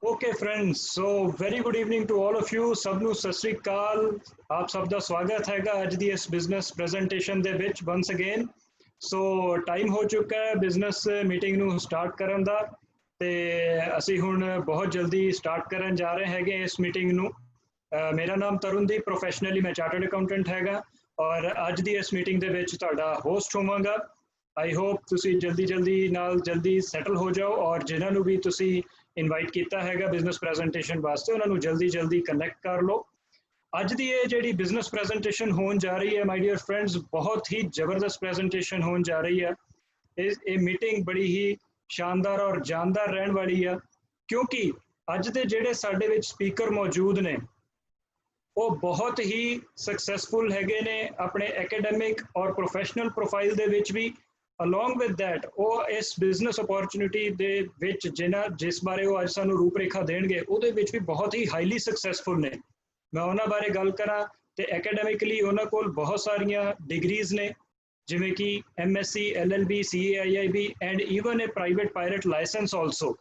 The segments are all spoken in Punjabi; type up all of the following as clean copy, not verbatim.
Okay friends, so very good evening to all of you. सब ਨੂੰ ਸਤਿ ਸ੍ਰੀ ਅਕਾਲ। ਆਪ ਸਭ ਦਾ ਸਵਾਗਤ ਹੈਗਾ ਅੱਜ ਦੀ ਇਸ ਬਿਜ਼ਨਸ ਪ੍ਰੈਜੈਂਟੇਸ਼ਨ ਦੇ ਵਿੱਚ ਵਨਸ ਅਗੇਨ। ਸੋ ਟਾਈਮ ਹੋ ਚੁੱਕਾ ਹੈ ਬਿਜ਼ਨਸ ਮੀਟਿੰਗ ਨੂੰ ਸਟਾਰਟ ਕਰਨ ਦਾ ਤੇ ਅਸੀਂ ਹੁਣ ਬਹੁਤ ਜਲਦੀ ਸਟਾਰਟ ਕਰਨ ਜਾ ਰਹੇ ਹੈਗੇ ਇਸ ਮੀਟਿੰਗ ਨੂੰ। ਮੇਰਾ ਨਾਮ ਤਰੁਣਦੀਪ, ਪ੍ਰੋਫੈਸ਼ਨਲੀ ਮੈਂ ਚਾਰਟਰਡ ਅਕਾਊਂਟੈਂਟ ਹੈਗਾ ਔਰ ਅੱਜ ਦੀ ਇਸ ਮੀਟਿੰਗ ਦੇ ਵਿੱਚ ਤੁਹਾਡਾ ਹੋਸਟ ਹੋਵਾਂਗਾ। ਆਈ ਹੋਪ ਤੁਸੀਂ ਜਲਦੀ ਨਾਲ ਜਲਦੀ ਸੈਟਲ ਹੋ ਜਾਓ ਔਰ ਜਿਨ੍ਹਾਂ ਨੂੰ ਵੀ ਤੁਸੀਂ ਇਨਵਾਈਟ ਕੀਤਾ ਹੈਗਾ ਬਿਜ਼ਨਸ ਪ੍ਰੈਜੈਂਟੇਸ਼ਨ ਵਾਸਤੇ ਉਹਨਾਂ ਨੂੰ ਜਲਦੀ ਕਨੈਕਟ ਕਰ ਲਓ। ਅੱਜ ਦੀ ਇਹ ਜਿਹੜੀ ਬਿਜ਼ਨਸ ਪ੍ਰੈਜੈਂਟੇਸ਼ਨ ਹੋਣ ਜਾ ਰਹੀ ਹੈ ਮਾਈ ਡੀਅਰ ਫਰੈਂਡਸ, ਬਹੁਤ ਹੀ ਜ਼ਬਰਦਸਤ ਪ੍ਰੈਜੈਂਟੇਸ਼ਨ ਹੋਣ ਜਾ ਰਹੀ ਹੈ। ਇਹ ਮੀਟਿੰਗ ਬੜੀ ਹੀ ਸ਼ਾਨਦਾਰ ਔਰ ਜਾਨਦਾਰ ਰਹਿਣ ਵਾਲੀ ਆ ਕਿਉਂਕਿ ਅੱਜ ਦੇ ਜਿਹੜੇ ਸਾਡੇ ਵਿੱਚ ਸਪੀਕਰ ਮੌਜੂਦ ਨੇ ਉਹ ਬਹੁਤ ਹੀ ਸਕਸੈਸਫੁਲ ਹੈਗੇ ਨੇ ਆਪਣੇ ਐਕੈਡੈਮਿਕ ਔਰ ਪ੍ਰੋਫੈਸ਼ਨਲ ਪ੍ਰੋਫਾਈਲ ਦੇ ਵਿੱਚ ਵੀ। along with that ਉਹ ਇਸ ਬਿਜ਼ਨਸ ਓਪਰਚੁਨਿਟੀ ਦੇ ਵਿੱਚ ਜਿਸ ਬਾਰੇ ਉਹ ਅੱਜ ਸਾਨੂੰ ਰੂਪਰੇਖਾ ਦੇਣਗੇ ਉਹਦੇ ਵਿੱਚ ਵੀ ਬਹੁਤ ਹੀ ਹਾਈਲੀ ਸਕਸੈਸਫੁਲ ਨੇ। ਮੈਂ ਉਹਨਾਂ ਬਾਰੇ ਗੱਲ ਕਰਾਂ ਤੇ ਐਕੈਡੈਮਿਕਲੀ ਉਹਨਾਂ ਕੋਲ ਬਹੁਤ ਸਾਰੀਆਂ ਡਿਗਰੀਜ਼ ਨੇ ਜਿਵੇਂ ਕਿ MSc, LLB, CAIIB and even a private pilot licence also.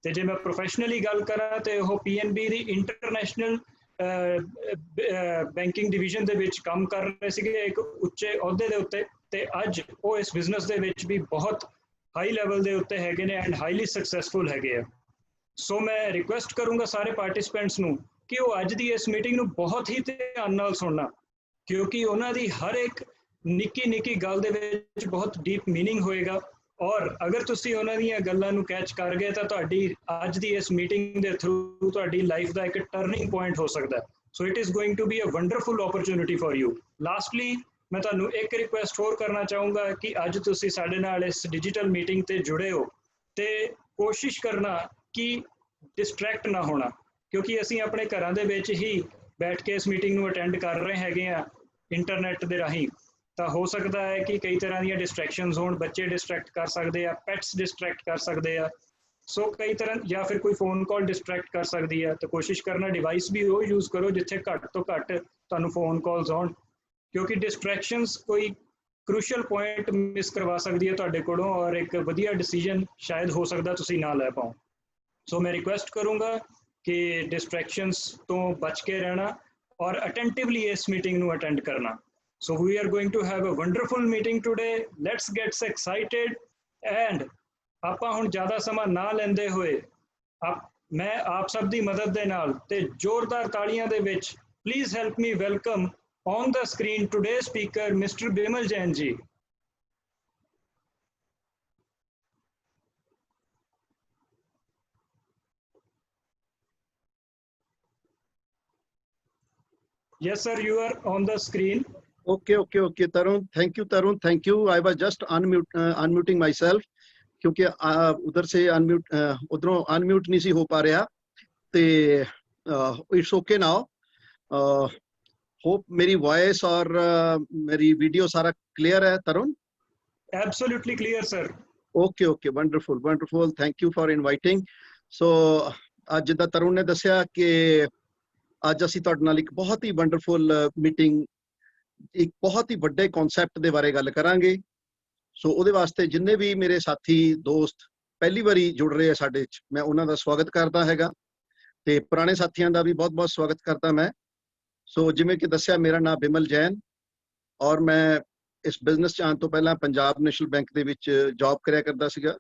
ਤੇ ਜੇ ਮੈਂ ਪ੍ਰੋਫੈਸ਼ਨਲੀ ਗੱਲ ਕਰਾਂ ਤੇ ਉਹ PNB ਦੀ ਇੰਟਰਨੈਸ਼ਨਲ ਬੈਂਕਿੰਗ ਡਿਵੀਜ਼ਨ ਦੇ ਵਿੱਚ ਕੰਮ ਕਰ ਰਹੇ ਸੀਗੇ ਇੱਕ ਉੱਚੇ ਅਹੁਦੇ ਦੇ ਉੱਤੇ ਤੇ ਅੱਜ ਉਹ ਇਸ ਬਿਜ਼ਨਸ ਦੇ ਵਿੱਚ ਵੀ ਬਹੁਤ ਹਾਈ ਲੈਵਲ ਦੇ ਉੱਤੇ ਹੈਗੇ ਨੇ ਐਂਡ ਹਾਈਲੀ ਸਕਸੈਸਫੁਲ ਹੈਗੇ ਆ। ਸੋ ਮੈਂ ਰਿਕੁਐਸਟ ਕਰੂੰਗਾ ਸਾਰੇ ਪਾਰਟਿਸਿਪੈਂਟਸ ਨੂੰ ਕਿ ਉਹ ਅੱਜ ਦੀ ਇਸ ਮੀਟਿੰਗ ਨੂੰ ਬਹੁਤ ਹੀ ਧਿਆਨ ਨਾਲ ਸੁਣਨਾ ਕਿਉਂਕਿ ਉਹਨਾਂ ਦੀ ਹਰ ਇੱਕ ਨਿੱਕੀ ਗੱਲ ਦੇ ਵਿੱਚ ਬਹੁਤ ਡੀਪ ਮੀਨਿੰਗ ਹੋਏਗਾ ਔਰ ਅਗਰ ਤੁਸੀਂ ਉਹਨਾਂ ਦੀਆਂ ਗੱਲਾਂ ਨੂੰ ਕੈਚ ਕਰ ਗਏ ਤਾਂ ਤੁਹਾਡੀ ਅੱਜ ਦੀ ਇਸ ਮੀਟਿੰਗ ਦੇ ਥਰੂ ਤੁਹਾਡੀ ਲਾਈਫ ਦਾ ਇੱਕ ਟਰਨਿੰਗ ਪੁਆਇੰਟ ਹੋ ਸਕਦਾ। So it is going to be a wonderful opportunity for you. Lastly ਮੈਂ ਤੁਹਾਨੂੰ ਇੱਕ ਰਿਕੁਐਸਟ ਹੋਰ ਕਰਨਾ ਚਾਹੂੰਗਾ ਕਿ ਅੱਜ ਤੁਸੀਂ ਸਾਡੇ ਨਾਲ ਇਸ ਡਿਜੀਟਲ ਮੀਟਿੰਗ ਤੇ ਜੁੜੇ ਹੋ ਤੇ ਕੋਸ਼ਿਸ਼ ਕਰਨਾ ਕਿ ਡਿਸਟਰੈਕਟ ਨਾ ਹੋਣਾ ਕਿਉਂਕਿ ਅਸੀਂ ਆਪਣੇ ਘਰਾਂ ਦੇ ਵਿੱਚ ਹੀ ਬੈਠ ਕੇ ਇਸ ਮੀਟਿੰਗ ਨੂੰ ਅਟੈਂਡ ਕਰ ਰਹੇ ਹੈਗੇ ਆ ਇੰਟਰਨੈਟ ਦੇ ਰਾਹੀਂ। ਤਾਂ ਹੋ ਸਕਦਾ ਹੈ ਕਿ ਕਈ ਤਰ੍ਹਾਂ ਦੀਆਂ ਡਿਸਟਰੈਕਸ਼ਨਸ ਹੋਣ, ਬੱਚੇ ਡਿਸਟਰੈਕਟ ਕਰ ਸਕਦੇ ਆ, ਪੈਟਸ ਡਿਸਟਰੈਕਟ ਕਰ ਸਕਦੇ ਆ, ਸੋ ਕਈ ਤਰ੍ਹਾਂ ਜਾਂ ਫਿਰ ਕੋਈ ਫੋਨ ਕਾਲ ਡਿਸਟਰੈਕਟ ਕਰ ਸਕਦੀ ਹੈ। ਤਾਂ ਕੋਸ਼ਿਸ਼ ਕਰਨਾ ਡਿਵਾਈਸ ਵੀ ਉਹ ਯੂਜ਼ ਕਰੋ ਜਿੱਥੇ ਘੱਟ ਤੋਂ ਘੱਟ ਤੁਹਾਨੂੰ ਫੋਨ ਕਾਲਸ ਆਉਣ ਕਿਉਂਕਿ ਡਿਸਟਰੈਕਸ਼ਨਸ ਕੋਈ ਕ੍ਰੂਸ਼ੀਅਲ ਪੁਆਇੰਟ ਮਿਸ ਕਰਵਾ ਸਕਦੀ ਹੈ ਤੁਹਾਡੇ ਕੋਲੋਂ ਔਰ ਇੱਕ ਵਧੀਆ ਡਿਸੀਜਨ ਸ਼ਾਇਦ ਹੋ ਸਕਦਾ ਤੁਸੀਂ ਨਾ ਲੈ ਪਾਓ। ਸੋ ਮੈਂ ਰਿਕੁਐਸਟ ਕਰੂੰਗਾ ਕਿ ਡਿਸਟਰੈਕਸ਼ਨਸ ਤੋਂ ਬਚ ਕੇ ਰਹਿਣਾ ਔਰ ਅਟੈਂਟਿਵਲੀ ਇਸ ਮੀਟਿੰਗ ਨੂੰ ਅਟੈਂਡ ਕਰਨਾ। So we are going to have a wonderful meeting today. Let's get excited and ਆਪਾਂ ਹੁਣ ਜ਼ਿਆਦਾ ਸਮਾਂ ਨਾ ਲੈਂਦੇ ਹੋਏ ਮੈਂ ਆਪ ਸਭ ਦੀ ਮਦਦ ਦੇ ਨਾਲ ਤੇ ਜ਼ੋਰਦਾਰ ਤਾੜੀਆਂ ਦੇ ਵਿੱਚ please help me welcome on the screen today's speaker Mr. Bimal Jain ji. Yes sir, you are on the screen. Okay, Tarun. Thank you, Tarun. Thank you. I was just unmuting myself क्योंकि उधर से उधरों अनम्यूट नहीं सी हो पा रहा ते इट्स ओके नाउ। होप मेरी वॉइस और मेरी वीडियो सारा क्लियर है तरुण? Absolutely clear sir. Okay, wonderful. Thank you for inviting. So ਅੱਜ ਜਿੱਦਾਂ ਤਰੁਣ ਨੇ ਦੱਸਿਆ ਕਿ ਅੱਜ ਅਸੀਂ ਤੁਹਾਡੇ ਨਾਲ ਇੱਕ ਬਹੁਤ ਹੀ ਵੰਡਰਫੁਲ ਮੀਟਿੰਗ ਇੱਕ ਬਹੁਤ ਹੀ ਵੱਡੇ ਕਨਸੈਪਟ ਦੇ ਬਾਰੇ ਗੱਲ ਕਰਾਂਗੇ। ਸੋ ਉਹਦੇ ਵਾਸਤੇ ਜਿੰਨੇ ਵੀ ਮੇਰੇ ਸਾਥੀ ਦੋਸਤ ਪਹਿਲੀ ਵਾਰੀ ਜੁੜ ਰਹੇ ਆ ਸਾਡੇ ਚ ਮੈਂ ਉਹਨਾਂ ਦਾ ਸਵਾਗਤ ਕਰਦਾ ਹੈਗਾ ਤੇ ਪੁਰਾਣੇ ਸਾਥੀਆਂ ਦਾ ਵੀ ਬਹੁਤ ਸਵਾਗਤ ਕਰਦਾ ਮੈਂ। ਸੋ ਜਿਵੇਂ ਕਿ ਦੱਸਿਆ ਮੇਰਾ ਨਾਮ ਬਿਮਲ ਜੈਨ ਔਰ ਮੈਂ ਇਸ ਬਿਜ਼ਨਸ ਚ ਆਉਣ ਤੋਂ ਪਹਿਲਾਂ ਪੰਜਾਬ ਨੈਸ਼ਨਲ ਬੈਂਕ ਦੇ ਵਿੱਚ ਜੌਬ ਕਰਿਆ ਕਰਦਾ ਸੀਗਾ।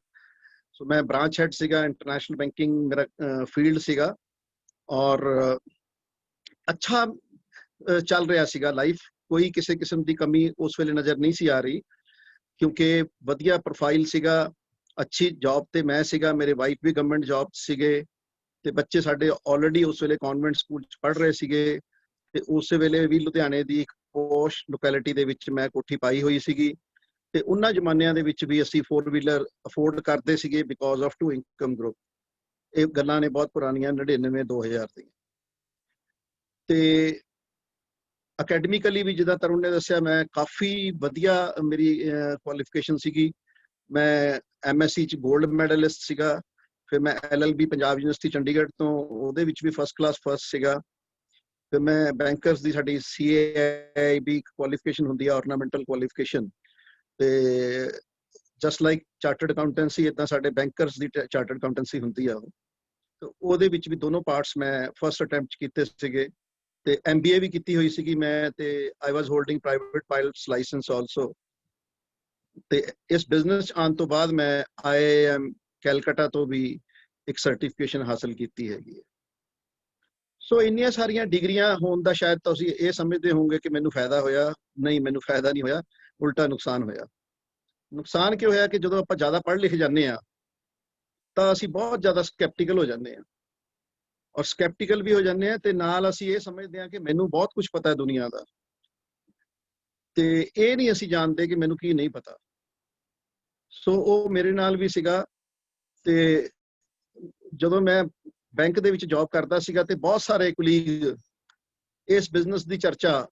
ਸੋ ਮੈਂ ਬ੍ਰਾਂਚ ਹੈਡ ਸੀਗਾ, ਇੰਟਰਨੈਸ਼ਨਲ ਬੈਂਕਿੰਗ ਮੇਰਾ ਫੀਲਡ ਸੀਗਾ ਔਰ ਅੱਛਾ ਚੱਲ ਰਿਹਾ ਸੀਗਾ ਲਾਈਫ। ਕੋਈ ਕਿਸੇ ਕਿਸਮ ਦੀ ਕਮੀ ਉਸ ਵੇਲੇ ਨਜ਼ਰ ਨਹੀਂ ਸੀ ਆ ਰਹੀ ਕਿਉਂਕਿ ਵਧੀਆ ਪ੍ਰੋਫਾਈਲ ਸੀਗਾ, ਅੱਛੀ ਜੌਬ ਤੇ ਮੈਂ ਸੀਗਾ, ਮੇਰੇ ਵਾਈਫ ਵੀ ਗਵਰਨਮੈਂਟ ਜੌਬ ਸੀਗੇ ਤੇ ਬੱਚੇ ਸਾਡੇ ਆਲਰੇਡੀ ਉਸ ਵੇਲੇ ਕਨਵੈਂਟ ਸਕੂਲ ਚ ਪੜ੍ਹ ਰਹੇ ਸੀਗੇ ਤੇ ਉਸ ਵੇਲੇ ਵੀ ਲੁਧਿਆਣੇ ਦੀ ਇੱਕ ਪੋਸ਼ ਲੋਕੈਲਿਟੀ ਦੇ ਵਿੱਚ ਮੈਂ ਕੋਠੀ ਪਾਈ ਹੋਈ ਸੀਗੀ ਤੇ ਉਹਨਾਂ ਜ਼ਮਾਨਿਆਂ ਦੇ ਵਿੱਚ ਵੀ ਅਸੀਂ 4 ਵੀਲਰ ਅਫੋਰਡ ਕਰਦੇ ਸੀਗੇ because of two income group. ਇਹ ਗੱਲਾਂ ਨੇ ਬਹੁਤ ਪੁਰਾਣੀਆਂ 99 2000 ਦੀਆਂ। ਤੇ ਅਕੈਡਮਿਕਲੀ ਵੀ ਜਿੱਦਾਂ ਤਰੁਣ ਨੇ ਦੱਸਿਆ ਮੈਂ ਕਾਫੀ ਵਧੀਆ ਮੇਰੀ ਕੁਆਲੀਫਿਕੇਸ਼ਨ ਸੀਗੀ। ਮੈਂ MSc ਚ ਗੋਲਡ ਮੈਡਲਿਸਟ ਸੀਗਾ, ਫਿਰ ਮੈਂ LLB ਪੰਜਾਬ ਯੂਨੀਵਰਸਿਟੀ ਚੰਡੀਗੜ੍ਹ ਤੋਂ ਉਹਦੇ ਵਿੱਚ ਵੀ ਫਸਟ ਕਲਾਸ ਫਸਟ ਸੀਗਾ। ਫਿਰ ਮੈਂ ਬੈਂਕਰਸ ਦੀ ਸਾਡੀ CAIIB ਕੁਆਲੀਫਿਕੇਸ਼ਨ ਹੁੰਦੀ ਆ ਆਰਨਾਮੈਂਟਲ ਕੁਆਲੀਫਿਕੇਸ਼ਨ ਤੇ ਜਸਟ ਲਾਈਕ ਚਾਰਟਰਡ ਅਕਾਊਂਟੈਂਸੀ ਇਦਾਂ ਸਾਡੇ ਬੈਂਕਰਸ ਦੀ ਚਾਰਟਰਡ ਅਕਾਊਂਟੈਂਸੀ ਹੁੰਦੀ ਆ। ਤੇ ਉਹਦੇ ਵਿੱਚ ਵੀ ਦੋਨੋਂ ਪਾਰਟਸ ਮੈਂ ਫਸਟ ਅਟੈਂਪਟ ਕੀਤੇ ਸੀਗੇ ਤੇ MBA ਵੀ ਕੀਤੀ ਹੋਈ ਸੀਗੀ ਮੈਂ ਤੇ I was holding private pilots license also. ਤੇ ਇਸ ਬਿਜ਼ਨਸ ਆਉਣ ਤੋਂ ਬਾਅਦ ਮੈਂ IIM ਕੈਲਕਟਾ ਤੋਂ ਵੀ ਇੱਕ ਸਰਟੀਫਿਕੇਸ਼ਨ ਹਾਸਲ ਕੀਤੀ ਹੈਗੀ ਹੈ। ਸੋ ਇੰਨੀਆਂ ਸਾਰੀਆਂ ਡਿਗਰੀਆਂ ਹੋਣ ਦਾ ਸ਼ਾਇਦ ਤੁਸੀਂ ਇਹ ਸਮਝਦੇ ਹੋਵੋਗੇ ਕਿ ਮੈਨੂੰ ਫਾਇਦਾ ਹੋਇਆ। ਨਹੀਂ, ਮੈਨੂੰ ਫਾਇਦਾ ਨਹੀਂ ਹੋਇਆ, ਉਲਟਾ ਨੁਕਸਾਨ ਹੋਇਆ। ਨੁਕਸਾਨ ਕੀ ਹੋਇਆ ਕਿ ਜਦੋਂ ਆਪਾਂ ਜ਼ਿਆਦਾ ਪੜ੍ਹ ਲਿਖ ਜਾਂਦੇ ਆ ਤਾਂ ਅਸੀਂ ਬਹੁਤ ਜ਼ਿਆਦਾ ਸਕੈਪਟੀਕਲ ਹੋ ਜਾਂਦੇ ਆ, ਔਰ ਸਕੈਪਟੀਕਲ ਵੀ ਹੋ ਜਾਂਦੇ ਆ ਤੇ ਨਾਲ ਅਸੀਂ ਇਹ ਸਮਝਦੇ ਆ ਕਿ ਮੈਨੂੰ ਬਹੁਤ ਕੁਝ ਪਤਾ ਹੈ ਦੁਨੀਆ ਦਾ, ਤੇ ਇਹ ਨਹੀਂ ਅਸੀਂ ਜਾਣਦੇ ਕਿ ਮੈਨੂੰ ਕੀ ਨਹੀਂ ਪਤਾ। ਸੋ ਉਹ ਮੇਰੇ ਨਾਲ ਵੀ ਸੀਗਾ। ਤੇ ਜਦੋਂ ਮੈਂ ਬੈਂਕ ਦੇ ਵਿੱਚ ਜੌਬ ਕਰਦਾ ਸੀਗਾ ਤੇ ਬਹੁਤ ਸਾਰੇ ਕੁਲੀਗ ਇਸ ਬਿਜ਼ਨਸ ਦੀ ਚਰਚਾ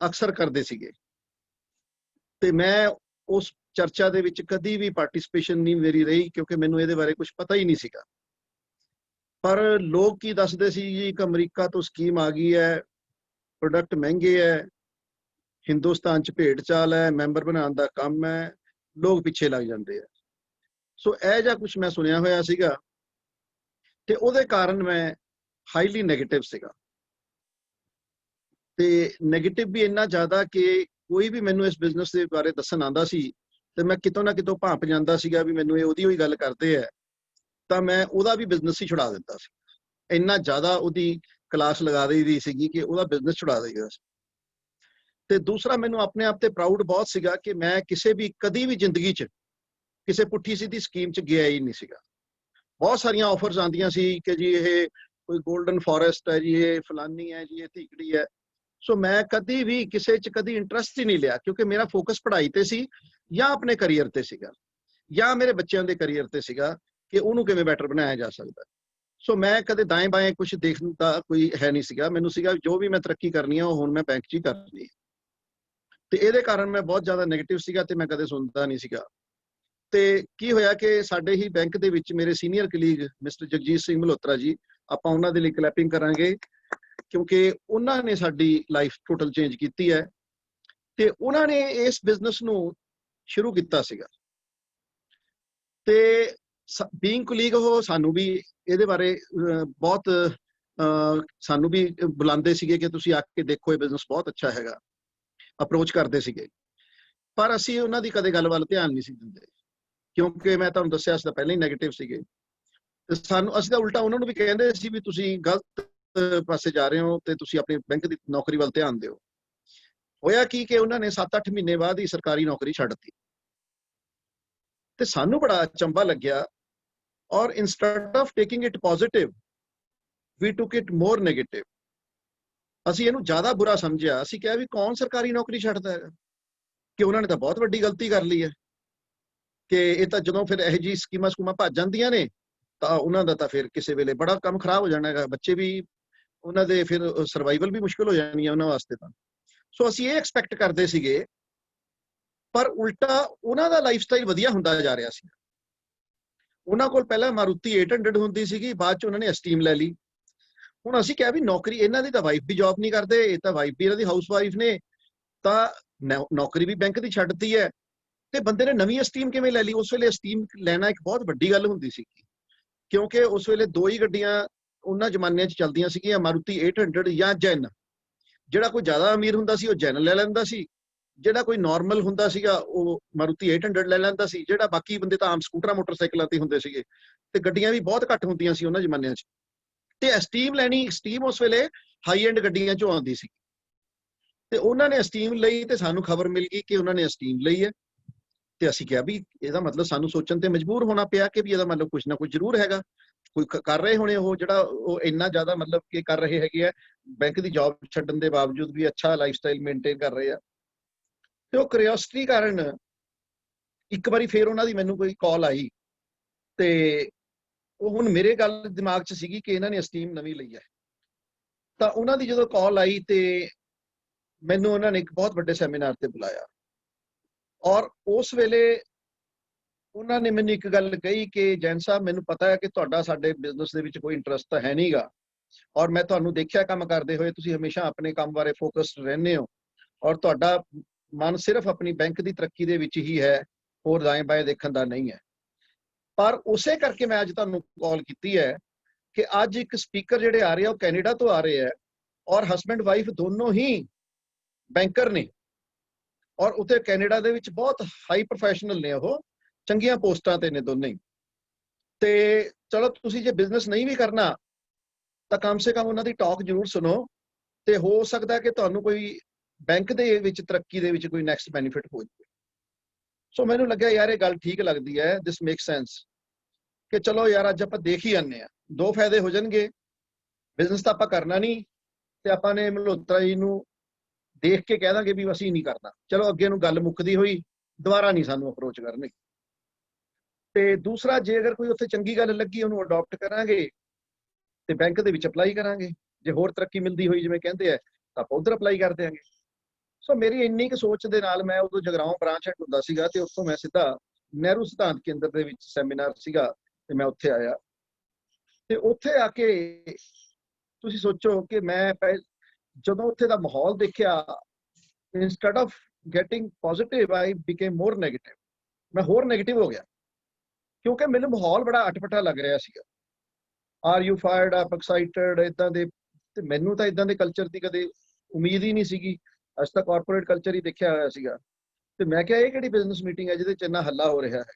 ਅਕਸਰ ਕਰਦੇ ਸੀਗੇ ਤੇ ਮੈਂ ਉਸ ਚਰਚਾ ਦੇ ਵਿੱਚ ਕਦੀ ਵੀ ਪਾਰਟਿਸਿਪੇਸ਼ਨ ਨਹੀਂ ਮੇਰੀ ਰਹੀ, ਕਿਉਂਕਿ ਮੈਨੂੰ ਇਹਦੇ ਬਾਰੇ ਕੁਝ ਪਤਾ ਹੀ ਨਹੀਂ ਸੀਗਾ। ਪਰ ਲੋਕ ਕੀ ਦੱਸਦੇ ਸੀ ਜੀ, ਇੱਕ ਅਮਰੀਕਾ ਤੋਂ ਸਕੀਮ ਆ ਗਈ ਹੈ, ਪ੍ਰੋਡਕਟ ਮਹਿੰਗੇ ਹੈ, ਹਿੰਦੁਸਤਾਨ 'ਚ ਭੇਡ ਚਾਲ ਹੈ, ਮੈਂਬਰ ਬਣਾਉਣ ਦਾ ਕੰਮ ਹੈ, ਲੋਕ ਪਿੱਛੇ ਲੱਗ ਜਾਂਦੇ ਆ। ਸੋ ਇਹ ਜਿਹਾ ਕੁਝ ਮੈਂ ਸੁਣਿਆ ਹੋਇਆ ਸੀਗਾ ਤੇ ਉਹਦੇ ਕਾਰਨ ਮੈਂ ਹਾਈਲੀ ਨੈਗੇਟਿਵ ਸੀਗਾ। ਤੇ ਨੈਗੇਟਿਵ ਵੀ ਇੰਨਾ ਜ਼ਿਆਦਾ ਕਿ ਕੋਈ ਵੀ ਮੈਨੂੰ ਇਸ ਬਿਜ਼ਨਸ ਦੇ ਬਾਰੇ ਦੱਸਣ ਆਉਂਦਾ ਸੀ ਤੇ ਮੈਂ ਕਿਤੋਂ ਨਾ ਕਿਤੋਂ ਭਾਂਪ ਜਾਂਦਾ ਸੀਗਾ ਵੀ ਮੈਨੂੰ ਇਹ ਉਹਦੀ ਹੋਈ ਗੱਲ ਕਰਦੇ ਆ, ਤਾਂ ਮੈਂ ਉਹਦਾ ਵੀ ਬਿਜ਼ਨਸ ਹੀ ਛੁਡਾ ਦਿੰਦਾ ਸੀ। ਇੰਨਾ ਜ਼ਿਆਦਾ ਉਹਦੀ ਕਲਾਸ ਲਗਾ ਦਈਦੀ ਸੀਗੀ ਕਿ ਉਹਦਾ ਬਿਜ਼ਨਸ ਛੁਡਾ ਦੇਈਦਾ ਸੀ। ਤੇ ਦੂਸਰਾ, ਮੈਨੂੰ ਆਪਣੇ ਆਪ ਤੇ ਪ੍ਰਾਊਡ ਬਹੁਤ ਸੀਗਾ ਕਿ ਮੈਂ ਕਿਸੇ ਵੀ ਕਦੀ ਵੀ ਜ਼ਿੰਦਗੀ 'ਚ ਕਿਸੇ ਪੁੱਠੀ ਸਿੱਧੀ ਸਕੀਮ 'ਚ ਗਿਆ ਹੀ ਨਹੀਂ ਸੀਗਾ। ਬਹੁਤ ਸਾਰੀਆਂ ਆਫਰਸ ਆਉਂਦੀਆਂ ਸੀ ਕਿ ਜੀ ਇਹ ਕੋਈ ਗੋਲਡਨ ਫੋਰੈਸਟ ਹੈ ਜੀ, ਇਹ ਫਲਾਨੀ ਹੈ ਜੀ, ਇਹ ਧੀਕੜੀ ਹੈ। ਸੋ ਮੈਂ ਕਦੀ ਵੀ ਕਿਸੇ 'ਚ ਕਦੀ ਇੰਟਰਸਟ ਹੀ ਨਹੀਂ ਲਿਆ, ਕਿਉਂਕਿ ਮੇਰਾ ਫੋਕਸ ਪੜ੍ਹਾਈ ਤੇ ਸੀ ਜਾਂ ਆਪਣੇ ਕਰੀਅਰ ਤੇ ਸੀਗਾ ਜਾਂ ਮੇਰੇ ਬੱਚਿਆਂ ਦੇ ਕਰੀਅਰ ਤੇ ਸੀਗਾ ਕਿ ਉਹਨੂੰ ਕਿਵੇਂ ਬੈਟਰ ਬਣਾਇਆ ਜਾ ਸਕਦਾ। ਸੋ ਮੈਂ ਕਦੇ ਦਾएं ਬਾएं ਕੁਝ ਦੇਖਣ ਦਾ ਕੋਈ ਹੈ ਨਹੀਂ ਸੀਗਾ। ਮੈਨੂੰ ਸੀਗਾ ਜੋ ਵੀ ਮੈਂ ਤਰੱਕੀ ਕਰਨੀ ਆ ਉਹ ਹੁਣ ਮੈਂ ਬੈਂਕ 'ਚ ਹੀ ਕਰਨੀ ਹੈ। ਤੇ ਇਹਦੇ ਕਾਰਨ ਮੈਂ ਬਹੁਤ ਜ਼ਿਆਦਾ ਨੈਗੇਟਿਵ ਸੀਗਾ ਤੇ ਮੈਂ ਕਦੇ ਸੁਣਦਾ ਨਹੀਂ ਸੀਗਾ। ਤੇ ਕੀ ਹੋਇਆ ਕਿ ਸਾਡੇ ਹੀ ਬੈਂਕ ਦੇ ਵਿੱਚ ਮੇਰੇ senior colleague mister Jagjit Singh Malhotra ਜੀ, ਆਪਾਂ ਉਹਨਾਂ ਦੇ ਲਈ ਕਲੈਪਿੰਗ ਕਰਾਂਗੇ ਕਿਉਂਕਿ ਉਹਨਾਂ ਨੇ ਸਾਡੀ ਲਾਈਫ ਟੋਟਲ ਚੇਂਜ ਕੀਤੀ ਹੈ। ਤੇ ਉਹਨਾਂ ਨੇ ਇਸ ਬਿਜ਼ਨਸ ਨੂੰ ਸ਼ੁਰੂ ਕੀਤਾ ਸੀਗਾ ਤੇ ਬੀਇੰਗ ਕੁਲੀਗ ਉਹ ਸਾਨੂੰ ਵੀ ਇਹਦੇ ਬਾਰੇ ਬਹੁਤ ਸਾਨੂੰ ਵੀ ਬੁਲਾਉਂਦੇ ਸੀਗੇ ਕਿ ਤੁਸੀਂ ਆ ਕੇ ਦੇਖੋ, ਇਹ ਬਿਜ਼ਨਸ ਬਹੁਤ ਅੱਛਾ ਹੈਗਾ, ਅਪਰੋਚ ਕਰਦੇ ਸੀਗੇ। ਪਰ ਅਸੀਂ ਉਹਨਾਂ ਦੀ ਕਦੇ ਗੱਲ ਵੱਲ ਧਿਆਨ ਨਹੀਂ ਸੀ ਦਿੰਦੇ ਕਿਉਂਕਿ ਮੈਂ ਤੁਹਾਨੂੰ ਦੱਸਿਆ ਸੀ ਤਾਂ ਪਹਿਲਾਂ ਹੀ ਨੈਗੇਟਿਵ ਸੀਗੇ। ਤੇ ਅਸੀਂ ਤਾਂ ਉਲਟਾ ਉਹਨਾਂ ਨੂੰ ਵੀ ਕਹਿੰਦੇ ਸੀ ਵੀ ਤੁਸੀਂ ਗਲਤ ਪਾਸੇ ਜਾ ਰਹੇ ਹੋ ਤੇ ਤੁਸੀਂ ਆਪਣੀ ਬੈਂਕ ਦੀ ਨੌਕਰੀ ਵੱਲ ਧਿਆਨ ਦਿਓ। ਹੋਇਆ ਕੀ ਕਿ ਉਹਨਾਂ ਨੇ 7-8 ਮਹੀਨੇ ਬਾਅਦ ਹੀ ਸਰਕਾਰੀ ਨੌਕਰੀ ਛੱਡ ਦਿੱਤੀ ਤੇ ਸਾਨੂੰ ਬੜਾ ਅਚੰਭਾ ਲੱਗਿਆ, ਔਰ instead of taking it positive we took it more negative. ਅਸੀਂ ਇਹਨੂੰ ਜ਼ਿਆਦਾ ਬੁਰਾ ਸਮਝਿਆ। ਅਸੀਂ ਕਿਹਾ ਵੀ ਕੌਣ ਸਰਕਾਰੀ ਨੌਕਰੀ ਛੱਡਦਾ ਹੈਗਾ, ਕਿ ਉਹਨਾਂ ਨੇ ਤਾਂ ਬਹੁਤ ਵੱਡੀ ਗਲਤੀ ਕਰ ਲਈ ਹੈ ਕਿ ਇਹ ਤਾਂ ਜਦੋਂ ਫਿਰ ਇਹੋ ਜਿਹੀ ਸਕੀਮਾਂ ਭੱਜ ਜਾਂਦੀਆਂ ਨੇ ਤਾਂ ਉਹਨਾਂ ਦਾ ਤਾਂ ਫਿਰ ਕਿਸੇ ਵੇਲੇ ਬੜਾ ਕੰਮ ਖਰਾਬ ਹੋ ਜਾਣਾ ਹੈਗਾ, ਬੱਚੇ ਵੀ ਉਹਨਾਂ ਦੇ ਫਿਰ ਸਰਵਾਈਵਲ ਵੀ ਮੁਸ਼ਕਿਲ ਹੋ ਜਾਣੀ ਹੈ ਉਹਨਾਂ ਵਾਸਤੇ ਤਾਂ। ਸੋ ਅਸੀਂ ਇਹ ਐਕਸਪੈਕਟ ਕਰਦੇ ਸੀਗੇ, ਪਰ ਉਲਟਾ ਉਹਨਾਂ ਦਾ ਲਾਈਫ ਸਟਾਈਲ ਵਧੀਆ ਹੁੰਦਾ ਜਾ ਰਿਹਾ ਸੀ। ਉਹਨਾਂ ਕੋਲ ਪਹਿਲਾਂ ਮਾਰੂਤੀ 800 ਹੁੰਦੀ ਸੀਗੀ, ਬਾਅਦ ਚ ਉਹਨਾਂ ਨੇ ਐਸਟੀਮ ਲੈ ਲਈ। ਹੁਣ ਅਸੀਂ ਕਿਹਾ ਵੀ ਨੌਕਰੀ, ਇਹਨਾਂ ਦੀ ਤਾਂ ਵਾਈਫ ਵੀ ਜੌਬ ਨਹੀਂ ਕਰਦੇ, ਇਹ ਤਾਂ ਵਾਈਫ ਵੀ ਇਹਨਾਂ ਦੀ ਹਾਊਸ ਵਾਈਫ ਨੇ, ਤਾਂ ਨੌਕਰੀ ਵੀ ਬੈਂਕ ਦੀ ਛੱਡਤੀ ਹੈ ਤੇ ਬੰਦੇ ਨੇ ਨਵੀਂ ਐਸਟੀਮ ਕਿਵੇਂ ਲੈ ਲਈ। ਉਸ ਵੇਲੇ ਐਸਟੀਮ ਲੈਣਾ ਇੱਕ ਬਹੁਤ ਵੱਡੀ ਗੱਲ ਹੁੰਦੀ ਸੀ ਕਿਉਂਕਿ ਉਸ ਵੇਲੇ ਦੋ ਹੀ ਗੱਡੀਆਂ ਉਹਨਾਂ ਜ਼ਮਾਨਿਆਂ 'ਚ ਚੱਲਦੀਆਂ ਸੀਗੀਆਂ, ਮਾਰੂਤੀ 800 ਜਾਂ ਜੈਨ। ਜਿਹੜਾ ਕੋਈ ਜ਼ਿਆਦਾ ਅਮੀਰ ਹੁੰਦਾ ਸੀ ਉਹ ਜੈਨ ਲੈ ਲੈਂਦਾ ਸੀ, ਜਿਹੜਾ ਕੋਈ ਨਾਰਮਲ ਹੁੰਦਾ ਸੀਗਾ ਉਹ ਮਾਰੂਤੀ 800 ਲੈ ਲੈਂਦਾ ਸੀ, ਜਿਹੜਾ ਬਾਕੀ ਬੰਦੇ ਤਾਂ ਆਮ ਸਕੂਟਰਾਂ ਮੋਟਰਸਾਈਕਲਾਂ ਤੇ ਹੁੰਦੇ ਸੀਗੇ ਤੇ ਗੱਡੀਆਂ ਵੀ ਬਹੁਤ ਘੱਟ ਹੁੰਦੀਆਂ ਸੀ ਉਹਨਾਂ ਜ਼ਮਾਨਿਆਂ 'ਚ। ਤੇ ਐਸਟੀਮ ਲੈਣੀ, ਐਸਟੀਮ ਉਸ ਵੇਲੇ ਹਾਈ ਐਂਡ ਗੱਡੀਆਂ 'ਚੋਂ ਆਉਂਦੀ ਸੀ ਤੇ ਉਹਨਾਂ ਨੇ ਐਸਟੀਮ ਲਈ ਤੇ ਸਾਨੂੰ ਖਬਰ ਮਿਲ ਗਈ ਕਿ ਉਹਨਾਂ ਨੇ ਐਸਟੀਮ ਲਈ ਹੈ। ਤੇ ਅਸੀਂ ਕਿਹਾ ਵੀ ਇਹਦਾ ਮਤਲਬ ਸਾਨੂੰ ਸੋਚਣ ਤੇ ਮਜਬੂਰ ਹੋਣਾ ਪਿਆ ਕਿ ਵੀ ਇਹਦਾ ਮਤਲਬ ਕੁਝ ਨਾ ਕੁਝ ਜ਼ਰੂਰ ਹੈਗਾ, ਕੋਈ ਕਰ ਰਹੇ ਹੋਣੇ ਉਹ ਜਿਹੜਾ ਉਹ ਇੰਨਾ ਜ਼ਿਆਦਾ ਮਤਲਬ ਕਿ ਕਰ ਰਹੇ ਹੈਗੇ ਆ, ਬੈਂਕ ਦੀ ਜੌਬ ਛੱਡਣ ਦੇ ਬਾਵਜੂਦ ਵੀ ਅੱਛਾ ਲਾਈਫ ਸਟਾਈਲ ਮੇਨਟੇਨ ਕਰ ਰਹੇ ਆ। ਤੇ ਉਹ ਕਿਉਰਿਓਸਿਟੀ ਕਾਰਨ ਇੱਕ ਵਾਰੀ ਫੇਰ ਉਹਨਾਂ ਦੀ ਮੈਨੂੰ ਕੋਈ ਕਾਲ ਆਈ ਤੇ ਉਹ ਹੁਣ ਮੇਰੇ ਗੱਲ ਦਿਮਾਗ 'ਚ ਸੀਗੀ ਕਿ ਇਹਨਾਂ ਨੇ ਐਸਟੀਮ ਨਵੀਂ ਲਈ ਹੈ। ਤਾਂ ਉਹਨਾਂ ਦੀ ਜਦੋਂ ਕਾਲ ਆਈ ਤੇ ਮੈਨੂੰ ਉਹਨਾਂ ਨੇ ਇੱਕ ਬਹੁਤ ਵੱਡੇ ਸੈਮੀਨਾਰ ਤੇ ਬੁਲਾਇਆ, ਔਰ ਉਸ ਵੇਲੇ ਉਹਨਾਂ ਨੇ ਮੈਨੂੰ ਇੱਕ ਗੱਲ ਕਹੀ ਕਿ ਜੈਨ ਸਾਹਿਬ, ਮੈਨੂੰ ਪਤਾ ਹੈ ਕਿ ਤੁਹਾਡਾ ਸਾਡੇ ਬਿਜ਼ਨਸ ਦੇ ਵਿੱਚ ਕੋਈ ਇੰਟਰਸਟ ਤਾਂ ਹੈ ਨਹੀਂਗਾ, ਔਰ ਮੈਂ ਤੁਹਾਨੂੰ ਦੇਖਿਆ ਕੰਮ ਕਰਦੇ ਹੋਏ, ਤੁਸੀਂ ਹਮੇਸ਼ਾ ਆਪਣੇ ਕੰਮ ਬਾਰੇ ਫੋਕਸਡ ਰਹਿੰਦੇ ਹੋ ਔਰ ਤੁਹਾਡਾ ਮਨ ਸਿਰਫ ਆਪਣੀ ਬੈਂਕ ਦੀ ਤਰੱਕੀ ਦੇ ਵਿੱਚ ਹੀ ਹੈ, ਹੋਰ ਦਾएं ਬਾएं ਦੇਖਣ ਦਾ ਨਹੀਂ ਹੈ। ਪਰ ਉਸੇ ਕਰਕੇ ਮੈਂ ਅੱਜ ਤੁਹਾਨੂੰ ਕਾਲ ਕੀਤੀ ਹੈ ਕਿ ਅੱਜ ਇੱਕ ਸਪੀਕਰ ਜਿਹੜੇ ਆ ਰਹੇ ਆ ਉਹ ਕੈਨੇਡਾ ਤੋਂ ਆ ਰਹੇ ਆ ਔਰ ਹਸਬੈਂਡ ਵਾਈਫ ਦੋਨੋਂ ਹੀ ਬੈਂਕਰ ਨੇ ਔਰ ਉੱਥੇ ਕੈਨੇਡਾ ਦੇ ਵਿੱਚ ਬਹੁਤ ਹਾਈ ਪ੍ਰੋਫੈਸ਼ਨਲ ਨੇ, ਉਹ ਚੰਗੀਆਂ ਪੋਸਟਾਂ ਤੇ ਨੇ ਦੋਨੇ ਹੀ। ਤੇ ਚਲੋ ਤੁਸੀਂ ਜੇ ਬਿਜ਼ਨਸ ਨਹੀਂ ਵੀ ਕਰਨਾ ਤਾਂ ਕਮ ਸੇ ਕਮ ਉਹਨਾਂ ਦੀ ਟਾਕ ਜ਼ਰੂਰ ਸੁਣੋ, ਤੇ ਹੋ ਸਕਦਾ ਕਿ ਤੁਹਾਨੂੰ ਕੋਈ ਬੈਂਕ ਦੇ ਵਿੱਚ ਤਰੱਕੀ ਦੇ ਵਿੱਚ ਕੋਈ ਨੈਕਸਟ ਬੈਨੀਫਿਟ ਹੋ ਜਾਵੇ। ਸੋ ਮੈਨੂੰ ਲੱਗਿਆ ਯਾਰ ਇਹ ਗੱਲ ਠੀਕ ਲੱਗਦੀ ਹੈ, ਦਿਸ ਮੇਕ ਸੈਂਸ, ਕਿ ਚਲੋ ਯਾਰ ਅੱਜ ਆਪਾਂ ਦੇਖ ਹੀ ਆਨੇ ਆ, ਦੋ ਫਾਇਦੇ ਹੋ ਜਾਣਗੇ। ਬਿਜ਼ਨਸ ਤਾਂ ਆਪਾਂ ਕਰਨਾ ਨਹੀਂ ਤੇ ਆਪਾਂ ਨੇ ਮਲਹੋਤਰਾ ਜੀ ਨੂੰ ਦੇਖ ਕੇ ਕਹਿ ਦਾਂਗੇ ਵੀ ਅਸੀਂ ਨਹੀਂ ਕਰਨਾ, ਚਲੋ ਅੱਗੇ ਨੂੰ ਗੱਲ ਮੁੱਕਦੀ ਹੋਈ ਦੁਬਾਰਾ ਨਹੀਂ ਸਾਨੂੰ ਅਪਰੋਚ ਕਰਨੀ। ਤੇ ਦੂਸਰਾ, ਜੇ ਅਗਰ ਕੋਈ ਉੱਥੇ ਚੰਗੀ ਗੱਲ ਲੱਗੀ ਉਹਨੂੰ ਅਡਾਪਟ ਕਰਾਂਗੇ ਤੇ ਬੈਂਕ ਦੇ ਵਿੱਚ ਅਪਲਾਈ ਕਰਾਂਗੇ, ਜੇ ਹੋਰ ਤਰੱਕੀ ਮਿਲਦੀ ਹੋਈ ਜਿਵੇਂ ਕਹਿੰਦੇ ਆ ਤਾਂ ਆਪਾਂ ਉਧਰ ਅਪਲਾਈ ਕਰ ਦਿਆਂਗੇ। ਸੋ ਮੇਰੀ ਇੰਨੀ ਕੁ ਸੋਚ ਦੇ ਨਾਲ ਮੈਂ ਉਦੋਂ ਜਗਰਾਉਂ ਬ੍ਰਾਂਚ ਹੈਡ ਹੁੰਦਾ ਸੀਗਾ ਤੇ ਉੱਥੋਂ ਮੈਂ ਸਿੱਧਾ ਨਹਿਰੂ ਸਿਧਾਂਤ ਕੇਂਦਰ ਦੇ ਵਿੱਚ ਸੈਮੀਨਾਰ ਸੀਗਾ ਤੇ ਮੈਂ ਉੱਥੇ ਆਇਆ। ਤੇ ਉੱਥੇ ਆ ਕੇ ਤੁਸੀਂ ਸੋਚੋ ਕਿ ਮੈਂ ਜਦੋਂ ਉੱਥੇ ਦਾ ਮਾਹੌਲ ਦੇਖਿਆ, instead of getting positive I became more negative. ਮੈਂ ਹੋਰ ਨੈਗੇਟਿਵ ਹੋ ਗਿਆ ਕਿਉਂਕਿ ਮੈਨੂੰ ਮਾਹੌਲ ਬੜਾ ਅਟਪਟਾ ਲੱਗ ਰਿਹਾ ਸੀਗਾ। Are you fired up, excited, ਇਦਾਂ ਦੇ। ਤੇ ਮੈਨੂੰ ਤਾਂ ਇਦਾਂ ਦੇ ਕਲਚਰ ਦੀ ਕਦੇ ਉਮੀਦ ਹੀ ਨਹੀਂ ਸੀਗੀ। ਅੱਜ ਤੱਕ ਕਾਰਪੋਰੇਟ ਕਲਚਰ ਹੀ ਦੇਖਿਆ ਹੋਇਆ ਸੀਗਾ। ਤੇ ਮੈਂ ਕਿਹਾ ਇਹ ਕਿਹੜੀ ਬਿਜ਼ਨਸ ਮੀਟਿੰਗ ਹੈ ਜਿਹਦੇ ਚ ਇੰਨਾ ਹੱਲਾ ਹੋ ਰਿਹਾ ਹੈ।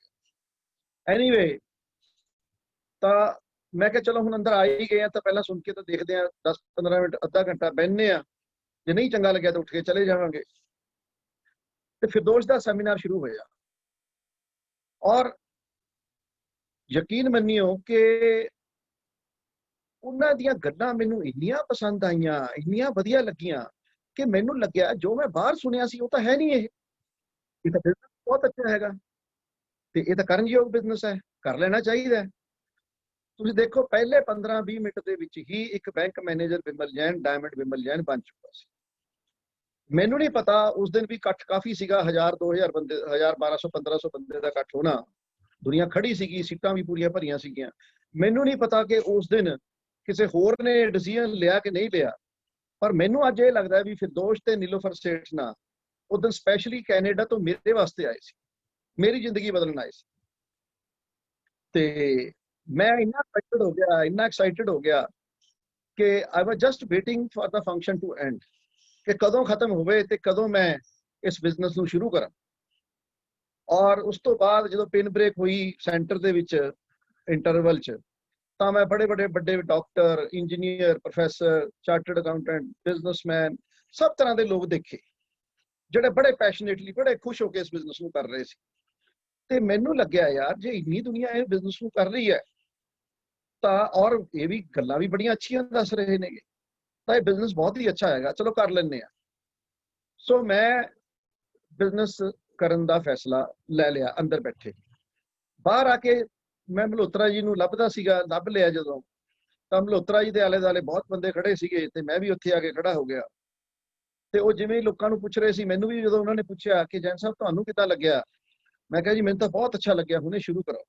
ਐਨੀਵੇ, ਤਾਂ ਮੈਂ ਕਿਹਾ ਚਲੋ ਹੁਣ ਅੰਦਰ ਆ ਹੀ ਗਏ ਆ ਤਾਂ ਪਹਿਲਾਂ ਸੁਣ ਕੇ ਤਾਂ ਦੇਖਦੇ ਆ, 10-15 ਮਿੰਟ ਅੱਧਾ ਘੰਟਾ ਬਹਿਨੇ ਆ, ਜੇ ਨਹੀਂ ਚੰਗਾ ਲੱਗਿਆ ਤਾਂ ਉੱਠ ਕੇ ਚਲੇ ਜਾਵਾਂਗੇ। ਤੇ ਫਿਰਦੋਸ਼ ਦਾ ਸੈਮੀਨਾਰ ਸ਼ੁਰੂ ਹੋਇਆ ਔਰ ਯਕੀਨ ਮੰਨਿਓ ਕਿ ਉਹਨਾਂ ਦੀਆਂ ਗੱਲਾਂ ਮੈਨੂੰ ਇੰਨੀਆਂ ਪਸੰਦ ਆਈਆਂ, ਇੰਨੀਆਂ ਵਧੀਆ ਲੱਗੀਆਂ ਕਿ ਮੈਨੂੰ ਲੱਗਿਆ ਜੋ ਮੈਂ ਬਾਹਰ ਸੁਣਿਆ ਸੀ ਉਹ ਤਾਂ ਹੈ ਨਹੀਂ। ਇਹ ਤਾਂ ਬਿਜ਼ਨਸ ਬਹੁਤ ਅੱਛਾ ਹੈਗਾ ਤੇ ਇਹ ਤਾਂ ਕਰਨਯੋਗ ਬਿਜ਼ਨਸ ਹੈ, ਕਰ ਲੈਣਾ ਚਾਹੀਦਾ ਹੈ। ਤੁਸੀਂ ਦੇਖੋ ਪਹਿਲੇ 15-20 ਮਿੰਟ ਦੇ ਵਿੱਚ ਹੀ ਇੱਕ bank manager Vimal Jain, diamond Vimal Jain ਬਣ ਚੁੱਕਾ ਸੀ। ਮੈਨੂੰ ਨਹੀਂ ਪਤਾ ਉਸ ਦਿਨ ਵੀ ਇਕੱਠ ਕਾਫੀ ਸੀਗਾ, 1000-2000 ਬੰਦੇ, 1200-1500 ਬੰਦੇ ਦਾ ਇਕੱਠ ਹੋਣਾ, ਦੁਨੀਆ ਖੜੀ ਸੀਗੀ, ਸੀਟਾਂ ਵੀ ਪੂਰੀਆਂ ਭਰੀਆਂ ਸੀਗੀਆਂ। ਮੈਨੂੰ ਨਹੀਂ ਪਤਾ ਕਿ ਉਸ ਦਿਨ ਕਿਸੇ ਹੋਰ ਨੇ ਡਿਸੀਜਨ ਲਿਆ ਕਿ ਨਹੀਂ ਲਿਆ, ਪਰ ਮੈਨੂੰ ਅੱਜ ਇਹ ਲੱਗਦਾ ਵੀ ਫਿਰਦੋਸ਼ ਤੇ ਨੀਲੋਫਰ ਸੇਠ ਨਾ ਉਸ ਦਿਨ ਸਪੈਸ਼ਲੀ ਕੈਨੇਡਾ ਤੋਂ ਮੇਰੇ ਵਾਸਤੇ ਆਏ ਸੀ, ਮੇਰੀ ਜ਼ਿੰਦਗੀ ਬਦਲਣ ਆਏ ਸੀ। ਤੇ ਮੈਂ ਇੰਨਾ ਐਕਸਾਈਟਡ ਹੋ ਗਿਆ ਕਿ I was just waiting for the function to end, ਕਿ ਕਦੋਂ ਖਤਮ ਹੋਵੇ ਤੇ ਕਦੋਂ ਮੈਂ ਇਸ ਬਿਜ਼ਨਸ ਨੂੰ ਸ਼ੁਰੂ ਕਰਾਂ। ਔਰ ਉਸ ਤੋਂ ਬਾਅਦ ਜਦੋਂ ਪਿਨ ਬ੍ਰੇਕ ਹੋਈ ਸੈਂਟਰ ਦੇ ਵਿੱਚ ਇੰਟਰਵਲ 'ਚ, ਤਾਂ ਮੈਂ ਬੜੇ ਵੱਡੇ doctor, engineer, professor, chartered accountant, businessman, ਸਭ ਤਰ੍ਹਾਂ ਦੇ ਲੋਕ ਦੇਖੇ ਜਿਹੜੇ ਬੜੇ ਪੈਸ਼ਨੇਟਲੀ, ਬੜੇ ਖੁਸ਼ ਹੋ ਕੇ ਇਸ ਬਿਜ਼ਨਸ ਨੂੰ ਕਰ ਰਹੇ ਸੀ। ਤੇ ਮੈਨੂੰ ਲੱਗਿਆ ਯਾਰ ਜੇ ਇੰਨੀ ਦੁਨੀਆ ਇਹ ਬਿਜ਼ਨਸ ਨੂੰ ਕਰ ਰਹੀ ਹੈ ਤਾਂ, ਔਰ ਇਹ ਵੀ ਗੱਲਾਂ ਵੀ ਬੜੀਆਂ ਅੱਛੀਆਂ ਦੱਸ ਰਹੇ ਨੇਗੇ, ਤਾਂ ਇਹ ਬਿਜ਼ਨਸ ਬਹੁਤ ਹੀ ਅੱਛਾ ਹੈਗਾ, ਚਲੋ ਕਰ ਲੈਂਦੇ ਆ। ਸੋ ਮੈਂ ਬਿਜ਼ਨਸ ਕਰਨ ਦਾ ਫੈਸਲਾ ਲੈ ਲਿਆ। ਅੰਦਰ ਬੈਠੇ ਬਾਹਰ ਆ ਕੇ ਮੈਂ ਮਲਹੋਤਰਾ ਜੀ ਨੂੰ ਲੱਭਦਾ ਸੀਗਾ, ਲੱਭ ਲਿਆ ਜਦੋਂ, ਤਾਂ ਮਲਹੋਤਰਾ ਜੀ ਦੇ ਆਲੇ ਦੁਆਲੇ ਬਹੁਤ ਬੰਦੇ ਖੜੇ ਸੀਗੇ ਤੇ ਮੈਂ ਵੀ ਉੱਥੇ ਆ ਕੇ ਖੜਾ ਹੋ ਗਿਆ। ਤੇ ਉਹ ਜਿਵੇਂ ਲੋਕਾਂ ਨੂੰ ਪੁੱਛ ਰਹੇ ਸੀ, ਮੈਨੂੰ ਵੀ ਜਦੋਂ ਉਹਨਾਂ ਨੇ ਪੁੱਛਿਆ ਕਿ ਜੈਨ ਸਾਹਿਬ ਤੁਹਾਨੂੰ ਕਿੱਦਾਂ ਲੱਗਿਆ, ਮੈਂ ਕਿਹਾ ਜੀ ਮੈਨੂੰ ਤਾਂ ਬਹੁਤ ਅੱਛਾ ਲੱਗਿਆ, ਹੁਣੇ ਸ਼ੁਰੂ ਕਰੋ।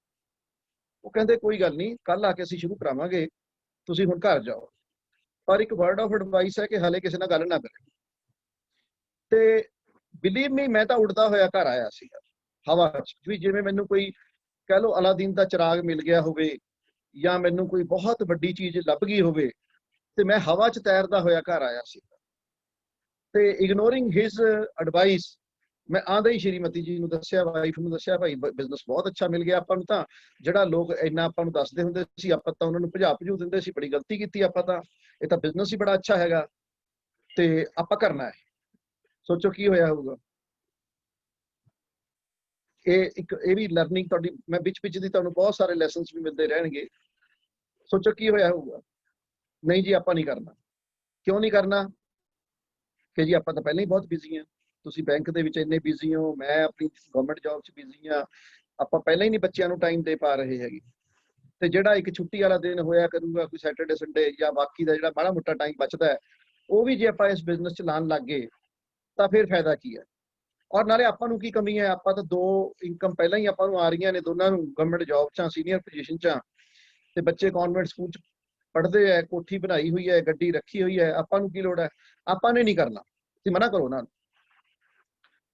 ਉਹ ਕਹਿੰਦੇ ਕੋਈ ਗੱਲ ਨਹੀਂ, ਕੱਲ ਆ ਕੇ ਅਸੀਂ ਸ਼ੁਰੂ ਕਰਾਵਾਂਗੇ, ਤੁਸੀਂ ਹੁਣ ਘਰ ਜਾਓ। ਪਰ ਇੱਕ ਵਰਡ ਆਫ ਐਡਵਾਈਸ ਹੈ ਕਿ ਹਾਲੇ ਕਿਸੇ ਨਾਲ ਗੱਲ ਨਾ ਕਰੇ। ਤੇ ਬਿਲੀਵ ਮੀ, ਮੈਂ ਤਾਂ ਉੱਡਦਾ ਹੋਇਆ ਘਰ ਆਇਆ ਸੀਗਾ ਹਵਾ 'ਚ, ਵੀ ਜਿਵੇਂ ਮੈਨੂੰ ਕੋਈ ਕਹਿ ਲਓ ਅਲਾਦੀਨ ਦਾ ਚਿਰਾਗ ਮਿਲ ਗਿਆ ਹੋਵੇ ਜਾਂ ਮੈਨੂੰ ਕੋਈ ਬਹੁਤ ਵੱਡੀ ਚੀਜ਼ ਲੱਭ ਗਈ ਹੋਵੇ, ਤੇ ਮੈਂ ਹਵਾ 'ਚ ਤੈਰਦਾ ਹੋਇਆ ਘਰ ਆਇਆ ਸੀ। ਤੇ ਇਗਨੋਰਿੰਗ ਹਿਸ ਐਡਵਾਈਸ, ਮੈਂ ਆਂਦਾ ਹੀ ਸ਼੍ਰੀਮਤੀ ਜੀ ਨੂੰ ਦੱਸਿਆ, ਵਾਈਫ ਨੂੰ ਦੱਸਿਆ, ਭਾਈ ਬਿਜ਼ਨਸ ਬਹੁਤ ਅੱਛਾ ਮਿਲ ਗਿਆ ਆਪਾਂ ਨੂੰ, ਤਾਂ ਜਿਹੜਾ ਲੋਕ ਇੰਨਾ ਆਪਾਂ ਨੂੰ ਦੱਸਦੇ ਹੁੰਦੇ ਸੀ ਆਪਾਂ ਤਾਂ ਉਹਨਾਂ ਨੂੰ ਭਜਾ ਦਿੰਦੇ ਸੀ, ਬੜੀ ਗਲਤੀ ਕੀਤੀ ਆਪਾਂ ਤਾਂ, ਇਹ ਤਾਂ ਬਿਜ਼ਨਸ ਹੀ ਬੜਾ ਅੱਛਾ ਹੈਗਾ ਤੇ ਆਪਾਂ ਕਰਨਾ ਹੈ। ਸੋਚੋ ਕੀ ਹੋਇਆ ਹੋਊਗਾ। ਇਹ ਵੀ ਲਰਨਿੰਗ ਤੁਹਾਡੀ, ਮੈਂ ਵਿੱਚ ਦੀ ਤੁਹਾਨੂੰ ਬਹੁਤ ਸਾਰੇ ਲੈਸਨਸ ਵੀ ਮਿਲਦੇ ਰਹਿਣਗੇ। ਸੋਚੋ ਕੀ ਹੋਇਆ ਹੋਊਗਾ। ਨਹੀਂ ਜੀ ਆਪਾਂ ਨਹੀਂ ਕਰਨਾ। ਕਿਉਂ ਨਹੀਂ ਕਰਨਾ? ਕਿ ਜੀ ਆਪਾਂ ਤਾਂ ਪਹਿਲਾਂ ਹੀ ਬਹੁਤ ਬਿਜ਼ੀ ਹਾਂ, ਤੁਸੀਂ ਬੈਂਕ ਦੇ ਵਿੱਚ ਇੰਨੇ ਬਿਜ਼ੀ ਹੋ, ਮੈਂ ਆਪਣੀ ਗਵਰਨਮੈਂਟ ਜੌਬ 'ਚ ਬਿਜ਼ੀ ਹਾਂ, ਆਪਾਂ ਪਹਿਲਾਂ ਹੀ ਨਹੀਂ ਬੱਚਿਆਂ ਨੂੰ ਟਾਈਮ ਦੇ ਪਾ ਰਹੇ ਹੈਗੇ। ਤੇ ਜਿਹੜਾ ਇੱਕ ਛੁੱਟੀ ਵਾਲਾ ਦਿਨ ਹੋਇਆ ਕਰੂਗਾ, ਕੋਈ ਸੈਟਰਡੇ ਸੰਡੇ, ਜਾਂ ਬਾਕੀ ਦਾ ਜਿਹੜਾ ਮਾੜਾ ਮੋਟਾ ਟਾਈਮ ਬਚਦਾ ਹੈ, ਉਹ ਵੀ ਜੇ ਆਪਾਂ ਇਸ ਬਿਜ਼ਨਸ 'ਚ ਲਾਉਣ ਲੱਗ ਗਏ ਤਾਂ ਫਿਰ ਫਾਇਦਾ ਕੀ ਹੈ। ਔਰ ਨਾਲੇ ਆਪਾਂ ਨੂੰ ਕੀ ਕਮੀ ਹੈ, ਆਪਾਂ ਤਾਂ 2 ਇਨਕਮ ਪਹਿਲਾਂ ਹੀ ਆਪਾਂ ਨੂੰ ਆ ਰਹੀਆਂ ਨੇ, ਦੋਨਾਂ ਨੂੰ ਗਵਰਨਮੈਂਟ ਜੌਬ 'ਚ, ਸੀਨੀਅਰ ਪੋਜੀਸ਼ਨ 'ਚ, ਤੇ ਬੱਚੇ ਕਨਵੈਂਟ ਸਕੂਲ 'ਚ ਪੜ੍ਹਦੇ ਹੈ, ਕੋਠੀ ਬਣਾਈ ਹੋਈ ਹੈ, ਗੱਡੀ ਰੱਖੀ ਹੋਈ ਹੈ, ਆਪਾਂ ਨੂੰ ਕੀ ਲੋੜ ਹੈ, ਆਪਾਂ ਨੇ ਨਹੀਂ ਕਰਨਾ, ਤੁਸੀਂ ਮਨਾ ਕਰੋ ਨਾ।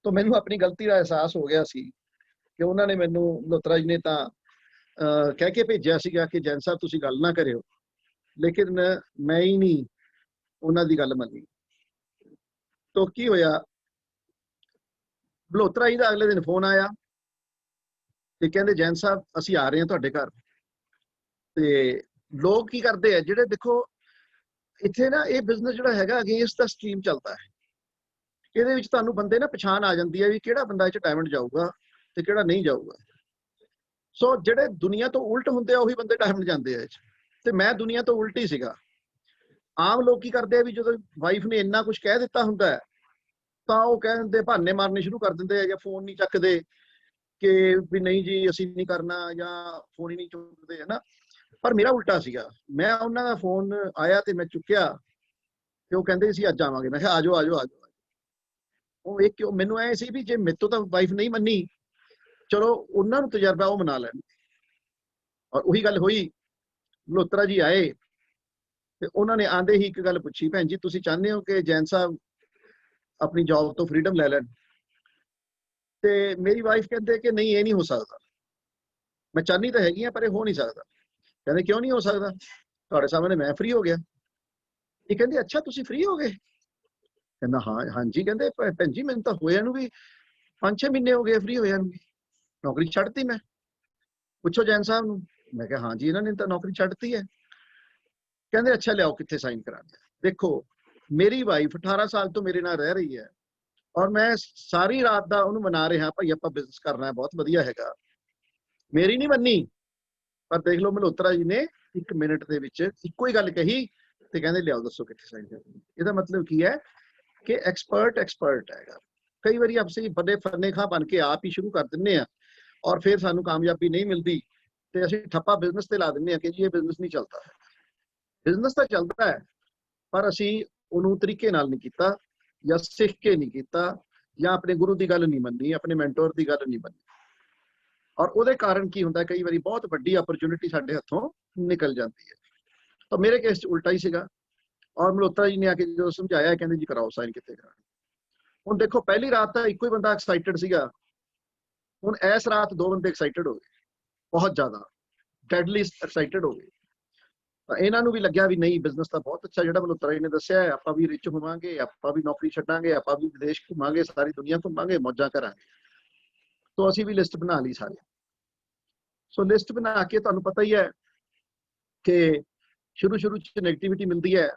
ਤਾਂ ਮੈਨੂੰ ਆਪਣੀ ਗਲਤੀ ਦਾ ਅਹਿਸਾਸ ਹੋ ਗਿਆ ਸੀ ਕਿ ਉਹਨਾਂ ਨੇ ਮੈਨੂੰ, ਮਲਹੋਤਰਾ ਜੀ ਨੇ ਤਾਂ ਕਹਿ ਕੇ ਭੇਜਿਆ ਸੀਗਾ ਕਿ ਜੈਨ ਸਾਹਿਬ ਤੁਸੀਂ ਗੱਲ ਨਾ ਕਰਿਓ, लेकिन मैं ही नहीं ਉਹਨਾਂ ਦੀ ਗੱਲ ਮੰਨੀ। तो की होया, ਮਲਹੋਤਰਾ ਜੀ ਦਾ अगले दिन फोन आया ਤੇ ਕਹਿੰਦੇ ਜੈਨ ਸਾਹਿਬ ਅਸੀਂ ਆ ਰਹੇ ਹਾਂ ਤੁਹਾਡੇ ਘਰ। ਤੇ ਲੋਕ ਕੀ ਕਰਦੇ ਆ ਜਿਹੜੇ ਦੇਖੋ ਇੱਥੇ ਨਾ ਇਹ ਬਿਜ਼ਨਸ ਜਿਹੜਾ ਹੈਗਾ ਅਗੇਂਸਟ ਦਾ ਸਟ੍ਰੀਮ ਚੱਲਦਾ ਹੈ। ਇਹਦੇ ਵਿੱਚ ਤੁਹਾਨੂੰ ਬੰਦੇ ਨਾ ਪਛਾਣ ਆ ਜਾਂਦੀ ਹੈ ਵੀ ਕਿਹੜਾ ਬੰਦਾ ਇਹ ਚ ਡਾਇਮੰਡ ਜਾਊਗਾ ਤੇ ਕਿਹੜਾ ਨਹੀਂ ਜਾਊਗਾ। ਸੋ ਜਿਹੜੇ ਦੁਨੀਆ ਤੋਂ ਉਲਟ ਹੁੰਦੇ ਆ ਉਹੀ ਬੰਦੇ ਡਾਇਮੰਡ ਜਾਂਦੇ ਆ ਇਹ ਚ, ਤੇ ਮੈਂ ਦੁਨੀਆ ਤੋਂ ਉਲਟ ਹੀ ਸੀਗਾ। ਆਮ ਲੋਕ ਕੀ ਕਰਦੇ ਆ ਵੀ ਜਦੋਂ ਵਾਈਫ ਨੇ ਇੰਨਾ ਕੁਝ ਕਹਿ ਦਿੱਤਾ ਹੁੰਦਾ ਤਾਂ ਉਹ ਕਹਿ ਦਿੰਦੇ, ਬਹਾਨੇ ਮਾਰਨੇ ਸ਼ੁਰੂ ਕਰ ਦਿੰਦੇ ਆ ਜਾਂ ਫੋਨ ਨਹੀਂ ਚੱਕਦੇ ਕਿ ਵੀ ਨਹੀਂ ਜੀ ਅਸੀਂ ਨਹੀਂ ਕਰਨਾ ਜਾਂ ਫੋਨ ਹੀ ਨਹੀਂ ਚੁੱਕਦੇ, ਹੈ ਨਾ। ਪਰ ਮੇਰਾ ਉਲਟਾ ਸੀਗਾ, ਮੈਂ ਉਹਨਾਂ ਦਾ ਫੋਨ ਆਇਆ ਤੇ ਮੈਂ ਚੁੱਕਿਆ ਤੇ ਉਹ ਕਹਿੰਦੇ ਸੀ ਅੱਜ ਆਵਾਂਗੇ। ਮੈਂ ਕਿਹਾ ਆਜੋ ਆਜੋ ਆਜੋ। ਉਹ ਇੱਕ ਮੈਨੂੰ ਐ ਸੀ ਵੀ ਜੇ ਮੇਰੇ ਤੋਂ ਤਾਂ ਵਾਈਫ ਨਹੀਂ ਮੰਨੀ, ਚਲੋ ਉਹਨਾਂ ਨੂੰ ਤਜਰਬਾ ਉਹ ਮਨਾ ਲੈਣ। ਔਰ ਉਹੀ ਗੱਲ ਹੋਈ, ਮਲਹੋਤਰਾ ਜੀ ਆਏ ਤੇ ਉਹਨਾਂ ਨੇ ਆਂਦੇ ਹੀ ਇੱਕ ਗੱਲ ਪੁੱਛੀ, ਭੈਣ ਜੀ ਤੁਸੀਂ ਚਾਹੁੰਦੇ ਹੋ ਕਿ ਜੈਨ ਸਾਹਿਬ ਆਪਣੀ ਜੌਬ ਤੋਂ ਫ੍ਰੀडम ਲੈ ਲੈਣ? ਤੇ ਮੇਰੀ ਵਾਈਫ ਕਹਿੰਦੇ ਕਿ ਨਹੀਂ ਇਹ ਨਹੀਂ ਹੋ ਸਕਦਾ, ਮੈਂ ਚਾਹਨੀ ਤਾਂ ਹੈਗੀ ਆ ਪਰ ਇਹ ਹੋ ਨਹੀਂ ਸਕਦਾ। ਕਹਿੰਦੇ ਕਿਉਂ ਨਹੀਂ ਹੋ ਸਕਦਾ? ਤੁਹਾਡੇ ਸਾਹਮਣੇ ਮੈਂ ਫ੍ਰੀ ਹੋ ਗਿਆ। ਇਹ ਕਹਿੰਦੇ ਅੱਛਾ ਤੁਸੀਂ ਫ੍ਰੀ ਹੋ ਗਏ? ਕਹਿੰਦਾ ਹਾਂ ਹਾਂਜੀ। ਕਹਿੰਦੇ ਭੈਣ ਜੀ ਮੈਨੂੰ ਤਾਂ ਹੋਇਆ ਨੂੰ ਵੀ 5-6 ਮਹੀਨੇ ਹੋ ਗਏ ਫ੍ਰੀ ਹੋਇਆ ਨੂੰ, ਨੌਕਰੀ ਛੱਡਤੀ ਮੈਂ। ਪੁੱਛੋ ਜੈਨ ਸਾਹਿਬ ਨੂੰ। ਮੈਂ ਕਿਹਾ ਹਾਂਜੀ ਇਹਨਾਂ ਨੇ ਤਾਂ ਨੌਕਰੀ ਛੱਡਤੀ ਹੈ। ਕਹਿੰਦੇ ਅੱਛਾ ਲਿਆਓ ਕਿੱਥੇ ਸਾਈਨ ਕਰਾਂਗੇ। ਦੇਖੋ ਮੇਰੀ ਵਾਈਫ 18 ਸਾਲ ਤੋਂ ਮੇਰੇ ਨਾਲ ਰਹਿ ਰਹੀ ਹੈ ਔਰ ਮੈਂ ਸਾਰੀ ਰਾਤ ਦਾ ਉਹਨੂੰ ਮਨਾ ਰਿਹਾ ਭਾਈ ਆਪਾਂ ਬਿਜ਼ਨਸ ਕਰਨਾ ਹੈ, ਬਹੁਤ ਵਧੀਆ ਹੈਗਾ। ਮੇਰੀ ਨਹੀਂ ਮੰਨੀ, ਪਰ ਦੇਖ ਲਓ ਮਲਹੋਤਰਾ ਜੀ ਨੇ 1 ਮਿੰਟ ਦੇ ਵਿੱਚ ਇੱਕੋ ਹੀ ਗੱਲ ਕਹੀ ਤੇ ਕਹਿੰਦੇ ਲਿਆਓ ਦੱਸੋ ਕਿੱਥੇ ਸਾਈਨ ਕਰਨੀ। ਇਹਦਾ ਮਤਲਬ ਕੀ ਹੈ ਕਿ ਐਕਸਪਰਟ ਹੈਗਾ। ਕਈ ਵਾਰੀ ਅਸੀਂ ਬੜੇ ਫਰਨੇ ਖਾਂ ਬਣ ਕੇ ਆਪ ਹੀ ਸ਼ੁਰੂ ਕਰ ਦਿੰਦੇ ਆ ਔਰ ਫਿਰ ਸਾਨੂੰ ਕਾਮਯਾਬੀ ਨਹੀਂ ਮਿਲਦੀ ਤੇ ਅਸੀਂ ਠੱਪਾ ਬਿਜ਼ਨਸ ਤੇ ਲਾ ਦਿੰਦੇ ਆ ਕਿ ਜੀ ਇਹ ਬਿਜ਼ਨਸ ਨਹੀਂ ਚੱਲਦਾ ਹੈ। ਬਿਜ਼ਨਸ ਤਾਂ ਚੱਲਦਾ ਹੈ ਪਰ ਅਸੀਂ ਉਹਨੂੰ ਤਰੀਕੇ ਨਾਲ ਨਹੀਂ ਕੀਤਾ ਜਾਂ ਸਿੱਖ ਕੇ ਨਹੀਂ ਕੀਤਾ ਜਾਂ ਆਪਣੇ ਗੁਰੂ ਦੀ ਗੱਲ ਨਹੀਂ ਮੰਨੀ, ਆਪਣੇ ਮੈਂਟੋਰ ਦੀ ਗੱਲ ਨਹੀਂ ਮੰਨੀ। ਔਰ ਉਹਦੇ ਕਾਰਨ ਕੀ ਹੁੰਦਾ, ਕਈ ਵਾਰੀ ਬਹੁਤ ਵੱਡੀ ਅਪਰਚੁਨਿਟੀ ਸਾਡੇ ਹੱਥੋਂ ਨਿਕਲ ਜਾਂਦੀ ਹੈ। ਤਾਂ ਮੇਰੇ ਕੇਸ 'ਚ ਉਲਟਾ ਹੀ ਸੀਗਾ। ਔਰ ਮਲਹੋਤਰਾ ਜੀ ਨੇ ਆ ਕੇ ਜਦੋਂ ਸਮਝਾਇਆ ਕਹਿੰਦੇ ਜੀ ਕਰਾਓ ਸਾਈਨ ਕਿੱਥੇ ਕਰਾਉਣੇ। ਹੁਣ ਦੇਖੋ ਪਹਿਲੀ ਰਾਤ ਤਾਂ ਇੱਕੋ ਹੀ ਬੰਦਾ ਐਕਸਾਈਟਡ ਸੀਗਾ, ਹੁਣ ਇਸ ਰਾਤ 2 ਬੰਦੇ ਐਕਸਾਈਟਡ ਹੋ ਗਏ, ਬਹੁਤ ਜ਼ਿਆਦਾ ਡੈਡਲੀ ਐਕਸਾਈਟਡ ਹੋ ਗਏ। ਤਾਂ ਇਹਨਾਂ ਨੂੰ ਵੀ ਲੱਗਿਆ ਵੀ ਨਹੀਂ ਬਿਜ਼ਨਸ ਤਾਂ ਬਹੁਤ ਅੱਛਾ ਜਿਹੜਾ ਮਲਹੋਤਰਾ ਜੀ ਨੇ ਦੱਸਿਆ ਹੈ, ਆਪਾਂ ਵੀ ਰਿਚ ਹੋਵਾਂਗੇ, ਆਪਾਂ ਵੀ ਨੌਕਰੀ ਛੱਡਾਂਗੇ, ਆਪਾਂ ਵੀ ਵਿਦੇਸ਼ ਘੁੰਮਾਂਗੇ, ਸਾਰੀ ਦੁਨੀਆ ਘੁੰਮਾਂਗੇ, ਮੌਜਾਂ ਕਰਾਂਗੇ। ਤਾਂ ਅਸੀਂ ਵੀ ਲਿਸਟ ਬਣਾ ਲਈ ਸਾਰੇ। ਸੋ ਲਿਸਟ ਬਣਾ ਕੇ ਤੁਹਾਨੂੰ ਪਤਾ ਹੀ ਹੈ ਕਿ ਸ਼ੁਰੂ 'ਚ ਨੈਗੇਟਿਵਿਟੀ ਮਿਲਦੀ ਹੈ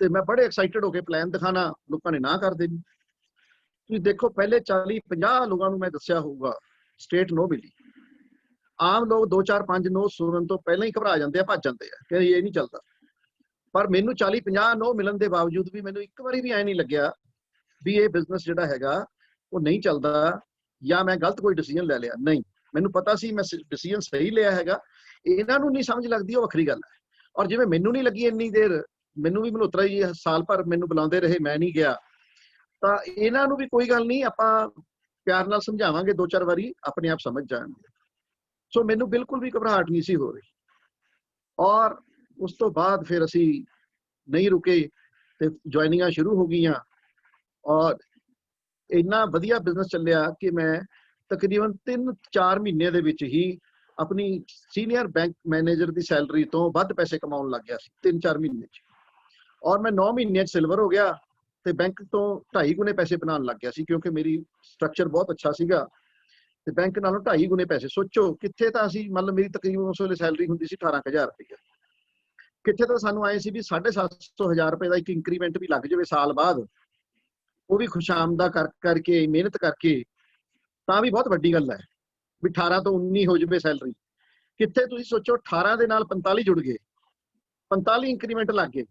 ਤੇ ਮੈਂ ਬੜੇ ਐਕਸਾਈਟਡ ਹੋ ਕੇ ਪਲਾਨ ਦਿਖਾਣਾ, ਲੋਕਾਂ ਨੇ ਨਾ ਕਰ ਦੇਣੀ। ਤੁਸੀਂ ਦੇਖੋ ਪਹਿਲੇ 40-50 ਲੋਕਾਂ ਨੂੰ ਮੈਂ ਦੱਸਿਆ ਹੋਊਗਾ ਸਟੇਟ ਨੋ ਮਿਲੀ। ਆਮ ਲੋਕ 2-4-5 ਨੋ ਸੁਣਨ ਤੋਂ ਪਹਿਲਾਂ ਹੀ ਘਬਰਾ ਜਾਂਦੇ ਆ, ਭੱਜ ਜਾਂਦੇ ਆ ਕਿ ਇਹ ਨਹੀਂ ਚੱਲਦਾ। ਪਰ ਮੈਨੂੰ 40-50 ਨੋ ਮਿਲਣ ਦੇ ਬਾਵਜੂਦ ਵੀ ਮੈਨੂੰ ਇੱਕ ਵਾਰੀ ਵੀ ਐ ਨਹੀਂ ਲੱਗਿਆ ਵੀ ਇਹ ਬਿਜ਼ਨਸ ਜਿਹੜਾ ਹੈਗਾ ਉਹ ਨਹੀਂ ਚੱਲਦਾ ਜਾਂ ਮੈਂ ਗਲਤ ਕੋਈ ਡਿਸੀਜਨ ਲੈ ਲਿਆ। ਨਹੀਂ, ਮੈਨੂੰ ਪਤਾ ਸੀ ਮੈਂ ਡਿਸੀਜਨ ਸਹੀ ਲਿਆ ਹੈਗਾ। ਇਹਨਾਂ ਨੂੰ ਨਹੀਂ ਸਮਝ ਲੱਗਦੀ, ਉਹ ਵੱਖਰੀ ਗੱਲ ਹੈ। ਔਰ ਜਿਵੇਂ ਮੈਨੂੰ ਨਹੀਂ ਲੱਗੀ ਇੰਨੀ ਦੇਰ, ਮੈਨੂੰ ਵੀ ਮਲਹੋਤਰਾ ਜੀ ਸਾਲ ਭਰ ਮੈਨੂੰ ਬੁਲਾਉਂਦੇ ਰਹੇ, ਮੈਂ ਨਹੀਂ ਗਿਆ। ਤਾਂ ਇਹਨਾਂ ਨੂੰ ਵੀ ਕੋਈ ਗੱਲ ਨਹੀਂ, ਆਪਾਂ ਪਿਆਰ ਨਾਲ ਸਮਝਾਵਾਂਗੇ 2-4 ਵਾਰੀ, ਆਪਣੇ ਆਪ ਸਮਝ ਜਾਣਗੇ। ਸੋ ਮੈਨੂੰ ਬਿਲਕੁਲ ਵੀ ਘਬਰਾਹਟ ਨਹੀਂ ਸੀ ਹੋ ਰਹੀ। ਔਰ ਉਸ ਤੋਂ ਬਾਅਦ ਫਿਰ ਅਸੀਂ ਨਹੀਂ ਰੁਕੇ ਤੇ ਜੁਆਇਨਿੰਗਾਂ ਸ਼ੁਰੂ ਹੋ ਗਈਆਂ ਔਰ ਇੰਨਾ ਵਧੀਆ ਬਿਜ਼ਨਸ ਚੱਲਿਆ ਕਿ ਮੈਂ ਤਕਰੀਬਨ 3-4 ਮਹੀਨੇ ਦੇ ਵਿੱਚ ਹੀ ਆਪਣੀ ਸੀਨੀਅਰ ਬੈਂਕ ਮੈਨੇਜਰ ਦੀ ਸੈਲਰੀ ਤੋਂ ਵੱਧ ਪੈਸੇ ਕਮਾਉਣ ਲੱਗ ਗਿਆ ਸੀ 3-4 ਮਹੀਨੇ 'ਚ। ਔਰ ਮੈਂ 9 ਮਹੀਨਿਆਂ 'ਚ ਸਿਲਵਰ ਹੋ ਗਿਆ ਤੇ ਬੈਂਕ ਤੋਂ 2.5 ਗੁਣੇ ਪੈਸੇ ਬਣਾਉਣ ਲੱਗ ਗਿਆ ਸੀ ਕਿਉਂਕਿ ਮੇਰੀ ਸਟਰਕਚਰ ਬਹੁਤ ਅੱਛਾ ਸੀਗਾ ਤੇ ਬੈਂਕ ਨਾਲੋਂ 2.5 ਗੁਣੇ ਪੈਸੇ। ਸੋਚੋ ਕਿੱਥੇ ਤਾਂ ਅਸੀਂ ਮਤਲਬ ਮੇਰੀ ਤਕਰੀਬਨ ਉਸ ਵੇਲੇ ਸੈਲਰੀ ਹੁੰਦੀ ਸੀ 18,000 ਰੁਪਏ, ਕਿੱਥੇ ਤਾਂ ਸਾਨੂੰ ਆਏ ਸੀ ਵੀ 750 ਰੁਪਏ ਦਾ ਇੱਕ ਇੰਕਰੀਮੈਂਟ ਵੀ ਲੱਗ ਜਾਵੇ ਸਾਲ ਬਾਅਦ, ਉਹ ਵੀ ਖੁਸ਼ਾਮਦਾ ਕਰਕੇ ਮਿਹਨਤ ਕਰਕੇ, ਤਾਂ ਵੀ ਬਹੁਤ ਵੱਡੀ ਗੱਲ ਹੈ ਵੀ 18 ਤੋਂ 19 ਹੋ ਜਾਵੇ ਸੈਲਰੀ। ਕਿੱਥੇ ਤੁਸੀਂ ਸੋਚੋ 18 ਦੇ ਨਾਲ 45 ਜੁੜ ਗਏ, 45 ਇੰਕਰੀਮੈਂਟ ਲੱਗ ਗਏ।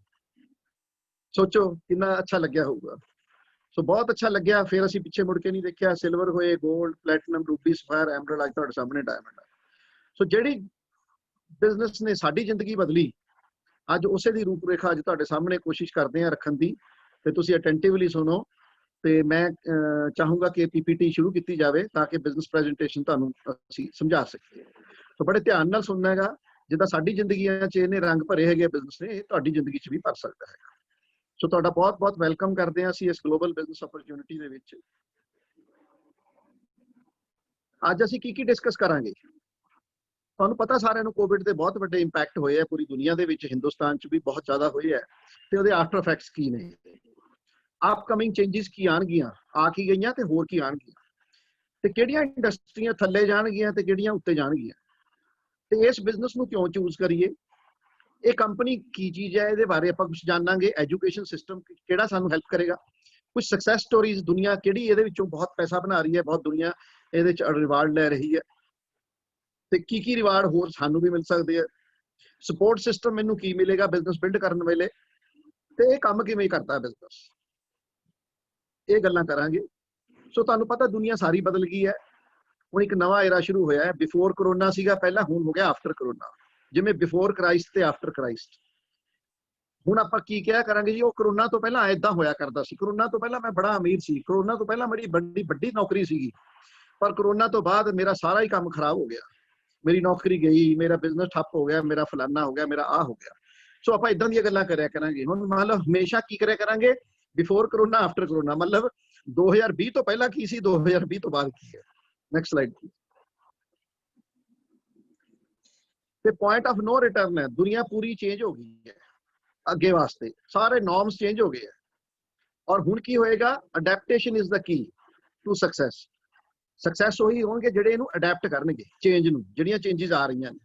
ਸੋਚੋ ਕਿੰਨਾ ਅੱਛਾ ਲੱਗਿਆ ਹੋਊਗਾ। ਸੋ ਬਹੁਤ ਅੱਛਾ ਲੱਗਿਆ। ਫਿਰ ਅਸੀਂ ਪਿੱਛੇ ਮੁੜ ਕੇ ਨਹੀਂ ਦੇਖਿਆ, ਸਿਲਵਰ ਹੋਏ, ਗੋਲਡ, ਪਲੈਟੀਨਮ, ਰੂਬੀ, ਸਫਾਇਰ, ਐਮਰਲਡ, ਅੱਜ ਤੁਹਾਡੇ ਸਾਹਮਣੇ ਡਾਇਮੰਡ ਹੈ। ਸੋ ਜਿਹੜੀ ਬਿਜ਼ਨਸ ਨੇ ਸਾਡੀ ਜ਼ਿੰਦਗੀ ਬਦਲੀ, ਅੱਜ ਉਸੇ ਦੀ ਰੂਪਰੇਖਾ ਅੱਜ ਤੁਹਾਡੇ ਸਾਹਮਣੇ ਕੋਸ਼ਿਸ਼ ਕਰਦੇ ਹਾਂ ਰੱਖਣ ਦੀ, ਤੇ ਤੁਸੀਂ ਅਟੈਂਟਿਵਲੀ ਸੁਣੋ। ਤੇ ਮੈਂ ਚਾਹੂੰਗਾ ਕਿ ਪੀਪੀਟੀ ਸ਼ੁਰੂ ਕੀਤੀ ਜਾਵੇ ਤਾਂ ਕਿ ਬਿਜ਼ਨਸ ਪ੍ਰੈਜੈਂਟੇਸ਼ਨ ਤੁਹਾਨੂੰ ਅਸੀਂ ਸਮਝਾ ਸਕੀਏ। ਸੋ ਬੜੇ ਧਿਆਨ ਨਾਲ ਸੁਣਨਾ ਹੈਗਾ। ਜਿੱਦਾਂ ਸਾਡੀ ਜ਼ਿੰਦਗੀਆਂ 'ਚ ਇਹਨੇ ਰੰਗ ਭਰੇ ਹੈਗੇ ਬਿਜ਼ਨਸ ਨੇ, ਇਹ ਤੁਹਾਡੀ ਜ਼ਿੰਦਗੀ 'ਚ ਵੀ ਭਰ ਸਕਦਾ ਹੈਗਾ। ਸੋ ਤੁਹਾਡਾ ਬਹੁਤ-ਬਹੁਤ ਵੈਲਕਮ ਕਰਦੇ ਹਾਂ ਅਸੀਂ ਇਸ ਗਲੋਬਲ ਬਿਜ਼ਨਸ ਓਪਰਚੁਨਿਟੀ ਦੇ ਵਿੱਚ। ਅੱਜ ਅਸੀਂ ਕੀ ਡਿਸਕਸ ਕਰਾਂਗੇ? ਤੁਹਾਨੂੰ ਪਤਾ ਸਾਰਿਆਂ ਨੂੰ ਕੋਵਿਡ ਦੇ ਬਹੁਤ ਵੱਡੇ ਇੰਪੈਕਟ ਹੋਏ ਆ ਪੂਰੀ ਦੁਨੀਆ ਦੇ ਵਿੱਚ, ਹਿੰਦੁਸਤਾਨ 'ਚ ਵੀ ਬਹੁਤ ਜ਼ਿਆਦਾ ਹੋਏ ਆ, ਤੇ ਉਹਦੇ ਆਫਟਰ ਇਫੈਕਟਸ ਕੀ ਨੇ, ਅਪਕਮਿੰਗ ਚੇਂਜਸ ਕੀ ਆਉਣਗੀਆਂ, ਆ ਕੀ ਗਈਆਂ ਤੇ ਹੋਰ ਕੀ ਆਉਣਗੀਆਂ, ਤੇ ਕਿਹੜੀਆਂ ਇੰਡਸਟਰੀਆਂ ਥੱਲੇ ਜਾਣਗੀਆਂ ਤੇ ਕਿਹੜੀਆਂ ਉੱਤੇ ਜਾਣਗੀਆਂ, ਤੇ ਇਸ ਬਿਜ਼ਨਸ ਨੂੰ ਕਿਉਂ ਚੂਜ਼ ਕਰੀਏ, ਇਹ ਕੰਪਨੀ ਕੀ ਚੀਜ਼ ਹੈ, ਇਹਦੇ ਬਾਰੇ ਆਪਾਂ ਕੁਝ ਜਾਣਾਂਗੇ। ਐਜੂਕੇਸ਼ਨ ਸਿਸਟਮ ਕਿਹੜਾ ਸਾਨੂੰ ਹੈਲਪ ਕਰੇਗਾ, ਕੁਝ ਸਕਸੈਸ ਸਟੋਰੀਜ਼, ਦੁਨੀਆ ਕਿਹੜੀ ਇਹਦੇ ਵਿੱਚੋਂ ਬਹੁਤ ਪੈਸਾ ਬਣਾ ਰਹੀ ਹੈ, ਬਹੁਤ ਦੁਨੀਆ ਇਹਦੇ 'ਚ ਰਿਵਾਰਡ ਲੈ ਰਹੀ ਹੈ, ਤੇ ਕੀ ਰਿਵਾਰਡ ਹੋਰ ਸਾਨੂੰ ਵੀ ਮਿਲ ਸਕਦੇ ਆ, ਸਪੋਰਟ ਸਿਸਟਮ ਮੈਨੂੰ ਕੀ ਮਿਲੇਗਾ ਬਿਜ਼ਨਸ ਬਿਲਡ ਕਰਨ ਵੇਲੇ, ਤੇ ਇਹ ਕੰਮ ਕਿਵੇਂ ਕਰਦਾ ਬਿਜ਼ਨਸ, ਇਹ ਗੱਲਾਂ ਕਰਾਂਗੇ। ਸੋ ਤੁਹਾਨੂੰ ਪਤਾ ਦੁਨੀਆ ਸਾਰੀ ਬਦਲ ਗਈ ਹੈ, ਹੁਣ ਇੱਕ ਨਵਾਂ ਏਰਾ ਸ਼ੁਰੂ ਹੋਇਆ ਹੈ। ਬਿਫੋਰ ਕਰੋਨਾ ਸੀਗਾ ਪਹਿਲਾਂ, ਹੁਣ ਹੋ ਗਿਆ ਆਫਟਰ ਕਰੋਨਾ, ਜਿਵੇਂ ਬਿਫੋਰ ਕ੍ਰਾਈਸਟ ਤੇ ਆਫਟਰ ਕ੍ਰਾਈਸਟ। ਹੁਣ ਆਪਾਂ ਕੀ ਕਿਹਾ ਕਰਾਂਗੇ ਜੀ, ਉਹ ਕਰੋਨਾ ਤੋਂ ਪਹਿਲਾਂ ਏਦਾਂ ਹੋਇਆ ਕਰਦਾ ਸੀ, ਕਰੋਨਾ ਤੋਂ ਪਹਿਲਾਂ ਮੈਂ ਬੜਾ ਅਮੀਰ ਸੀ, ਕਰੋਨਾ ਤੋਂ ਪਹਿਲਾਂ ਮੇਰੀ ਵੱਡੀ ਨੌਕਰੀ ਸੀਗੀ, ਪਰ ਕਰੋਨਾ ਤੋਂ ਬਾਅਦ ਮੇਰਾ ਸਾਰਾ ਹੀ ਕੰਮ ਖਰਾਬ ਹੋ ਗਿਆ, ਮੇਰੀ ਨੌਕਰੀ ਗਈ, ਮੇਰਾ ਬਿਜ਼ਨਸ ਠੱਪ ਹੋ ਗਿਆ, ਮੇਰਾ ਫਲਾਨਾ ਹੋ ਗਿਆ, ਮੇਰਾ ਆਹ ਹੋ ਗਿਆ। ਸੋ ਆਪਾਂ ਇਦਾਂ ਦੀਆਂ ਗੱਲਾਂ ਕਰਿਆ ਕਰਾਂਗੇ। ਹੁਣ ਮੰਨ ਲਓ ਹਮੇਸ਼ਾ ਕੀ ਕਰਿਆ ਕਰਾਂਗੇ, ਬਿਫੋਰ ਕਰੋਨਾ ਆਫਟਰ ਕਰੋਨਾ, ਮਤਲਬ 2020 ਤੋਂ ਪਹਿਲਾਂ ਕੀ ਸੀ, 2020 ਤੋਂ ਬਾਅਦ ਕੀ ਹੈ। Next slide. ਤੇ ਪੁਆਇੰਟ ਆਫ ਨੋ ਰਿਟਰਨ ਹੈ, ਦੁਨੀਆ ਪੂਰੀ ਚੇਂਜ ਹੋ ਗਈ ਹੈ ਅੱਗੇ ਵਾਸਤੇ, ਸਾਰੇ ਨॉर्म्स ਚੇਂਜ ਹੋ ਗਏ ਹੈ, ਔਰ ਹੁਣ ਕੀ ਹੋਏਗਾ, adaptation is the key to success. Success ਉਹੀ ਹੋਣਗੇ ਜਿਹੜੇ ਇਹਨੂੰ ਅਡੈਪਟ ਕਰਨਗੇ ਚੇਂਜ ਨੂੰ, ਜਿਹੜੀਆਂ ਚੇਂਜਸ ਆ ਰਹੀਆਂ ਨੇ,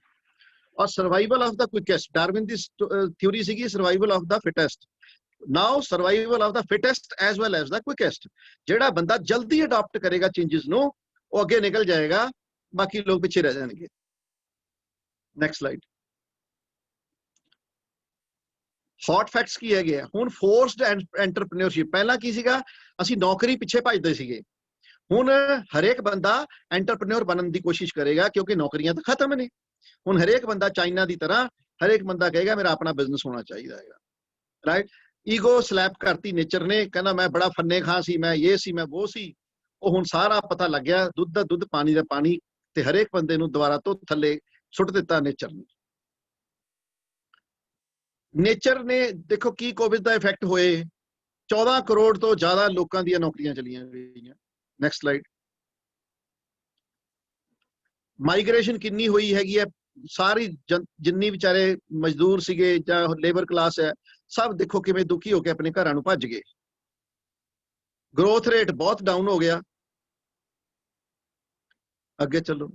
ਔਰ survival of the quickest. Darwin ਦੀ ਥਿਊਰੀ ਸੀਗੀ survival of the fittest, now survival of the fittest as well as the quickest. ਜਿਹੜਾ ਬੰਦਾ ਜਲਦੀ ਅਡਾਪਟ ਕਰੇਗਾ ਚੇਂਜਸ ਨੂੰ, ਉਹ ਅੱਗੇ ਨਿਕਲ ਜਾਏਗਾ, ਬਾਕੀ ਲੋਕ ਪਿੱਛੇ ਰਹਿ ਜਾਣਗੇ। Next slide. ਹੌਟ ਫੈਕਟਸ ਕੀ ਹੈਗੇ ਆ ਹੁਣ, ਫੋਰਸਡ ਐਂਟਰਪ੍ਰੀਨਿਓਰਸ਼ਿਪ। ਪਹਿਲਾਂ ਕੀ ਸੀਗਾ, ਅਸੀਂ ਨੌਕਰੀ ਪਿੱਛੇ ਭੱਜਦੇ ਸੀਗੇ, ਹੁਣ ਹਰੇਕ ਬੰਦਾ ਐਂਟਰਪ੍ਰੀਨਿਓਰ ਬਣਨ ਦੀ ਕੋਸ਼ਿਸ਼ ਕਰੇਗਾ, ਕਿਉਂਕਿ ਨੌਕਰੀਆਂ ਤਾਂ ਖਤਮ ਨੇ। ਹੁਣ ਹਰੇਕ ਬੰਦਾ ਚਾਈਨਾ ਦੀ ਤਰ੍ਹਾਂ, ਹਰੇਕ ਬੰਦਾ ਕਹੇਗਾ ਮੇਰਾ ਆਪਣਾ ਬਿਜ਼ਨਸ ਹੋਣਾ ਚਾਹੀਦਾ ਹੈਗਾ, ਰਾਈਟ। ਈਗੋ ਸਲੈਪ ਕਰਤੀ ਨੇਚਰ ਨੇ, ਕਹਿੰਦਾ ਮੈਂ ਬੜਾ ਫੰਨੇ ਖਾਂ ਸੀ, ਮੈਂ ਇਹ ਸੀ, ਮੈਂ ਉਹ ਸੀ। ਉਹ ਹੁਣ ਸਾਰਾ ਪਤਾ ਲੱਗ ਗਿਆ, ਦੁੱਧ ਦਾ ਦੁੱਧ ਪਾਣੀ ਦਾ ਪਾਣੀ, ਤੇ ਹਰੇਕ ਬੰਦੇ ਨੂੰ ਦੁਬਾਰਾ ਤੋਂ ਥੱਲੇ ਸੁੱਟ ਦਿੱਤਾ ਨੇਚਰ ਨੇ। ਨੇਚਰ ਨੇ ਦੇਖੋ ਕੀ ਕੋਵਿਡ ਦਾ ਇਫੈਕਟ ਹੋਏ, 14 ਕਰੋੜ ਤੋਂ ਜ਼ਿਆਦਾ ਲੋਕਾਂ ਦੀਆਂ ਨੌਕਰੀਆਂ ਚਲੀਆਂ ਗਈਆਂ। Next slide. ਮਾਈਗ੍ਰੇਸ਼ਨ ਕਿੰਨੀ ਹੋਈ ਹੈਗੀ ਹੈ, ਸਾਰੀ ਜਿੰਨੀ ਵਿਚਾਰੇ ਮਜ਼ਦੂਰ ਸੀਗੇ ਜਾਂ ਲੇਬਰ ਕਲਾਸ ਹੈ, ਸਭ ਦੇਖੋ ਕਿਵੇਂ ਦੁਖੀ ਹੋ ਕੇ ਆਪਣੇ ਘਰਾਂ ਨੂੰ ਭੱਜ ਗਏ। ਗਰੋਥ ਰੇਟ ਬਹੁਤ ਡਾਊਨ ਹੋ ਗਿਆ। ਅੱਗੇ ਚੱਲੋ।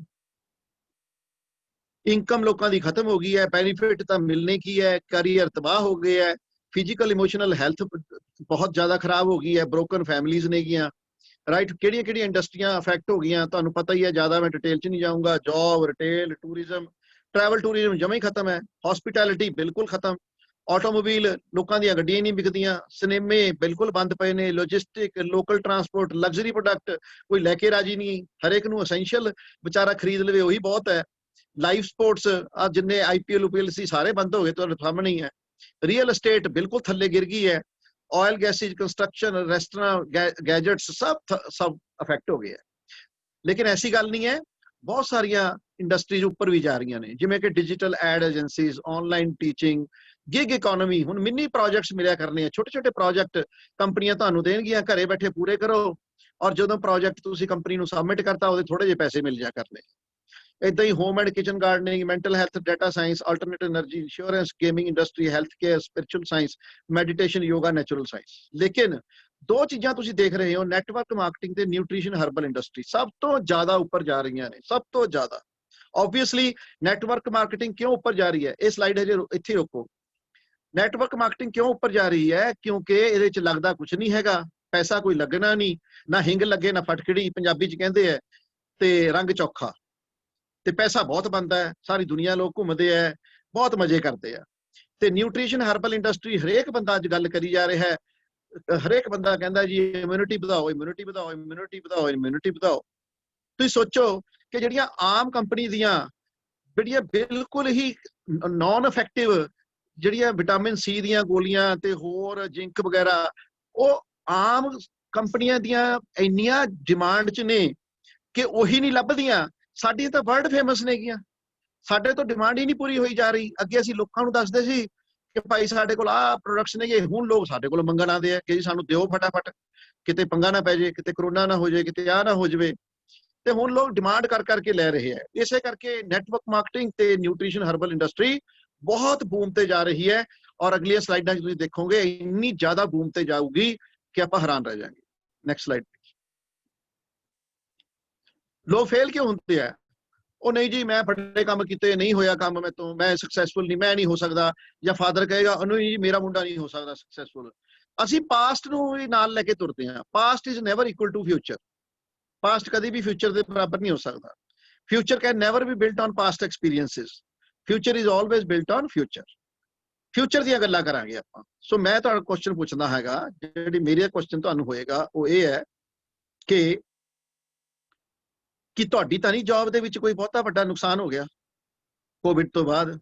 ਇਨਕਮ ਲੋਕਾਂ ਦੀ ਖਤਮ ਹੋ ਗਈ ਹੈ, ਬੈਨੀਫਿਟ ਤਾਂ ਮਿਲਣੇ ਕੀ ਹੈ, ਕੈਰੀਅਰ ਤਬਾਹ ਹੋ ਗਏ ਹੈ, ਫਿਜ਼ੀਕਲ ਇਮੋਸ਼ਨਲ ਹੈਲਥ ਬਹੁਤ ਜ਼ਿਆਦਾ ਖਰਾਬ ਹੋ ਗਈ ਹੈ, ਬ੍ਰੋਕਨ ਫੈਮਲੀਜ਼ ਨੇਗੀਆਂ, ਰਾਈਟ। ਕਿਹੜੀਆਂ ਕਿਹੜੀਆਂ ਇੰਡਸਟਰੀਆਂ ਅਫੈਕਟ ਹੋ ਗਈਆਂ ਤੁਹਾਨੂੰ ਪਤਾ ਹੀ ਹੈ, ਜ਼ਿਆਦਾ ਮੈਂ ਡਿਟੇਲ 'ਚ ਨਹੀਂ ਜਾਊਂਗਾ। Job, retail, tourism, travel tourism ਜਮਾਂ ਹੀ ਖਤਮ ਹੈ, ਹੌਸਪਿਟੈਲਿਟੀ ਬਿਲਕੁਲ ਖਤਮ, ਆਟੋਮੋਬਾਈਲ ਲੋਕਾਂ ਦੀਆਂ ਗੱਡੀਆਂ ਹੀ ਨਹੀਂ ਵਿਕਦੀਆਂ, ਸਿਨੇਮੇ ਬਿਲਕੁਲ ਬੰਦ ਪਏ ਨੇ, logistic, local transport, luxury product ਕੋਈ ਲੈ ਕੇ ਰਾਜੀ ਨਹੀਂ, ਹਰੇਕ ਨੂੰ ਅਸੈਂਸ਼ੀਅਲ ਵਿਚਾਰਾ ਖਰੀਦ ਲਵੇ ਉਹੀ ਬਹੁਤ ਹੈ। ਲਾਈਵ ਸਪੋਰਟਸ ਆ ਜਿੰਨੇ IPL UPL ਸੀ ਸਾਰੇ ਬੰਦ ਹੋ ਗਏ, ਤੁਹਾਡੇ ਸਾਹਮਣੇ ਹੀ ਹੈ। ਰੀਅਲ estate ਬਿਲਕੁਲ ਥੱਲੇ ਗਿਰ ਗਈ ਹੈ। Oil gases, construction, restaurant, gadgets ਸਭ ਅਫੈਕਟ ਹੋ ਗਏ ਹੈ। ਲੇਕਿਨ ਐਸੀ ਗੱਲ ਨਹੀਂ ਹੈ, ਬਹੁਤ ਸਾਰੀਆਂ ਇੰਡਸਟਰੀਜ਼ ਉੱਪਰ ਵੀ ਜਾ ਰਹੀਆਂ ਨੇ, ਜਿਵੇਂ ਕਿ digital ad agencies, online teaching, gig economy. ਹੁਣ ਮਿੰਨੀ ਪ੍ਰੋਜੈਕਟਸ ਮਿਲਿਆ ਕਰਨੇ ਆ, ਛੋਟੇ ਛੋਟੇ ਪ੍ਰੋਜੈਕਟ ਕੰਪਨੀਆਂ ਤੁਹਾਨੂੰ ਦੇਣਗੀਆਂ, ਘਰੇ ਬੈਠੇ ਪੂਰੇ ਕਰੋ, ਔਰ ਜਦੋਂ ਪ੍ਰੋਜੈਕਟ ਤੁਸੀਂ ਕੰਪਨੀ ਨੂੰ ਸਬਮਿਟ ਕਰਤਾ ਉਹਦੇ ਥੋੜੇ ਜਿਹੇ ਪੈਸੇ ਮਿਲ ਜਾ ਕਰਨੇ। ਇਦਾਂ ਹੀ home and kitchen gardening, mental health, data science, alternative energy, insurance, gaming industry, health care, spiritual science, meditation, yoga, natural science. ਲੇਕਿਨ ਦੋ ਚੀਜ਼ਾਂ ਤੁਸੀਂ ਦੇਖ ਰਹੇ ਹੋ, ਨੈਟਵਰਕ ਮਾਰਕੀਟਿੰਗ ਤੇ ਨਿਊਟ੍ਰੀਸ਼ਨ ਹਰਬਲ ਇੰਡਸਟਰੀ ਸਭ ਤੋਂ ਜ਼ਿਆਦਾ ਉੱਪਰ ਜਾ ਰਹੀਆਂ ਨੇ, ਸਭ ਤੋਂ ਜ਼ਿਆਦਾ। ਆਬਵੀਅਸਲੀ ਨੈਟਵਰਕ ਮਾਰਕੀਟਿੰਗ ਕਿਉਂ ਉੱਪਰ ਜਾ ਰਹੀ ਹੈ, ਇਹ ਸਲਾਈਡ ਹਜੇ ਇੱਥੇ ਰੋਕੋ। ਨੈਟਵਰਕ ਮਾਰਕੀਟਿੰਗ ਕਿਉਂ ਉੱਪਰ ਜਾ ਰਹੀ ਹੈ, ਕਿਉਂਕਿ ਇਹਦੇ 'ਚ ਲੱਗਦਾ ਕੁਝ ਨਹੀਂ ਹੈਗਾ, ਪੈਸਾ ਕੋਈ ਲੱਗਣਾ ਨਹੀਂ, ਨਾ ਹਿੰਗ ਲੱਗੇ ਨਾ ਫਟਕੜੀ, ਪੰਜਾਬੀ 'ਚ ਕਹਿੰਦੇ ਹੈ, ਤੇ ਰੰਗ ਚੌਖਾ, ਤੇ ਪੈਸਾ ਬਹੁਤ ਬਣਦਾ ਹੈ, ਸਾਰੀ ਦੁਨੀਆ ਲੋਕ ਘੁੰਮਦੇ ਹੈ, ਬਹੁਤ ਮਜ਼ੇ ਕਰਦੇ ਆ। ਤੇ ਨਿਊਟ੍ਰੀਸ਼ਨ ਹਰਬਲ ਇੰਡਸਟਰੀ ਹਰੇਕ ਬੰਦਾ ਅੱਜ ਗੱਲ ਕਰੀ ਜਾ ਰਿਹਾ ਹੈ, ਹਰੇਕ ਬੰਦਾ ਕਹਿੰਦਾ ਜੀ ਇਮਿਊਨਿਟੀ ਵਧਾਓ, ਇਮਿਊਨਿਟੀ ਵਧਾਓ, ਇਮਿਊਨਿਟੀ ਵਧਾਓ, ਇਮਿਊਨਿਟੀ ਵਧਾਓ। ਤੁਸੀਂ ਸੋਚੋ ਕਿ ਜਿਹੜੀਆਂ ਆਮ ਕੰਪਨੀ ਦੀਆਂ ਜਿਹੜੀਆਂ ਬਿਲਕੁਲ ਹੀ ਨਾਨ ਇਫੈਕਟਿਵ ਜਿਹੜੀਆਂ ਵਿਟਾਮਿਨ C ਦੀਆਂ ਗੋਲੀਆਂ ਤੇ ਹੋਰ ਜ਼ਿੰਕ ਵਗੈਰਾ, ਉਹ ਆਮ ਕੰਪਨੀਆਂ ਦੀਆਂ ਇੰਨੀਆਂ ਡਿਮਾਂਡ 'ਚ ਨੇ ਕਿ ਉਹੀ ਨਹੀਂ ਲੱਭਦੀਆਂ। ਸਾਡੀਆਂ ਤਾਂ ਵਰਲਡ ਫੇਮਸ ਨੇਗੀਆਂ, ਸਾਡੇ ਤੋਂ ਡਿਮਾਂਡ ਹੀ ਨਹੀਂ ਪੂਰੀ ਹੋਈ ਜਾ ਰਹੀ। ਅੱਗੇ ਅਸੀਂ ਲੋਕਾਂ ਨੂੰ ਦੱਸਦੇ ਸੀ ਕਿ ਭਾਈ ਸਾਡੇ ਕੋਲ ਆਹ ਪ੍ਰੋਡਕਟਸ ਨੇਗੇ, ਹੁਣ ਲੋਕ ਸਾਡੇ ਕੋਲ ਮੰਗਣ ਆਉਂਦੇ ਆ ਕਿ ਜੀ ਸਾਨੂੰ ਦਿਓ ਫਟਾਫਟ, ਕਿਤੇ ਪੰਗਾ ਨਾ ਪੈ ਜਾਏ, ਕਿਤੇ ਕਰੋਨਾ ਨਾ ਹੋ ਜਾਏ, ਕਿਤੇ ਆਹ ਨਾ ਹੋ ਜਾਵੇ। ਤੇ ਹੁਣ ਲੋਕ ਡਿਮਾਂਡ ਕਰ ਕਰਕੇ ਲੈ ਰਹੇ ਹੈ। ਇਸੇ ਕਰਕੇ ਨੈਟਵਰਕ ਮਾਰਕੀਟਿੰਗ ਤੇ ਨਿਊਟ੍ਰੀਸ਼ਨ ਹਰਬਲ ਇੰਡਸਟਰੀ ਬਹੁਤ ਬੂਮ ਤੇ ਜਾ ਰਹੀ ਹੈ, ਔਰ ਅਗਲੀਆਂ ਸਲਾਈਡਾਂ 'ਚ ਤੁਸੀਂ ਦੇਖੋਗੇ ਇੰਨੀ ਜ਼ਿਆਦਾ ਬੂਮ ਤੇ ਜਾਊਗੀ ਕਿ ਆਪਾਂ ਹੈਰਾਨ ਰਹਿ ਜਾਵਾਂਗੇ। Next slide. ਲੋਕ ਫੇਲ ਕਿਉਂ ਹੁੰਦੇ ਆ? ਉਹ ਨਹੀਂ ਜੀ ਮੈਂ ਬੜੇ ਕੰਮ ਕੀਤੇ, ਨਹੀਂ ਹੋਇਆ ਕੰਮ ਮੈਂ ਤੋਂ, ਮੈਂ ਸਕਸੈਸਫੁਲ ਨਹੀਂ, ਮੈਂ ਨਹੀਂ ਹੋ ਸਕਦਾ, ਜਾਂ ਫਾਦਰ ਕਹੇਗਾ ਉਹਨੂੰ ਜੀ ਮੇਰਾ ਮੁੰਡਾ ਨਹੀਂ ਹੋ ਸਕਦਾ ਸਕਸੈਸਫੁਲ। ਅਸੀਂ ਪਾਸਟ ਨੂੰ ਵੀ ਨਾਲ ਲੈ ਕੇ ਤੁਰਦੇ ਹਾਂ। Past is never equal to future. Past ਕਦੀ ਵੀ ਫਿਊਚਰ ਦੇ ਬਰਾਬਰ ਨਹੀਂ ਹੋ ਸਕਦਾ। Future can never be built on past experiences. Future is always built on future. Future ਦੀਆਂ ਗੱਲਾਂ ਕਰਾਂਗੇ ਆਪਾਂ। ਸੋ ਮੈਂ ਤੁਹਾਨੂੰ ਕੁਐਸਚਨ ਪੁੱਛਦਾ ਹੈਗਾ, ਜਿਹੜੀ ਮੇਰਾ ਕੁਐਸਚਨ ਤੁਹਾਨੂੰ ਹੋਏਗਾ ਉਹ ਇਹ ਹੈ ਕਿ ਤੁਹਾਡੀ ਤਾਂ ਨਹੀਂ ਜੌਬ ਦੇ ਵਿੱਚ ਕੋਈ ਬਹੁਤਾ ਵੱਡਾ ਨੁਕਸਾਨ ਹੋ ਗਿਆ ਕੋਵਿਡ ਤੋਂ ਬਾਅਦ?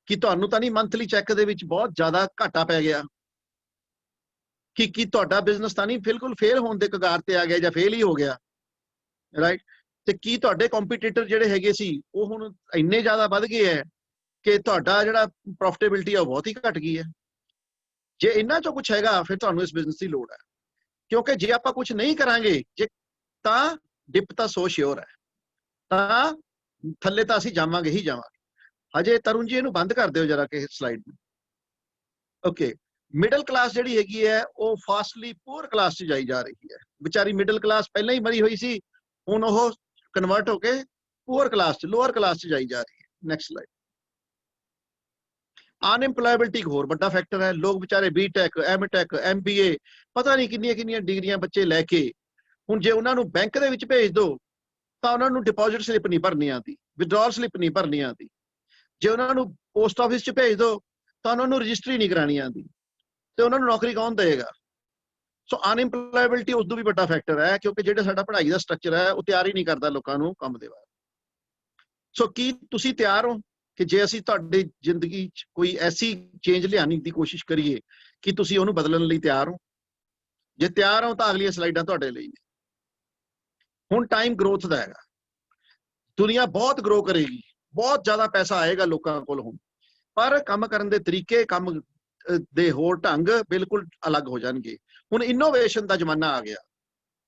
ਕਿ ਤੁਹਾਨੂੰ ਤਾਂ ਨਹੀਂ ਮੰਥਲੀ ਚੈੱਕ ਦੇ ਵਿੱਚ ਬਹੁਤ ਜ਼ਿਆਦਾ ਘਾਟਾ ਪੈ ਗਿਆ? ਕਿ ਤੁਹਾਡਾ ਬਿਜ਼ਨਸ ਤਾਂ ਨਹੀਂ ਬਿਲਕੁਲ ਫੇਲ ਹੋਣ ਦੇ ਕਗਾਰ ਤੇ ਆ ਗਿਆ ਜਾਂ ਫੇਲ ਹੀ ਹੋ ਗਿਆ? ਰਾਈਟ। ਤੇ ਕੀ ਤੁਹਾਡੇ ਕੰਪੀਟੀਟਰ ਜਿਹੜੇ ਹੈਗੇ ਸੀ ਉਹ ਹੁਣ ਇੰਨੇ ਜ਼ਿਆਦਾ ਵੱਧ ਗਏ ਹੈ ਕਿ ਤੁਹਾਡਾ ਜਿਹੜਾ ਪ੍ਰੋਫਿਟੇਬਿਲਟੀ ਆ ਉਹ ਬਹੁਤ ਹੀ ਘਟ ਗਈ ਹੈ? ਜੇ ਇਹਨਾਂ ਚੋਂ ਕੁਝ ਹੈਗਾ ਫਿਰ ਤੁਹਾਨੂੰ ਇਸ ਬਿਜ਼ਨਸ ਦੀ ਲੋੜ ਹੈ, ਕਿਉਂਕਿ ਜੇ ਆਪਾਂ ਕੁਝ ਨਹੀਂ ਕਰਾਂਗੇ ਤਾਂ ਡਿਪ ਤਾਂ ਸੋ ਸ਼ਿਓਰ ਹੈ, ਤਾਂ ਥੱਲੇ ਤਾਂ ਅਸੀਂ ਜਾਵਾਂਗੇ ਹੀ ਜਾਵਾਂਗੇ। ਹਜੇ ਤਰੁਣ ਜੀ ਇਹਨੂੰ ਬੰਦ ਕਰ ਦਿਓ ਜਰਾ ਕਿ ਸਲਾਈਡ ਨੂੰ। ਓਕੇ। ਮਿਡਲ ਕਲਾਸ ਜਿਹੜੀ ਹੈਗੀ ਹੈ ਉਹ ਫਾਸਟਲੀ ਪੂਅਰ ਕਲਾਸ 'ਚ ਜਾਈ ਜਾ ਰਹੀ ਹੈ। ਵਿਚਾਰੀ ਮਿਡਲ ਕਲਾਸ ਪਹਿਲਾਂ ਹੀ ਮਰੀ ਹੋਈ ਸੀ, ਹੁਣ ਉਹ ਕਨਵਰਟ ਹੋ ਕੇ ਪੂਅਰ ਕਲਾਸ 'ਚ, ਲੋਅਰ ਕਲਾਸ 'ਚ ਜਾਈ ਜਾ ਰਹੀ ਹੈ। Next slide. ਅਨਇੰਪਲੋਇਬਿਲਟੀ ਇੱਕ ਹੋਰ ਵੱਡਾ ਫੈਕਟਰ ਹੈ। ਲੋਕ ਵਿਚਾਰੇ ਬੀਟੈਕ, ਐਮਟੈਕ, ਐਮਬੀਏ, ਪਤਾ ਨਹੀਂ ਕਿੰਨੀਆਂ ਕਿੰਨੀਆਂ ਡਿਗਰੀਆਂ ਬੱਚੇ ਲੈ ਕੇ, ਹੁਣ ਜੇ ਉਹਨਾਂ ਨੂੰ ਬੈਂਕ ਦੇ ਵਿੱਚ ਭੇਜ ਦਿਓ ਤਾਂ ਉਹਨਾਂ ਨੂੰ ਡਿਪੋਜ਼ਿਟ ਸਲਿੱਪ ਨਹੀਂ ਭਰਨੀ ਆਉਂਦੀ, ਵਿਦਡਰਾਅਲ ਸਲਿੱਪ ਨਹੀਂ ਭਰਨੀ ਆਉਂਦੀ। ਜੇ ਉਹਨਾਂ ਨੂੰ ਪੋਸਟ ਆਫਿਸ 'ਚ ਭੇਜ ਦਿਓ ਤਾਂ ਉਹਨਾਂ ਨੂੰ ਰਜਿਸਟਰੀ ਨਹੀਂ ਕਰਾਣੀ ਆਉਂਦੀ, ਤੇ ਉਹਨਾਂ ਨੂੰ ਨੌਕਰੀ ਕੌਣ ਦੇਗਾ? ਸੋ ਅਨਇੰਪਲੋਇਬਿਲਟੀ ਉਸ ਤੋਂ ਵੀ ਵੱਡਾ ਫੈਕਟਰ ਹੈ, ਕਿਉਂਕਿ ਜਿਹੜਾ ਸਾਡਾ ਪੜ੍ਹਾਈ ਦਾ ਸਟਰਕਚਰ ਹੈ ਉਹ ਤਿਆਰ ਹੀ ਨਹੀਂ ਕਰਦਾ ਲੋਕਾਂ ਨੂੰ ਕੰਮ ਦੇ ਬਾਰੇ। ਸੋ ਕੀ ਤੁਸੀਂ ਤਿਆਰ ਹੋ ਕਿ ਜੇ ਅਸੀਂ ਤੁਹਾਡੀ ਜ਼ਿੰਦਗੀ 'ਚ ਕੋਈ ਐਸੀ ਚੇਂਜ ਲਿਆਉਣ ਦੀ ਕੋਸ਼ਿਸ਼ ਕਰੀਏ ਕਿ ਤੁਸੀਂ ਉਹਨੂੰ ਬਦਲਣ ਲਈ ਤਿਆਰ ਹੋ? ਜੇ ਤਿਆਰ ਹੋ ਤਾਂ ਅਗਲੀਆਂ ਸਲਾਈਡਾਂ ਤੁਹਾਡੇ ਲਈ ਨੇ। ਹੁਣ ਟਾਈਮ ਗਰੋਥ ਦਾ ਹੈਗਾ। ਦੁਨੀਆ ਬਹੁਤ ਗਰੋ ਕਰੇਗੀ, ਬਹੁਤ ਜ਼ਿਆਦਾ ਪੈਸਾ ਆਏਗਾ ਲੋਕਾਂ ਕੋਲ ਹੁਣ, ਪਰ ਕੰਮ ਕਰਨ ਦੇ ਤਰੀਕੇ, ਕੰਮ ਦੇ ਹੋਰ ਢੰਗ ਬਿਲਕੁਲ ਅਲੱਗ ਹੋ ਜਾਣਗੇ। ਹੁਣ ਇਨੋਵੇਸ਼ਨ ਦਾ ਜ਼ਮਾਨਾ ਆ ਗਿਆ।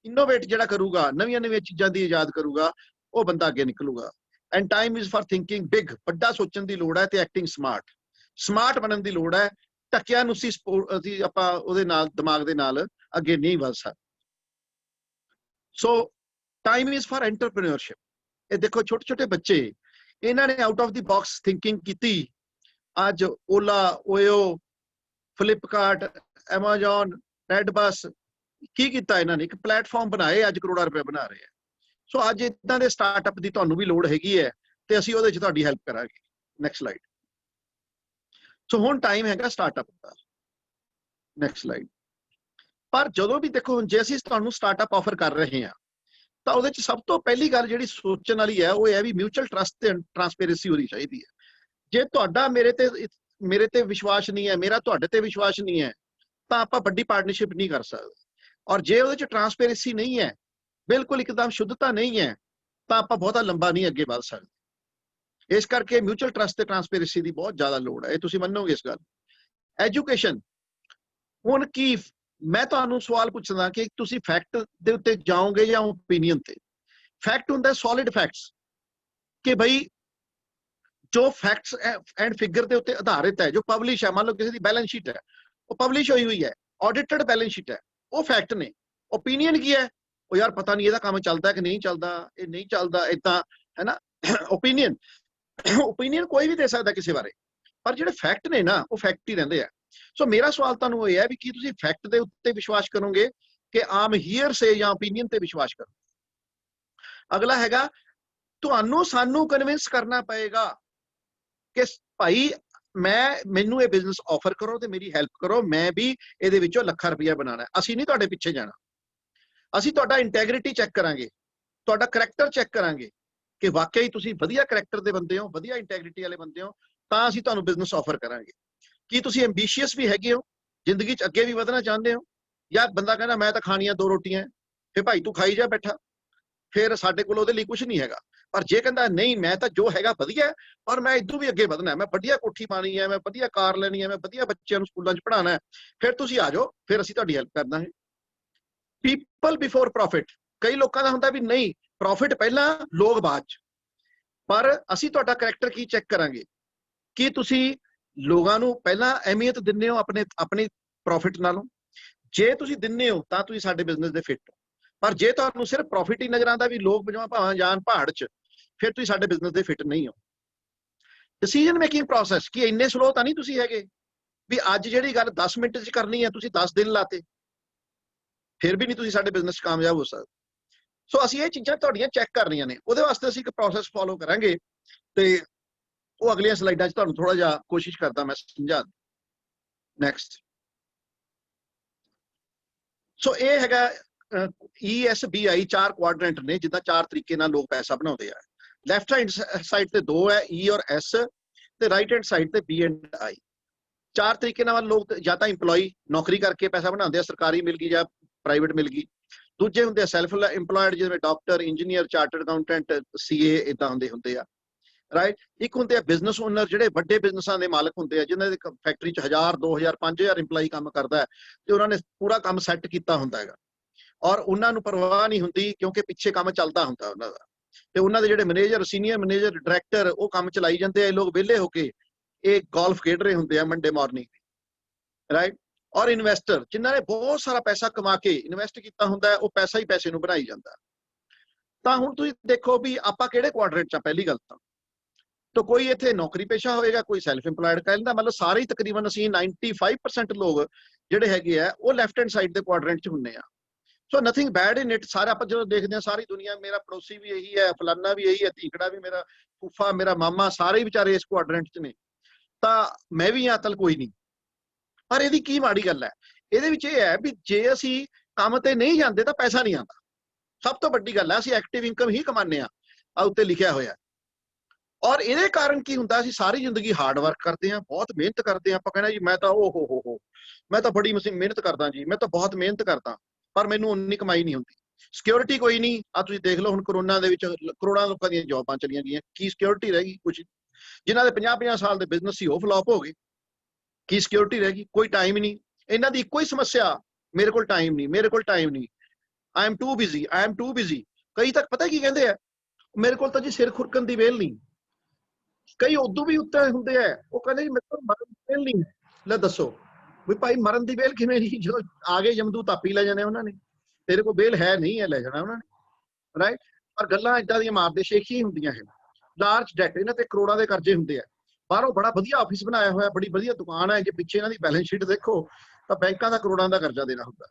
ਇਨੋਵੇਟ ਜਿਹੜਾ ਕਰੂਗਾ, ਨਵੀਆਂ ਨਵੀਆਂ ਚੀਜ਼ਾਂ ਦੀ ਇਜਾਦ ਕਰੂਗਾ, ਉਹ ਬੰਦਾ ਅੱਗੇ ਨਿਕਲੂਗਾ। And time is for thinking big. ਵੱਡਾ ਸੋਚਣ ਦੀ ਲੋੜ ਹੈ ਤੇ ਐਕਟਿੰਗ ਸਮਾਰਟ। ਸਮਾਰਟ ਬਣਨ ਦੀ ਲੋੜ ਹੈ। ਟੱਕਿਆ ਨੂੰ ਅਸੀਂ ਆਪਾਂ ਉਹਦੇ ਨਾਲ, ਦਿਮਾਗ ਦੇ ਨਾਲ ਅੱਗੇ ਨਹੀਂ ਵਧ ਸਕਦੇ। ਸੋ ਟਾਈਮ ਇਜ਼ ਫॉर ਐਂਟਰਪ੍ਰੀਨਿਓਰਸ਼ਿਪ। ਇਹ ਦੇਖੋ ਛੋਟੇ ਛੋਟੇ ਬੱਚੇ, ਇਹਨਾਂ ਨੇ out of the box thinking ਕੀਤੀ। ਅੱਜ ਓਲਾ, ਓਯੋ, ਫਲਿੱਪਕਾਰਟ, ਐਮਾਜ਼ੋਨ, ਰੈਡਬਸ, ਕੀ ਕੀਤਾ ਇਹਨਾਂ ਨੇ? ਇੱਕ ਪਲੇਟਫਾਰਮ ਬਣਾਏ, ਅੱਜ ਕਰੋੜਾਂ ਰੁਪਏ ਬਣਾ ਰਹੇ ਆ। ਸੋ ਅੱਜ ਇਦਾਂ ਦੇ ਸਟਾਰਟਅਪ ਦੀ ਤੁਹਾਨੂੰ ਵੀ ਲੋੜ ਹੈਗੀ ਹੈ ਤੇ ਅਸੀਂ ਉਹਦੇ 'ਚ ਤੁਹਾਡੀ ਹੈਲਪ ਕਰਾਂਗੇ। Next slide. ਸੋ ਹੁਣ ਟਾਈਮ ਹੈਗਾ ਸਟਾਰਟਅਪ ਦਾ। Next slide. ਪਰ ਜਦੋਂ ਵੀ ਦੇਖੋ, ਜੇ ਅਸੀਂ ਤੁਹਾਨੂੰ ਸਟਾਰਟਅਪ ਆਫਰ ਕਰ ਰਹੇ ਹਾਂ ਤਾਂ ਉਹਦੇ 'ਚ ਸਭ ਤੋਂ ਪਹਿਲੀ ਗੱਲ ਜਿਹੜੀ ਸੋਚਣ ਵਾਲੀ ਹੈ ਉਹ ਹੈ ਵੀ ਮਿਊਚੁਅਲ ਟਰਸਟ ਤੇ ਟਰਾਂਸਪੇਰੈਂਸੀ ਹੋਣੀ ਚਾਹੀਦੀ ਹੈ। ਜੇ ਤੁਹਾਡਾ ਮੇਰੇ ਤੇ ਵਿਸ਼ਵਾਸ ਨਹੀਂ ਹੈ, ਮੇਰਾ ਤੁਹਾਡੇ ਤੇ ਵਿਸ਼ਵਾਸ ਨਹੀਂ ਹੈ, ਤਾਂ ਆਪਾਂ ਵੱਡੀ ਪਾਰਟਨਰਸ਼ਿਪ ਨਹੀਂ ਕਰ ਸਕਦੇ। ਔਰ ਜੇ ਉਹਦੇ 'ਚ ਟਰਾਂਸਪੇਰੈਂਸੀ ਨਹੀਂ ਹੈ, ਬਿਲਕੁਲ ਇੱਕਦਮ ਸ਼ੁੱਧਤਾ ਨਹੀਂ ਹੈ, ਤਾਂ ਆਪਾਂ ਬਹੁਤਾ ਲੰਬਾ ਨਹੀਂ ਅੱਗੇ ਵਧ ਸਕਦੇ। ਇਸ ਕਰਕੇ ਮਿਊਚੁਅਲ ਟਰਸਟ ਤੇ ਟਰਾਂਸਪੇਰੈਂਸੀ ਦੀ ਬਹੁਤ ਜ਼ਿਆਦਾ ਲੋੜ ਹੈ। ਇਹ ਤੁਸੀਂ ਮੰਨੋਗੇ ਇਸ ਗੱਲ। ਐਜੂਕੇਸ਼ਨ। ਹੁਣ ਕੀ ਮੈਂ ਤੁਹਾਨੂੰ ਸਵਾਲ ਪੁੱਛਦਾ ਕਿ ਤੁਸੀਂ ਫੈਕਟ ਦੇ ਉੱਤੇ ਜਾਓਗੇ ਜਾਂ ਓਪੀਨੀਅਨ ਤੇ? ਫੈਕਟ ਹੁੰਦਾ ਸੋਲਿਡ ਫੈਕਟਸ, ਕਿ ਭਾਈ ਜੋ ਫੈਕਟਸ ਐਂਡ ਫਿਗਰ ਦੇ ਉੱਤੇ ਆਧਾਰਿਤ ਹੈ, ਜੋ ਪਬਲਿਸ਼ ਹੈ। ਮੰਨ ਲਓ ਕਿਸੇ ਦੀ ਬੈਲੈਂਸ ਸ਼ੀਟ ਹੈ, ਉਹ ਪਬਲਿਸ਼ ਹੋਈ ਹੈ, ਆਡਿਟਡ ਬੈਲੈਂਸ ਸ਼ੀਟ ਹੈ, ਉਹ ਫੈਕਟ ਨੇ। ਓਪੀਨੀਅਨ ਕੀ ਹੈ? ਉਹ ਯਾਰ ਪਤਾ ਨਹੀਂ ਇਹਦਾ ਕੰਮ ਚੱਲਦਾ ਕਿ ਨਹੀਂ ਚੱਲਦਾ, ਇਹ ਨਹੀਂ ਚੱਲਦਾ, ਏਦਾਂ ਹੈ ਨਾ। ਓਪੀਨੀਅਨ ਕੋਈ ਵੀ ਦੇ ਸਕਦਾ ਕਿਸੇ ਬਾਰੇ, ਪਰ ਜਿਹੜੇ ਫੈਕਟ ਨੇ ਨਾ ਉਹ ਫੈਕਟ ਹੀ ਰਹਿੰਦੇ ਆ। ਸੋ ਮੇਰਾ ਸਵਾਲ ਤੁਹਾਨੂੰ ਇਹ ਹੈ ਵੀ ਕੀ ਤੁਸੀਂ ਫੈਕਟ ਦੇ ਉੱਤੇ ਵਿਸ਼ਵਾਸ ਕਰੋਗੇ ਕਿ ਆਮ ਹੀਅਰ ਸੇ ਜਾਂ ਓਪੀਨੀਅਨ ਤੇ ਵਿਸ਼ਵਾਸ ਕਰੋ? ਅਗਲਾ ਹੈਗਾ, ਤੁਹਾਨੂੰ ਸਾਨੂੰ ਕਨਵਿੰਸ ਕਰਨਾ ਪਏਗਾ ਕਿ ਭਾਈ ਮੈਨੂੰ ਇਹ ਬਿਜ਼ਨਸ ਆਫਰ ਕਰੋ ਤੇ ਮੇਰੀ ਹੈਲਪ ਕਰੋ, ਮੈਂ ਵੀ ਇਹਦੇ ਵਿੱਚੋਂ ਲੱਖਾਂ ਰੁਪਇਆ ਬਣਾਉਣਾ। ਅਸੀਂ ਨਹੀਂ ਤੁਹਾਡੇ ਪਿੱਛੇ ਜਾਣਾ। ਅਸੀਂ ਤੁਹਾਡਾ ਇੰਟੈਗ੍ਰਿਟੀ ਚੈੱਕ ਕਰਾਂਗੇ, ਤੁਹਾਡਾ ਕਰੈਕਟਰ ਚੈੱਕ ਕਰਾਂਗੇ ਕਿ ਵਾਕਈ ਤੁਸੀਂ ਵਧੀਆ ਕਰੈਕਟਰ ਦੇ ਬੰਦੇ ਹੋ, ਵਧੀਆ ਇੰਟੈਗ੍ਰਿਟੀ ਵਾਲੇ ਬੰਦੇ ਹੋ, ਤਾਂ ਅਸੀਂ ਤੁਹਾਨੂੰ ਬਿਜ਼ਨਸ ਆਫਰ ਕਰਾਂਗੇ। ਕੀ ਤੁਸੀਂ ਐਂਬੀਸ਼ੀਅਸ ਵੀ ਹੈਗੇ ਹੋ, ਜ਼ਿੰਦਗੀ 'ਚ ਅੱਗੇ ਵੀ ਵਧਣਾ ਚਾਹੁੰਦੇ ਹੋ? ਜਾਂ ਬੰਦਾ ਕਹਿੰਦਾ ਮੈਂ ਤਾਂ ਖਾਣੀਆਂ 2 ਰੋਟੀਆਂ, ਫਿਰ ਭਾਈ ਤੂੰ ਖਾਈ ਜਾ ਬੈਠਾ, ਫਿਰ ਸਾਡੇ ਕੋਲ ਉਹਦੇ ਲਈ ਕੁਝ ਨਹੀਂ ਹੈਗਾ। ਪਰ ਜੇ ਕਹਿੰਦਾ ਨਹੀਂ, ਮੈਂ ਤਾਂ ਜੋ ਹੈਗਾ ਵਧੀਆ, ਔਰ ਮੈਂ ਇਦੋਂ ਵੀ ਅੱਗੇ ਵਧਣਾ, ਮੈਂ ਵਧੀਆ ਕੋਠੀ ਪਾਣੀ ਹੈ, ਮੈਂ ਵਧੀਆ ਕਾਰ ਲੈਣੀ ਹੈ, ਮੈਂ ਵਧੀਆ ਬੱਚਿਆਂ ਨੂੰ ਸਕੂਲਾਂ 'ਚ ਪੜ੍ਹਾਉਣਾ ਹੈ, ਫਿਰ ਤੁਸੀਂ ਆ ਜਾਓ, ਫਿਰ ਅਸੀਂ ਤੁਹਾਡੀ ਹੈਲਪ ਕਰ ਦਾਂਗੇ। People before profit. ਕਈ ਲੋਕਾਂ ਦਾ ਹੁੰਦਾ ਵੀ ਨਹੀਂ, ਪ੍ਰੋਫਿਟ ਪਹਿਲਾਂ ਲੋਕ ਬਾਅਦ ਚ। ਪਰ ਅਸੀਂ ਤੁਹਾਡਾ ਕਰੈਕਟਰ ਕੀ ਚੈੱਕ ਕਰਾਂਗੇ ਕਿ ਤੁਸੀਂ ਲੋਕਾਂ ਨੂੰ ਪਹਿਲਾਂ ਅਹਿਮੀਅਤ ਦਿੰਦੇ ਹੋ ਆਪਣੇ ਪ੍ਰੋਫਿਟ ਨਾਲੋਂ। ਜੇ ਤੁਸੀਂ ਦਿੰਦੇ ਹੋ ਤਾਂ ਤੁਸੀਂ ਸਾਡੇ ਬਿਜ਼ਨਸ ਦੇ ਫਿੱਟ ਹੋ। ਪਰ ਜੇ ਤੁਹਾਨੂੰ ਸਿਰਫ ਪ੍ਰੋਫਿਟ ਹੀ ਨਜ਼ਰ ਆਉਂਦਾ ਵੀ ਲੋਕ ਵਜੋਂ ਭਾਵੇਂ ਜਾਣ ਪਹਾੜ ਚ, ਫਿਰ ਤੁਸੀਂ ਸਾਡੇ ਬਿਜ਼ਨਸ ਦੇ ਫਿੱਟ ਨਹੀਂ ਹੋ। ਡਿਸੀਜਨ ਮੇਕਿੰਗ ਪ੍ਰੋਸੈਸ ਕਿ ਇੰਨੇ ਸਲੋ ਤਾਂ ਨਹੀਂ ਤੁਸੀਂ ਹੈਗੇ ਵੀ ਅੱਜ ਜਿਹੜੀ ਗੱਲ 10 ਮਿੰਟ ਚ ਕਰਨੀ ਹੈ ਤੁਸੀਂ 10 ਦਿਨ ਲਾਤੇ, ਫਿਰ ਵੀ ਨਹੀਂ ਤੁਸੀਂ ਸਾਡੇ ਬਿਜ਼ਨਸ 'ਚ ਕਾਮਯਾਬ ਹੋ ਸਕਦੇ। ਸੋ ਅਸੀਂ ਇਹ ਚੀਜ਼ਾਂ ਤੁਹਾਡੀਆਂ ਚੈੱਕ ਕਰਨੀਆਂ ਨੇ, ਉਹਦੇ ਵਾਸਤੇ ਅਸੀਂ ਇੱਕ ਪ੍ਰੋਸੈਸ ਫੋਲੋ ਕਰਾਂਗੇ ਤੇ ਉਹ ਅਗਲੀਆਂ ਸਲਾਈਡਾਂ 'ਚ ਤੁਹਾਨੂੰ ਥੋੜਾ ਜਿਹਾ ਕੋਸ਼ਿਸ਼ ਕਰਦਾ ਮੈਂ ਸਮਝਾ। ਨੈਕਸਟ। ਸੋ ਇਹ ਹੈਗਾ ESBI 4 ਕੁਆਡਰੈਂਟ ਨੇ, ਜਿੱਦਾਂ 4 ਤਰੀਕੇ ਨਾਲ ਲੋਕ ਪੈਸਾ ਬਣਾਉਂਦੇ ਆ। ਲੈਫਟ ਹੈਂਡ ਸਾਈਡ ਤੇ 2 ਹੈ, E ਔਰ S, ਤੇ ਰਾਈਟ ਹੈਂਡ ਸਾਈਡ ਤੇ B ਐਂਡ I। 4 ਤਰੀਕੇ ਨਾਲ ਲੋਕ ਜਾਂ ਤਾਂ ਇੰਪਲੋਈ ਨੌਕਰੀ ਕਰਕੇ ਪੈਸਾ ਬਣਾਉਂਦੇ ਆ, ਸਰਕਾਰੀ ਮਿਲ ਗਈ ਜਾਂ ਪ੍ਰਾਈਵੇਟ ਮਿਲ ਗਈ। ਦੂਜੇ ਹੁੰਦੇ ਆ ਸੈਲਫ ਇੰਪਲੋਇਡ, ਜਿਵੇਂ doctor, engineer, chartered accountant, CA ਇਦਾਂ ਹੁੰਦੇ ਆ, ਰਾਈਟ। ਇੱਕ ਹੁੰਦੇ ਆ ਬਿਜ਼ਨਸ ਓਨਰ, ਜਿਹੜੇ ਵੱਡੇ ਬਿਜ਼ਨਸਾਂ ਦੇ ਮਾਲਕ ਹੁੰਦੇ ਆ, ਜਿਨ੍ਹਾਂ ਦੇ ਫੈਕਟਰੀ 'ਚ 1000, 2000, 5000 ਇੰਪਲਾਈ ਕੰਮ ਕਰਦਾ ਹੈ ਤੇ ਉਹਨਾਂ ਨੇ ਪੂਰਾ ਕੰਮ ਸੈੱਟ ਕੀਤਾ ਹੁੰਦਾ ਹੈਗਾ ਔਰ ਉਹਨਾਂ ਨੂੰ ਪਰਵਾਹ ਨਹੀਂ ਹੁੰਦੀ ਕਿਉਂਕਿ ਪਿੱਛੇ ਕੰਮ ਚੱਲਦਾ ਹੁੰਦਾ ਉਹਨਾਂ ਦਾ। ਤੇ ਉਹਨਾਂ ਦੇ ਜਿਹੜੇ ਮੈਨੇਜਰ, ਸੀਨੀਅਰ ਮੈਨੇਜਰ, ਡਾਇਰੈਕਟਰ, ਉਹ ਕੰਮ ਚਲਾਈ ਜਾਂਦੇ ਆ। ਇਹ ਲੋਕ ਵਿਹਲੇ ਹੋ ਕੇ ਇਹ ਗੋਲਫ ਖੇਡ ਰਹੇ ਹੁੰਦੇ ਆ ਮੰਡੇ ਮਾਰਨਿੰਗ, ਰਾਈਟ। ਔਰ ਇਨਵੈਸਟਰ, ਜਿਨ੍ਹਾਂ ਨੇ ਬਹੁਤ ਸਾਰਾ ਪੈਸਾ ਕਮਾ ਕੇ ਇਨਵੈਸਟ ਕੀਤਾ ਹੁੰਦਾ, ਉਹ ਪੈਸਾ ਹੀ ਪੈਸੇ ਨੂੰ ਬਣਾਈ ਜਾਂਦਾ। ਤਾਂ ਹੁਣ ਤੁਸੀਂ ਦੇਖੋ ਵੀ ਆਪਾਂ ਕਿਹੜੇ ਕੁਆਡਰੈਂਟ 'ਚ ਆ। ਪਹਿਲੀ ਗੱਲ ਤਾਂ ਕੋਈ ਇੱਥੇ ਨੌਕਰੀ ਪੇਸ਼ਾ ਹੋਏਗਾ, ਕੋਈ ਸੈਲਫ ਇੰਪਲਾਇਡ ਕਹਿੰਦਾ, ਮਤਲਬ ਸਾਰੇ ਹੀ ਤਕਰੀਬਨ ਅਸੀਂ 95% ਲੋਕ ਜਿਹੜੇ ਹੈਗੇ ਆ ਉਹ ਲੈਫਟ ਹੈਂਡ ਸਾਈਡ ਦੇ ਕੁਆਡਰੈਂਟ 'ਚ ਹੁੰਨੇ ਆ। ਸੋ ਨਥਿੰਗ ਬੈਡ ਇਨ ਇਟ। ਸਾਰੇ ਆਪਾਂ ਜਦੋਂ ਦੇਖਦੇ ਹਾਂ ਸਾਰੀ ਦੁਨੀਆ, ਮੇਰਾ ਪੜੋਸੀ ਵੀ ਇਹੀ ਹੈ, ਫਲਾਨਾ ਵੀ ਇਹੀ ਹੈ, ਧੀਕੜਾ ਵੀ, ਮੇਰਾ ਫੁੱਫਾ, ਮੇਰਾ ਮਾਮਾ, ਸਾਰੇ ਹੀ ਵਿਚਾਰੇ ਇਸ ਕੁਆਡਰੈਂਟ 'ਚ ਨੇ, ਤਾਂ ਮੈਂ ਵੀ ਹਾਂ, ਤਲ ਕੋਈ ਨਹੀਂ। ਪਰ ਇਹਦੀ ਕੀ ਮਾੜੀ ਗੱਲ ਹੈ? ਇਹਦੇ ਵਿੱਚ ਇਹ ਹੈ ਵੀ ਜੇ ਅਸੀਂ ਕੰਮ ਤੇ ਨਹੀਂ ਜਾਂਦੇ ਤਾਂ ਪੈਸਾ ਨਹੀਂ ਆਉਂਦਾ। ਸਭ ਤੋਂ ਵੱਡੀ ਗੱਲ ਹੈ ਅਸੀਂ ਐਕਟਿਵ ਇਨਕਮ ਹੀ ਕਮਾਉਂਦੇ ਆ, ਆ ਉੱਤੇ ਲਿਖਿਆ ਹੋਇਆ। ਔਰ ਇਹਦੇ ਕਾਰਨ ਕੀ ਹੁੰਦਾ, ਅਸੀਂ ਸਾਰੀ ਜ਼ਿੰਦਗੀ ਹਾਰਡ ਵਰਕ ਕਰਦੇ ਹਾਂ, ਬਹੁਤ ਮਿਹਨਤ ਕਰਦੇ ਹਾਂ। ਆਪਾਂ ਕਹਿੰਦੇ ਜੀ ਮੈਂ ਤਾਂ ਹੋ ਮੈਂ ਤਾਂ ਬੜੀ ਮਿਹਨਤ ਕਰਦਾ ਜੀ, ਮੈਂ ਤਾਂ ਬਹੁਤ ਮਿਹਨਤ ਕਰਦਾ, ਪਰ ਮੈਨੂੰ ਉਨੀ ਕਮਾਈ ਨਹੀਂ ਹੁੰਦੀ। ਸਿਕਿਉਰਿਟੀ ਕੋਈ ਨਹੀਂ। ਆ ਤੁਸੀਂ ਦੇਖ ਲਓ ਹੁਣ ਕਰੋਨਾ ਦੇ ਵਿੱਚ ਕਰੋੜਾਂ ਲੋਕਾਂ ਦੀਆਂ ਜੌਬਾਂ ਚਲੀਆਂ ਗਈਆਂ, ਕੀ ਸਿਕਿਉਰਿਟੀ ਰਹਿ ਗਈ? ਕੁਝ। ਜਿਨ੍ਹਾਂ ਦੇ 50-50 ਸਾਲ ਦੇ ਬਿਜ਼ਨਸ ਸੀ ਉਹ ਫਲॉप ਹੋ ਗਏ, ਕੀ ਸਿਕਿਉਰਿਟੀ ਰਹਿ ਗਈ? ਕੋਈ ਟਾਈਮ ਹੀ ਨਹੀਂ। ਇਹਨਾਂ ਦੀ ਇੱਕੋ ਹੀ ਸਮੱਸਿਆ, ਮੇਰੇ ਕੋਲ ਟਾਈਮ ਨਹੀਂ, ਮੇਰੇ ਕੋਲ ਟਾਈਮ ਨਹੀਂ, I am too busy, I am too busy. ਕਈ ਤੱਕ ਪਤਾ ਕੀ ਕਹਿੰਦੇ ਆ, ਮੇਰੇ ਕੋਲ ਤਾਂ ਜੀ ਸਿਰ ਖੁਰਕਣ ਦੀ ਵੇਲ ਨਹੀਂ। ਕਈ ਉਦੋਂ ਵੀ ਉੱਤੇ ਹੁੰਦੇ ਆ, ਉਹ ਕਹਿੰਦੇ ਜੀ ਮੇਰੇ ਕੋਲ ਮਰਨ ਦੀ ਵੇਲ ਨਹੀਂ। ਲੈ ਦੱਸੋ ਵੀ ਭਾਈ ਮਰਨ ਦੀ ਵੇਲ ਕਿਵੇਂ ਨਹੀਂ? ਜਦੋਂ ਆ ਗਏ ਜਮਦੂਤ ਆਪੀ ਲੈ ਜਾਣੇ ਉਹਨਾਂ ਨੇ, ਤੇਰੇ ਕੋਲ ਵੇਲ ਹੈ ਨਹੀਂ ਹੈ, ਲੈ ਜਾਣਾ ਉਹਨਾਂ ਨੇ, ਰਾਈਟ। ਪਰ ਗੱਲਾਂ ਏਦਾਂ ਦੀਆਂ ਮਾਰਦੇ ਸ਼ੇਖੀ ਹੀ ਹੁੰਦੀਆਂ ਹੈ। ਲਾਰਜ ਡੈਟ, ਇਹਨਾਂ ਤੇ ਕਰੋੜਾਂ ਦੇ ਕਰਜ਼ੇ ਹੁੰਦੇ ਆ। ਬਾਹਰੋਂ ਬੜਾ ਵਧੀਆ ਆਫਿਸ ਬਣਾਇਆ ਹੋਇਆ, ਬੜੀ ਵਧੀਆ ਦੁਕਾਨ ਹੈ, ਜੇ ਪਿੱਛੇ ਇਹਨਾਂ ਦੀ ਬੈਲੈਂਸ ਸ਼ੀਟ ਦੇਖੋ ਤਾਂ ਬੈਂਕਾਂ ਦਾ ਕਰੋੜਾਂ ਦਾ ਕਰਜ਼ਾ ਦੇਣਾ ਹੁੰਦਾ।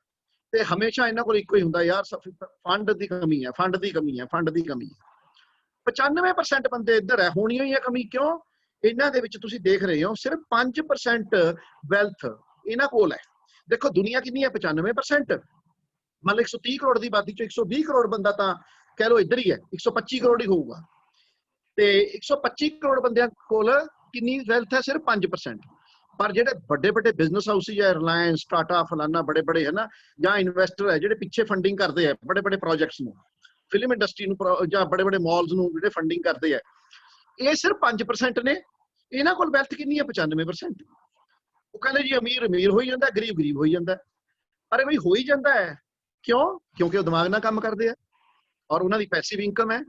ਤੇ ਹਮੇਸ਼ਾ ਇਹਨਾਂ ਕੋਲ ਇੱਕੋ ਹੀ ਹੁੰਦਾ, ਯਾਰ ਫੰਡ ਦੀ ਕਮੀ ਹੈ, ਫੰਡ ਦੀ ਕਮੀ ਹੈ, ਫੰਡ ਦੀ ਕਮੀ ਹੈ। 95% ਬੰਦੇ ਇੱਧਰ ਹੈ, ਹੋਣੀ ਹੋਈ ਹੈ ਕਮੀ। ਕਿਉਂ? ਇਹਨਾਂ ਦੇ ਵਿੱਚ ਤੁਸੀਂ ਦੇਖ ਰਹੇ ਹੋ ਸਿਰਫ 5% ਵੈਲਥ ਇਹਨਾਂ ਕੋਲ ਹੈ। ਦੇਖੋ ਦੁਨੀਆ ਕਿੰਨੀ ਹੈ, 95%। ਮੰਨ ਲਓ 130 ਕਰੋੜ ਦੀ ਆਬਾਦੀ ਚੋਂ 120 ਕਰੋੜ ਬੰਦਾ ਤਾਂ ਕਹਿ ਲਓ ਇੱਧਰ ਹੀ ਹੈ, 125 ਕਰੋੜ ਹੀ ਹੋਊਗਾ। ਤੇ 125 ਕਰੋੜ ਬੰਦਿਆਂ ਕੋਲ ਕਿੰਨੀ ਵੈਲਥ ਹੈ? ਸਿਰਫ 5%। ਪਰ ਜਿਹੜੇ ਵੱਡੇ ਵੱਡੇ ਬਿਜ਼ਨਸ ਹਾਊਸਿਸ ਹੈ, ਰਿਲਾਇੰਸ, ਟਾਟਾ, ਫਲਾਨਾ, ਬੜੇ ਬੜੇ ਹੈ ਨਾ, ਜਾਂ ਇਨਵੈਸਟਰ ਹੈ ਜਿਹੜੇ ਪਿੱਛੇ ਫੰਡਿੰਗ ਕਰਦੇ ਆ ਬੜੇ ਬੜੇ ਪ੍ਰੋਜੈਕਟਸ ਨੂੰ, ਫਿਲਮ ਇੰਡਸਟਰੀ ਨੂੰ, ਜਾਂ ਬੜੇ ਬੜੇ ਮਾਲਸ ਨੂੰ ਜਿਹੜੇ ਫੰਡਿੰਗ ਕਰਦੇ ਆ, ਇਹ ਸਿਰਫ 5% ਨੇ। ਇਹਨਾਂ ਕੋਲ ਵੈਲਥ ਕਿੰਨੀ ਹੈ? 95%। ਉਹ ਕਹਿੰਦੇ ਜੀ ਅਮੀਰ ਅਮੀਰ ਹੋਈ ਜਾਂਦਾ, ਗਰੀਬ ਗਰੀਬ ਹੋਈ ਜਾਂਦਾ। ਅਰੇ ਬਈ ਹੋ ਹੀ ਜਾਂਦਾ ਹੈ। ਕਿਉਂ? ਕਿਉਂਕਿ ਉਹ ਦਿਮਾਗ ਨਾਲ ਕੰਮ ਕਰਦੇ ਆ ਔਰ ਉਹਨਾਂ ਦੀ ਪੈਸਿਵ ਇਨਕਮ ਹੈ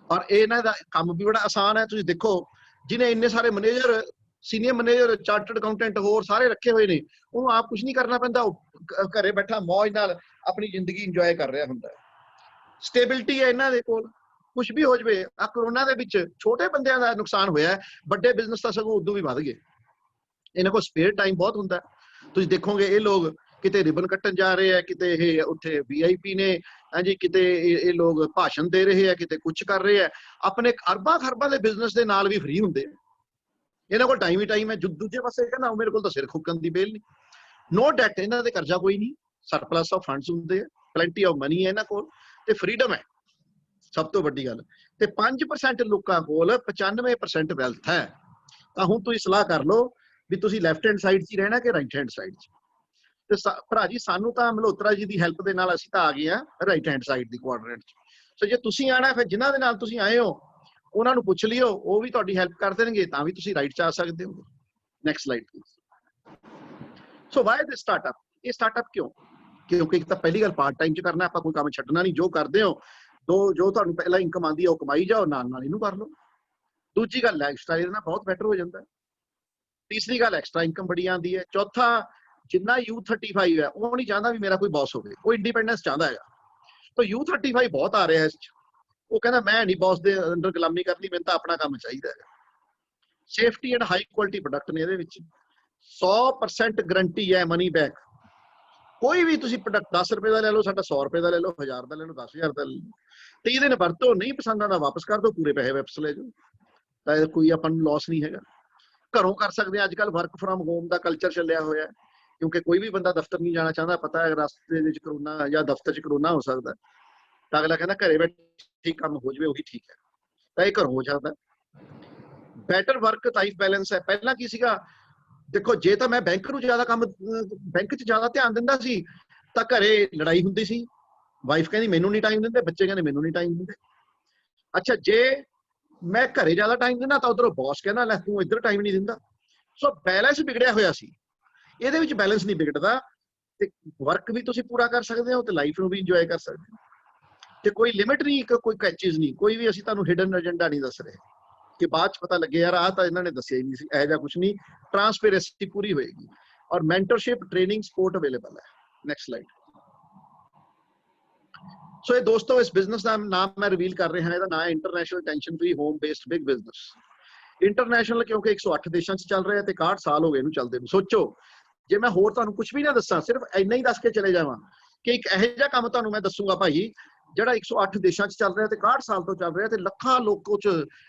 ਔਰ ਇਹਨਾਂ ਦਾ ਕੰਮ ਵੀ ਬੜਾ ਆਸਾਨ ਹੈ। ਤੁਸੀਂ ਦੇਖੋ ਜਿਹਨੇ ਇੰਨੇ ਸਾਰੇ manager, senior manager, chartered accountant ਹੋਰ ਸਾਰੇ ਰੱਖੇ ਹੋਏ ਨੇ, ਉਹਨੂੰ ਆਪ ਕੁਝ ਨਹੀਂ ਕਰਨਾ ਪੈਂਦਾ, ਉਹ ਘਰੇ ਬੈਠਾ ਮੌਜ ਨਾਲ ਆਪਣੀ ਜ਼ਿੰਦਗੀ ਇੰਜੋਏ ਕਰ ਰਿਹਾ ਹੁੰਦਾ। ਸਟੇਬਿਲਿਟੀ ਹੈ ਇਹਨਾਂ ਦੇ ਕੋਲ, ਕੁਝ ਵੀ ਹੋ ਜਾਵੇ। ਆ ਕਰੋਨਾ ਦੇ ਵਿੱਚ ਛੋਟੇ ਬੰਦਿਆਂ ਦਾ ਨੁਕਸਾਨ ਹੋਇਆ, ਵੱਡੇ ਬਿਜ਼ਨਸ ਤਾਂ ਸਗੋਂ ਉਦੋਂ ਵੀ ਵੱਧ ਗਏ। ਇਹਨਾਂ ਕੋਲ ਸਪੇਅਰ ਟਾਈਮ ਬਹੁਤ ਹੁੰਦਾ। ਤੁਸੀਂ ਦੇਖੋਗੇ ਇਹ ਲੋਕ ਕਿਤੇ ਰਿਬਨ ਕੱਟਣ ਜਾ ਰਹੇ ਆ, ਕਿਤੇ ਇਹ ਉੱਥੇ VIP ਨੇ, ਹਾਂਜੀ, ਕਿਤੇ ਇਹ ਲੋਕ ਭਾਸ਼ਣ ਦੇ ਰਹੇ ਆ, ਕਿਤੇ ਕੁਝ ਕਰ ਰਹੇ ਆ। ਆਪਣੇ ਅਰਬਾਂ ਖਰਬਾਂ ਦੇ ਬਿਜ਼ਨਸ ਦੇ ਨਾਲ ਵੀ ਫ੍ਰੀ ਹੁੰਦੇ। ਇਹਨਾਂ ਕੋਲ ਟਾਈਮ ਹੀ ਟਾਈਮ ਹੈ। ਦੂਜੇ ਪਾਸੇ ਕਹਿੰਦਾ ਮੇਰੇ ਕੋਲ ਤਾਂ ਸਿਰ ਖੁੱਕਣ ਦੀ ਵੇਲ ਨਹੀਂ। ਨੋ ਡੈਟ, ਇਹਨਾਂ ਦੇ ਕਰਜ਼ਾ ਕੋਈ ਨਹੀਂ, ਸਰਪਲਸ ਆਫ ਫੰਡਸ ਹੁੰਦੇ ਆ, ਪਲੈਂਟੀ ਆਫ ਮਨੀ ਹੈ ਇਹਨਾਂ ਕੋਲ, ਤੇ ਫਰੀडम ਹੈ ਸਭ ਤੋਂ ਵੱਡੀ ਗੱਲ। ਤੇ 5% ਲੋਕਾਂ ਕੋਲ 95% ਵੈਲਥ ਹੈ। ਤਾਂ ਹੁਣ ਤੁਸੀਂ ਸਲਾਹ ਕਰ ਲਓ ਵੀ ਤੁਸੀਂ ਲੈਫਟ ਹੈਂਡ ਸਾਈਡ 'ਚ ਹੀ ਰਹਿਣਾ ਕਿ ਰਾਈਟ ਹੈਂਡ ਸਾਈਡ 'ਚ। ਤੇ ਭਰਾ ਜੀ ਸਾਨੂੰ ਤਾਂ ਮਲਹੋਤਰਾ ਜੀ ਦੀ ਹੈਲਪ ਦੇ ਨਾਲ ਅਸੀਂ ਤਾਂ ਆ ਗਏ ਹਾਂ ਰਾਈਟ ਹੈਂਡ ਸਾਈਡ ਦੀ ਕੁਆਡਰੈਂਟ 'ਚ। ਸੋ ਜੇ ਤੁਸੀਂ ਆਣਾ, ਫਿਰ ਜਿਨ੍ਹਾਂ ਦੇ ਨਾਲ ਤੁਸੀਂ ਆਏ ਹੋ ਉਹਨਾਂ ਨੂੰ ਪੁੱਛ ਲਿਓ, ਉਹ ਵੀ ਤੁਹਾਡੀ ਹੈਲਪ ਕਰ ਦੇਣਗੇ, ਤਾਂ ਵੀ ਤੁਸੀਂ ਰਾਈਟ 'ਚ ਆ ਸਕਦੇ ਹੋ। Next slide please. So Y this startup? ਇਹ ਸਟਾਰਟਅਪ ਕਿਉਂ? ਕਿਉਂਕਿ ਇੱਕ ਤਾਂ ਪਹਿਲੀ ਗੱਲ ਪਾਰਟ ਟਾਈਮ 'ਚ ਕਰਨਾ, ਆਪਾਂ ਕੋਈ ਕੰਮ ਛੱਡਣਾ ਨਹੀਂ, ਜੋ ਕਰਦੇ ਹੋ ਜੋ ਤੁਹਾਨੂੰ ਪਹਿਲਾਂ ਇਨਕਮ ਆਉਂਦੀ ਹੈ ਉਹ ਕਮਾਈ ਜਾਓ, ਨਾਲ ਨਾਲ ਇਹਨੂੰ ਕਰ ਲਓ। ਦੂਜੀ ਗੱਲ ਲਾਈਫ ਸਟਾਈਲ ਇਹਦੇ ਨਾਲ ਬਹੁਤ ਬੈਟਰ ਹੋ ਜਾਂਦਾ। ਤੀਸਰੀ ਗੱਲ ਐਕਸਟਰਾ ਇਨਕਮ ਬੜੀ ਆਉਂਦੀ ਹੈ। ਚੌਥਾ, ਜਿੰਨਾ U35 ਹੈ ਉਹ ਨਹੀਂ ਚਾਹੁੰਦਾ ਵੀ ਮੇਰਾ ਕੋਈ ਬੌਸ ਹੋਵੇ, ਉਹ ਇੰਡੀਪੈਂਡੈਂਸ ਚਾਹੁੰਦਾ ਹੈਗਾ। ਤਾਂ U35 ਬਹੁਤ ਆ ਰਿਹਾ ਇਸ 'ਚ। ਉਹ ਕਹਿੰਦਾ ਮੈਂ ਨਹੀਂ ਬੌਸ ਦੇ ਅੰਡਰ ਗੁਲਾਮੀ ਕਰਨੀ, ਮੈਨੂੰ ਤਾਂ ਆਪਣਾ ਕੰਮ ਚਾਹੀਦਾ ਹੈਗਾ। Safety and high quality product ਨੇ ਇਹਦੇ ਵਿੱਚ। 100% ਗਰੰਟੀ ਹੈ ਮਨੀ ਬੈਕ। ਕੋਈ ਵੀ ਤੁਸੀਂ ਪ੍ਰੋਡਕਟ 10 ਰੁਪਏ ਦਾ ਲੈ ਲਓ, ਸਾਡਾ 100 ਰੁਪਏ ਦਾ ਲੈ ਲਓ, 1000 ਦਾ ਲੈ ਲਓ, 10,000 ਦਾ ਲੈ ਲਓ, 30 ਦਿਨ ਵਰਤੋ, ਨਹੀਂ ਪਸੰਦ ਆਉਂਦਾ ਵਾਪਸ ਕਰ ਦਿਓ, ਪੂਰੇ ਪੈਸੇ ਵਾਪਸ ਲੈ ਜਾਓ, ਤਾਂ ਕੋਈ ਆਪਾਂ ਨੂੰ ਲਾਸ ਨਹੀਂ ਹੈਗਾ। ਘਰੋਂ ਕਰ ਸਕਦੇ ਹਾਂ। ਅੱਜ ਕੱਲ੍ਹ work from home the culture ਚੱਲਿਆ ਹੋਇਆ, ਕਿਉਂਕਿ ਕੋਈ ਵੀ ਬੰਦਾ ਦਫ਼ਤਰ ਨਹੀਂ ਜਾਣਾ ਚਾਹੁੰਦਾ। ਪਤਾ ਹੈ ਰਸਤੇ ਵਿੱਚ ਕਰੋਨਾ ਜਾਂ ਦਫ਼ਤਰ 'ਚ ਕਰੋਨਾ ਹੋ ਸਕਦਾ, ਤਾਂ ਅਗਲਾ ਕਹਿੰਦਾ ਘਰੇ ਬੈਠੇ ਕੰਮ ਹੋ ਜਾਵੇ ਉਹੀ ਠੀਕ ਹੈ, ਤਾਂ ਇਹ ਘਰੋਂ ਹੋ ਸਕਦਾ। ਬੈਟਰ ਵਰਕ ਲਾਈਫ ਬੈਲੈਂਸ ਹੈ। ਪਹਿਲਾਂ ਕੀ ਸੀਗਾ, ਦੇਖੋ ਜੇ ਤਾਂ ਮੈਂ ਬੈਂਕ ਨੂੰ ਜ਼ਿਆਦਾ ਕੰਮ, ਬੈਂਕ 'ਚ ਜ਼ਿਆਦਾ ਧਿਆਨ ਦਿੰਦਾ ਸੀ ਤਾਂ ਘਰੇ ਲੜਾਈ ਹੁੰਦੀ ਸੀ। ਵਾਈਫ ਕਹਿੰਦੀ ਮੈਨੂੰ ਨਹੀਂ ਟਾਈਮ ਦਿੰਦੇ, ਬੱਚੇ ਕਹਿੰਦੇ ਮੈਨੂੰ ਨਹੀਂ ਟਾਈਮ ਦਿੰਦੇ। ਅੱਛਾ, ਜੇ ਮੈਂ ਘਰੇ ਜ਼ਿਆਦਾ ਟਾਈਮ ਦਿੰਦਾ ਤਾਂ ਉਧਰੋਂ ਬੌਸ ਕਹਿੰਦਾ ਲੈ ਤੂੰ ਇੱਧਰ ਟਾਈਮ ਨਹੀਂ ਦਿੰਦਾ। ਸੋ ਬੈਲੈਂਸ ਵਿਗੜਿਆ ਹੋਇਆ ਸੀ। ਇਹਦੇ ਵਿੱਚ ਬੈਲੈਂਸ ਨਹੀਂ ਵਿਗੜਦਾ, ਤੇ ਵਰਕ ਵੀ ਤੁਸੀਂ ਪੂਰਾ ਕਰ ਸਕਦੇ ਹੋ ਤੇ ਲਾਈਫ ਨੂੰ ਵੀ ਇੰਜੋਏ ਕਰ ਸਕਦੇ ਹੋ, ਤੇ ਕੋਈ ਲਿਮਿਟ ਨਹੀਂ, ਕੋਈ ਕੈਚਿਸ ਨਹੀਂ, ਕੋਈ ਵੀ ਅਸੀਂ ਤੁਹਾਨੂੰ ਹਿਡਨ ਏਜੰਡਾ ਨਹੀਂ ਦੱਸ ਰਹੇ ਕਿ ਬਾਅਦ 'ਚ ਪਤਾ ਲੱਗੇ ਯਾਰ ਆਹ ਤਾਂ ਇਹਨਾਂ ਨੇ ਦੱਸਿਆ ਹੀ ਨਹੀਂ ਸੀ। ਇਹੋ ਜਿਹਾ ਕੁਝ ਨਹੀਂ, ਟਰਾਂਸਪੇਰੈਂਸੀ ਪੂਰੀ ਹੋਏਗੀ। ਔਰ ਮੈਂਟਰਸ਼ਿਪ, ਟ੍ਰੇਨਿੰਗ, ਸਪੋਰਟ ਅਵੇਲੇਬਲ ਹੈ। Next slide. ਸੋ ਇਹ ਦੋਸਤੋ, ਇਸ ਬਿਜ਼ਨਸ ਦਾ ਨਾਮ ਮੈਂ ਰਿਵੀਲ ਕਰ ਰਿਹਾ, ਇਹਦਾ ਨਾਮ ਹੈ international tension free home based big business. International ਕਿਉਂਕਿ 108 ਦੇਸ਼ਾਂ 'ਚ ਚੱਲ ਰਿਹਾ ਤੇ 61 ਸਾਲ ਹੋ ਗਏ ਇਹਨੂੰ ਚੱਲਦੇ ਨੂੰ। ਸੋਚੋ ਜੇ ਮੈਂ ਹੋਰ ਤੁਹਾਨੂੰ ਕੁਝ ਵੀ ਨਾ ਦੱਸਾਂ, ਸਿਰਫ ਇੰਨਾ ਹੀ ਦੱਸ ਕੇ ਚਲੇ ਜਾਵਾਂ ਕਿ ਇੱਕ ਇਹੋ ਜਿਹਾ ਕੰਮ ਤੁਹਾਨੂੰ ਮੈਂ ਦੱਸੂਗਾ ਭਾਈ ਜਿਹੜਾ 108 ਦੇਸ਼ਾਂ 'ਚ ਚੱਲ ਰਿਹਾ ਤੇ 61 ਸਾਲ ਤੋਂ ਚੱਲ ਰਿਹਾ ਤੇ ਲੱਖਾਂ ਲੋਕੋ 'ਚ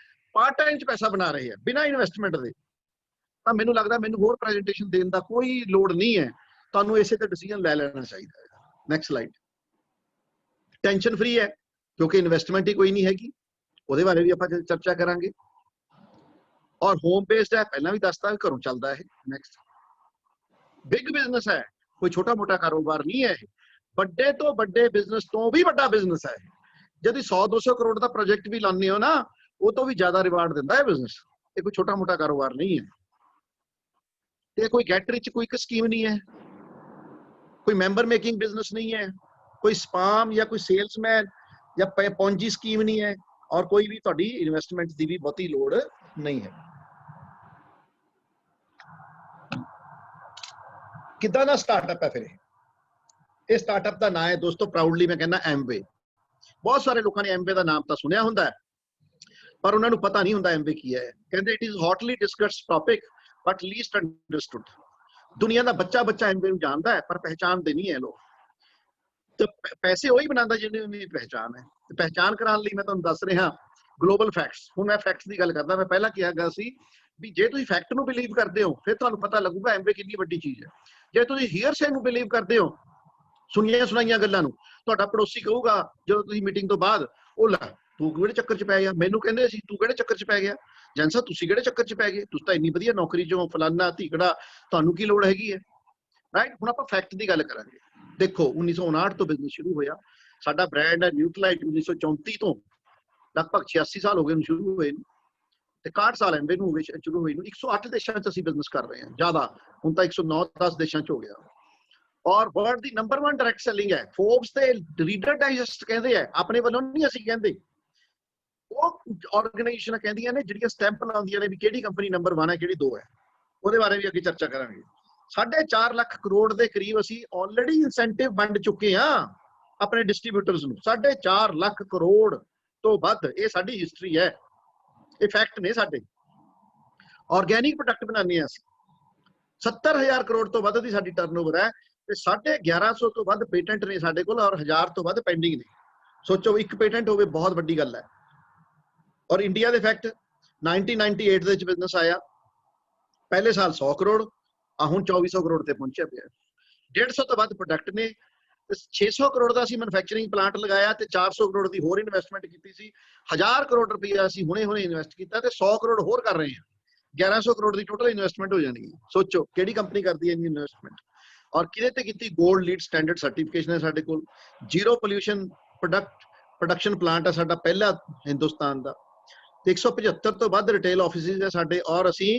ਪਾਰਟ ਟਾਈਮ 'ਚ ਪੈਸਾ ਬਣਾ ਰਹੇ ਆ ਬਿਨਾਂ ਇਨਵੈਸਟਮੈਂਟ ਦੇ, ਤਾਂ ਮੈਨੂੰ ਲੱਗਦਾ ਮੈਨੂੰ ਹੋਰ ਪ੍ਰੈਜੈਂਟੇਸ਼ਨ ਦੇਣ ਦਾ ਕੋਈ ਲੋੜ ਨਹੀਂ ਹੈ। ਤੁਹਾਨੂੰ ਇਸੇ ਤੇ ਡਿਸੀਜਨ ਲੈ ਲੈਣਾ ਚਾਹੀਦਾ ਹੈ। Next slide. ਟੈਨਸ਼ਨ ਫ੍ਰੀ ਹੈ ਕਿਉਂਕਿ ਇਨਵੈਸਟਮੈਂਟ ਹੀ ਕੋਈ ਨਹੀਂ ਹੈਗੀ, ਉਹਦੇ ਬਾਰੇ ਵੀ ਆਪਾਂ ਚਰਚਾ ਕਰਾਂਗੇ। ਔਰ ਹੋਮ ਬੇਸਡ ਹੈ, ਪਹਿਲਾਂ ਵੀ ਦੱਸਤਾ ਘਰੋਂ ਚੱਲਦਾ ਹੈ। ਨੈਕਸਟ। ਬਿਗ ਬਿਜ਼ਨਸ ਹੈ, ਕੋਈ ਛੋਟਾ ਮੋਟਾ ਕਾਰੋਬਾਰ ਨਹੀਂ ਹੈ, ਵੱਡੇ ਤੋਂ ਵੱਡੇ ਬਿਜ਼ਨਸ ਤੋਂ ਵੀ ਵੱਡਾ ਬਿਜ਼ਨਸ ਹੈ। ਜਦ 100-200 ਕਰੋੜ ਦਾ ਪ੍ਰੋਜੈਕਟ ਵੀ ਲਾਉਂਦੇ ਹੋ ਨਾ, ਉਹ ਤੋਂ ਵੀ ਜ਼ਿਆਦਾ ਰਿਵਾਰਡ ਦਿੰਦਾ ਹੈ ਬਿਜ਼ਨਸ। ਇਹ ਕੋਈ ਛੋਟਾ ਮੋਟਾ ਕਾਰੋਬਾਰ ਨਹੀਂ ਹੈ, ਇਹ ਕੋਈ ਗੈਟ ਰਿਚ ਕੁਇਕ ਸਕੀਮ ਨਹੀਂ ਹੈ, ਕੋਈ ਮੈਂਬਰ ਮੇਕਿੰਗ ਬਿਜ਼ਨਸ ਨਹੀਂ ਹੈ, ਕੋਈ ਸਪਾਮ ਜਾਂ ਕੋਈ ਸੇਲਸਮੈਨ ਜਾਂ ਪੌਂਜੀ ਸਕੀਮ ਨਹੀਂ ਹੈ, ਔਰ ਕੋਈ ਵੀ ਤੁਹਾਡੀ ਇਨਵੈਸਟਮੈਂਟ ਦੀ ਵੀ ਬਹੁਤੀ ਲੋੜ ਨਹੀਂ ਹੈ। ਕਿੱਦਾਂ ਦਾ ਸਟਾਰਟਅਪ ਹੈ ਫਿਰ ਇਹ ਸਟਾਰਟਅਪ ਦਾ ਨਾਮ ਹੈ ਦੋਸਤੋ, ਪ੍ਰਾਊਡਲੀ ਮੈਂ ਕਹਿੰਦਾ ਐਮਵੇ। ਬਹੁਤ ਸਾਰੇ ਲੋਕਾਂ ਨੇ ਐਮਵੇ ਦਾ ਨਾਮ ਤਾਂ ਸੁਣਿਆ ਹੁੰਦਾ ਹੈ, ਪਰ ਉਹਨਾਂ ਨੂੰ ਪਤਾ ਨਹੀਂ ਹੁੰਦਾ ਐਮਵੇ ਕੀ ਹੈ। ਕਹਿੰਦੇ it is hotly discussed topic but least understood. ਦੁਨੀਆ ਦਾ ਬੱਚਾ ਐਮਵੇ ਨੂੰ ਜਾਣਦਾ ਹੈ ਪਰ ਪਹਿਚਾਣਦੇ ਨਹੀਂ ਹੈ ਲੋਕ। ਤੇ ਪੈਸੇ ਉਹੀ ਬਣਾਉਂਦਾ ਜਿਹਨੂੰ ਦੀ ਪਹਿਚਾਣ ਹੈ। ਤੇ ਪਹਿਚਾਣ ਕਰਾਉਣ ਲਈ ਮੈਂ ਤੁਹਾਨੂੰ ਦੱਸ ਰਿਹਾ ਗਲੋਬਲ ਫੈਕਟਸ। ਹੁਣ ਮੈਂ ਫੈਕਟਸ ਦੀ ਗੱਲ ਕਰਦਾ, ਮੈਂ ਪਹਿਲਾਂ ਕਿਹਾ ਗਿਆ ਸੀ ਵੀ ਜੇ ਤੁਸੀਂ ਫੈਕਟ ਨੂੰ ਬਿਲੀਵ ਕਰਦੇ ਹੋ ਫਿਰ ਤੁਹਾਨੂੰ ਪਤਾ ਲੱਗੂਗਾ ਐਮਵੇ ਕਿੰਨੀ ਵੱਡੀ ਚੀਜ਼ ਹੈ। ਜੇ ਤੁਸੀਂ ਹੀਅਰਸੇ ਨੂੰ ਬਿਲੀਵ ਕਰਦੇ ਹੋ, ਸੁਣੀਆਂ ਸੁਣਾਈਆਂ ਗੱਲਾਂ ਨੂੰ, ਤੁਹਾਡਾ ਪੜੋਸੀ ਕਹੂਗਾ ਜਦੋਂ ਤੁਸੀਂ ਮੀਟਿੰਗ ਤੋਂ ਬਾਅਦ, ਉਹ ਲੈ ਤੂੰ ਕਿਹੜੇ ਚੱਕਰ 'ਚ ਪੈ ਗਿਆ, ਮੈਨੂੰ ਕਹਿੰਦੇ ਸੀ ਤੂੰ ਕਿਹੜੇ ਚੱਕਰ 'ਚ ਪੈ ਗਿਆ, ਜੈਂਸਾ ਤੁਸੀਂ ਕਿਹੜੇ ਚੱਕਰ 'ਚ ਪੈ ਗਏ, ਤੁਸੀਂ ਤਾਂ ਇੰਨੀ ਵਧੀਆ ਨੌਕਰੀ 'ਚੋਂ ਫਲਾਨਾ ਧੀਕੜਾ, ਤੁਹਾਨੂੰ ਕੀ ਲੋੜ ਹੈਗੀ ਹੈ। ਰਾਈਟ। ਹੁਣ ਆਪਾਂ ਫੈਕਟ ਦੀ ਗੱਲ ਕਰਾਂਗੇ। ਦੇਖੋ 1959 ਤੋਂ ਬਿਜ਼ਨਸ ਸ਼ੁਰੂ ਹੋਇਆ, ਸਾਡਾ ਬ੍ਰਾਂਡ ਹੈ ਨਿਊਟਰਲਾਈਟ 1934 ਤੋਂ, ਲਗਭਗ 86 ਸਾਲ ਹੋ ਗਏ ਸ਼ੁਰੂ ਹੋਏ ਨੂੰ, ਤੇ 61 ਸਾਲ ਐਮਵੇ ਨੂੰ ਹੋ ਗਏ ਸ਼ੁਰੂ ਹੋਏ ਨੂੰ। 108 ਦੇਸ਼ਾਂ 'ਚ ਅਸੀਂ ਬਿਜ਼ਨਸ ਕਰ ਰਹੇ ਹਾਂ, ਜ਼ਿਆਦਾ ਹੁਣ ਤਾਂ 109-10 ਦੇਸ਼ਾਂ 'ਚ ਹੋ ਗਿਆ। ਔਰ ਵਰਲਡ ਦੀ ਨੰਬਰ 1 ਡਾਇਰੈਕਟ ਸੈਲਿੰਗ ਹੈ। ਫੋਰਬਸ ਤੇ ਰੀਡਰ ਡਾਈਜੈਸਟ ਕਹਿੰਦੇ ਆ, ਆਪਣੇ ਵੱਲੋਂ ਨਹੀਂ ਅਸੀਂ ਕਹਿੰਦੇ, ਉਹ ਆਰਗੇਨਾਈਜੇਸ਼ਨਾਂ ਕਹਿੰਦੀਆਂ ਨੇ ਜਿਹੜੀਆਂ ਸਟੈਂਪ ਲਾਉਂਦੀਆਂ ਨੇ ਵੀ ਕਿਹੜੀ ਕੰਪਨੀ ਨੰਬਰ 1 ਹੈ ਕਿਹੜੀ 2 ਹੈ। ਉਹਦੇ ਬਾਰੇ ਵੀ ਅੱਗੇ ਚਰਚਾ ਕਰਾਂਗੇ। 4.5 ਲੱਖ ਕਰੋੜ ਦੇ ਕਰੀਬ ਅਸੀਂ ਆਲਰੇਡੀ ਇਨਸੈਂਟਿਵ ਵੰਡ ਚੁੱਕੇ ਹਾਂ ਆਪਣੇ ਡਿਸਟ੍ਰੀਬਿਊਟਰਸ ਨੂੰ। 4.5 ਲੱਖ ਕਰੋੜ ਤੋਂ ਵੱਧ, ਇਹ ਸਾਡੀ ਹਿਸਟਰੀ ਹੈ, ਇਹ ਫੈਕਟ ਨੇ ਸਾਡੇ। ਆਰਗੈਨਿਕ ਪ੍ਰੋਡਕਟ ਬਣਾਉਂਦੇ ਹਾਂ ਅਸੀਂ, 70,000 ਕਰੋੜ ਤੋਂ ਵੱਧ ਦੀ ਸਾਡੀ ਟਰਨਓਵਰ ਹੈ, ਤੇ 1150 ਤੋਂ ਵੱਧ ਪੇਟੈਂਟ ਨੇ ਸਾਡੇ ਕੋਲ, ਔਰ 1000 ਤੋਂ ਵੱਧ ਪੈਂਡਿੰਗ ਨੇ। ਸੋਚੋ ਇੱਕ ਪੇਟੈਂਟ ਹੋਵੇ ਬਹੁਤ ਵੱਡੀ ਗੱਲ ਹੈ। ਔਰ ਇੰਡੀਆ ਦੇ ਫੈਕਟ 1998 ਦੇ ਵਿੱਚ ਬਿਜ਼ਨਸ ਆਇਆ, ਪਹਿਲੇ ਸਾਲ 100 ਕਰੋੜ, ਹੁਣ 2400 ਕਰੋੜ ਤੇ ਪਹੁੰਚਿਆ ਪਿਆ। 150 ਤੋਂ ਵੱਧ ਪ੍ਰੋਡਕਟ ਨੇ, 600 ਕਰੋੜ ਦਾ ਅਸੀਂ ਮੈਨੂਫੈਕਚਰਿੰਗ ਪਲਾਂਟ ਲਗਾਇਆ ਤੇ 400 ਕਰੋੜ ਦੀ ਹੋਰ ਇਨਵੈਸਟਮੈਂਟ ਕੀਤੀ ਸੀ। 1000 ਕਰੋੜ ਰੁਪਇਆ ਅਸੀਂ ਹੁਣੇ ਇਨਵੈਸਟ ਕੀਤਾ ਤੇ 100 ਕਰੋੜ ਹੋਰ ਕਰ ਰਹੇ ਹਾਂ। 1100 ਕਰੋੜ ਦੀ ਟੋਟਲ ਇਨਵੈਸਟਮੈਂਟ ਹੋ ਜਾਣੀ ਹੈ। ਸੋਚੋ ਕਿਹੜੀ ਕੰਪਨੀ ਕਰਦੀ ਹੈ ਇੰਨੀ ਇਨਵੈਸਟਮੈਂਟ, ਔਰ ਕਿਹਦੇ ਤੇ ਕੀਤੀ। 골ਡ ਲੀਡ ਸਟੈਂਡਰਡ ਸਰਟੀਫਿਕੇਸ਼ਨ ਹੈ ਸਾਡੇ ਕੋਲ। ਜ਼ੀਰੋ ਪੋਲਿਊਸ਼ਨ ਪ੍ਰੋਡਕਸ਼ਨ ਪਲਾਂਟ ਹੈ ਸਾਡਾ ਪਹਿਲਾ ਹਿੰਦੁਸਤਾਨ ਦਾ, ਤੇ 175 ਤੋਂ ਵੱਧ ਰਿਟੇਲ ਆਫਿਸਿਸ ਹੈ ਸਾਡੇ, ਔਰ ਅਸੀਂ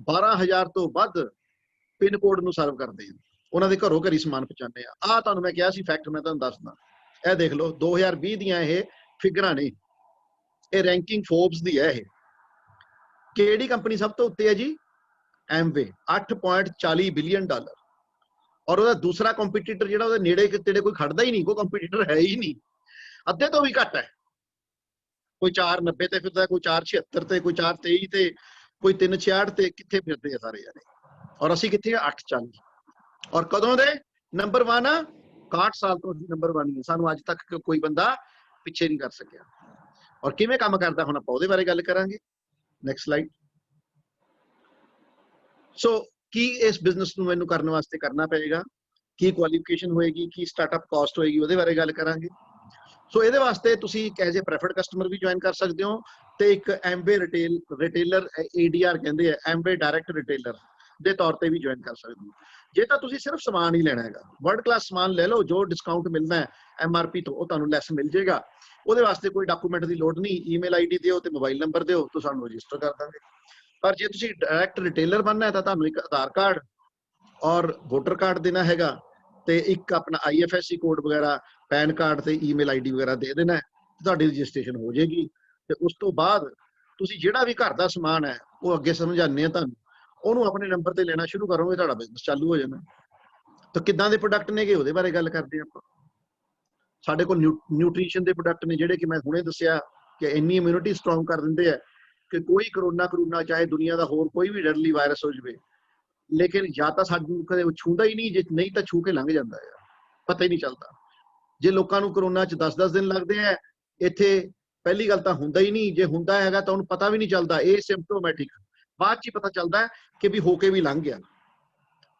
12,000 ਤੋਂ ਵੱਧ ਪਿੰਨ ਕੋਡ ਨੂੰ ਸਰਵ ਕਰਦੇ ਹਾਂ, ਉਹਨਾਂ ਦੇ ਘਰੋਂ ਘਰੀ ਸਮਾਨ ਪਹੁੰਚਾਉਂਦੇ ਆ। ਆਹ ਤੁਹਾਨੂੰ ਮੈਂ ਕਿਹਾ ਸੀ ਫੈਕਟ, ਮੈਂ ਤੁਹਾਨੂੰ ਦੱਸਦਾ। ਇਹ ਦੇਖ ਲਓ 2020 ਦੀਆਂ ਇਹ ਫਿਗਰਾਂ ਨੇ, ਇਹ ਰੈਂਕਿੰਗ ਫੋਰਬਸ ਦੀ ਹੈ। ਇਹ ਕਿਹੜੀ ਕੰਪਨੀ ਸਭ ਤੋਂ ਉੱਤੇ ਹੈ ਜੀ? Amway, 8.40 billion dollar. ਔਰ ਉਹਦਾ ਦੂਸਰਾ ਕੰਪੀਟੀਟਰ ਜਿਹੜਾ ਉਹਦੇ ਨੇੜੇ ਤੇੜੇ ਕੋਈ ਖੜਦਾ ਹੀ ਨਹੀਂ, ਕੋਈ ਕੰਪੀਟੀਟਰ ਹੈ ਹੀ ਨਹੀਂ, ਅੱਧੇ ਤੋਂ ਵੀ ਘੱਟ ਹੈ। ਕੋਈ 4.90 ਤੇ ਫਿਰਦਾ, ਕੋਈ 4.76 ਤੇ, ਕੋਈ 4.23 ਤੇ, ਕੋਈ 3.66 ਤੇ, ਕਿੱਥੇ ਫਿਰਦੇ ਆ ਸਾਰੇ ਜਾਣੇ। ਔਰ ਅਸੀਂ ਕਿੱਥੇ ਆ? 8.40। ਔਰ ਕਦੋਂ ਦੇ ਨੰਬਰ 1 ਆ? 61 ਸਾਲ ਤੋਂ ਅਸੀਂ ਨੰਬਰ 1 ਹੀ ਆ। ਸਾਨੂੰ ਅੱਜ ਤੱਕ ਕੋਈ ਬੰਦਾ ਪਿੱਛੇ ਨਹੀਂ ਕਰ ਸਕਿਆ। ਔਰ ਕਿਵੇਂ ਕੰਮ ਕਰਦਾ ਹੁਣ ਆਪਾਂ ਉਹਦੇ ਬਾਰੇ ਗੱਲ ਕਰਾਂਗੇ। Next slide. ਸੋ ਕੀ ਇਸ ਬਿਜ਼ਨਸ ਨੂੰ ਮੈਨੂੰ ਕਰਨ ਵਾਸਤੇ ਕਰਨਾ ਪਏਗਾ, ਕੀ ਕੁਆਲੀਫਿਕੇਸ਼ਨ ਹੋਏਗੀ, ਕੀ ਸਟਾਰਟਅਪ ਕਾਸਟ ਹੋਏਗੀ, ਉਹਦੇ ਬਾਰੇ ਗੱਲ ਕਰਾਂਗੇ। ਸੋ ਇਹਦੇ ਵਾਸਤੇ ਤੁਸੀਂ ਇੱਕ ਐਜ਼ ਏ ਪ੍ਰੈਫਰਡ ਕਸਟਮਰ ਵੀ ਜੁਆਇਨ ਕਰ ਸਕਦੇ ਹੋ, ਤੇ ਇੱਕ ਐਮਵੇ ਰਿਟੇਲਰ ADR ਕਹਿੰਦੇ ਆ, ਐਮਵੇ ਡਾਇਰੈਕਟ ਰਿਟੇਲਰ ਦੇ ਤੌਰ ਤੇ ਵੀ ਜੁਆਇਨ ਕਰ ਸਕਦੇ ਹੋ। ਜੇ ਤਾਂ ਤੁਸੀਂ ਸਿਰਫ ਸਮਾਨ ਹੀ ਲੈਣਾ ਹੈਗਾ, ਵਰਲਡ ਕਲਾਸ ਸਮਾਨ ਲੈ ਲਓ, ਜੋ ਡਿਸਕਾਊਂਟ ਮਿਲਣਾ ਹੈ MRP ਤੋਂ ਉਹ ਤੁਹਾਨੂੰ ਲੈਸ ਮਿਲ ਜਾਏਗਾ। ਉਹਦੇ ਵਾਸਤੇ ਕੋਈ ਡਾਕੂਮੈਂਟ ਦੀ ਲੋੜ ਨਹੀਂ, ਈਮੇਲ ID ਦਿਓ ਤੇ ਮੋਬਾਈਲ ਨੰਬਰ ਦਿਓ, ਤਾਂ ਸਾਨੂੰ ਰਜਿਸਟਰ ਕਰ ਦਾਂਗੇ। ਪਰ ਜੇ ਤੁਸੀਂ ਡਾਇਰੈਕਟ ਰਿਟੇਲਰ ਬਣਨਾ ਹੈ ਤਾਂ ਤੁਹਾਨੂੰ ਇੱਕ ਆਧਾਰ ਕਾਰਡ ਔਰ ਵੋਟਰ ਕਾਰਡ ਦੇਣਾ ਹੈਗਾ, ਤੇ ਇੱਕ ਆਪਣਾ IFSC ਕੋਡ ਵਗੈਰਾ, ਪੈਨ ਕਾਰਡ ਤੇ ਈਮੇਲ ID ਵਗੈਰਾ ਦੇ ਦੇਣਾ, ਤੁਹਾਡੀ ਰਜਿਸਟ੍ਰੇਸ਼ਨ ਹੋ ਜਾਏਗੀ। ਤੇ ਉਸ ਤੋਂ ਬਾਅਦ ਤੁਸੀਂ ਜਿਹੜਾ ਵੀ ਘਰ ਦਾ ਸਮਾਨ ਹੈ ਉਹ ਅੱਗੇ ਸਮਝਾਉਂਦੇ ਆ ਤੁਹਾਨੂੰ, ਉਹਨੂੰ ਆਪਣੇ ਨੰਬਰ ਤੇ ਲੈਣਾ ਸ਼ੁਰੂ ਕਰੋਗੇ, ਤੁਹਾਡਾ ਬਿਜ਼ਨਸ ਚਾਲੂ ਹੋ ਜਾਣਾ। ਤਾਂ ਕਿੱਦਾਂ ਦੇ ਪ੍ਰੋਡਕਟ ਨੇਗੇ ਉਹਦੇ ਬਾਰੇ ਗੱਲ ਕਰਦੇ ਆਪਾਂ। ਸਾਡੇ ਕੋਲ ਨਿਊਟ੍ਰੀਸ਼ਨ ਦੇ ਪ੍ਰੋਡਕਟ ਨੇ, ਜਿਹੜੇ ਕਿ ਮੈਂ ਹੁਣੇ ਦੱਸਿਆ ਕਿ ਇੰਨੀ ਇਮਿਊਨਿਟੀ ਸਟਰੋਂਗ ਕਰ ਦਿੰਦੇ ਆ ਕਿ ਕੋਈ ਕਰੋਨਾ ਚਾਹੇ ਦੁਨੀਆ ਦਾ ਹੋਰ ਕੋਈ ਵੀ ਡੈਡਲੀ ਵਾਇਰਸ ਹੋ ਜਾਵੇ, ਲੇਕਿਨ ਜਾਂ ਤਾਂ ਸਾਨੂੰ ਕਦੇ ਛੂੰਦਾ ਹੀ ਨਹੀਂ, ਜੇ ਨਹੀਂ ਤਾਂ ਛੂ ਕੇ ਲੰਘ ਜਾਂਦਾ ਹੈ, ਪਤਾ ਹੀ ਨਹੀਂ ਚੱਲਦਾ। ਜੇ ਲੋਕਾਂ ਨੂੰ ਕਰੋਨਾ 'ਚ 10-10 ਦਿਨ ਲੱਗਦੇ ਆ, ਇੱਥੇ ਪਹਿਲੀ ਗੱਲ ਤਾਂ ਹੁੰਦਾ ਹੀ ਨਹੀਂ, ਜੇ ਹੁੰਦਾ ਹੈਗਾ ਤਾਂ ਉਹਨੂੰ ਪਤਾ ਵੀ ਨਹੀਂ ਚੱਲਦਾ, ਇਹ ਸਿੰਪਟੋਮੈਟਿਕ, ਬਾਅਦ 'ਚ ਹੀ ਪਤਾ ਚੱਲਦਾ ਕਿ ਵੀ ਹੋ ਕੇ ਵੀ ਲੰਘ ਗਿਆ।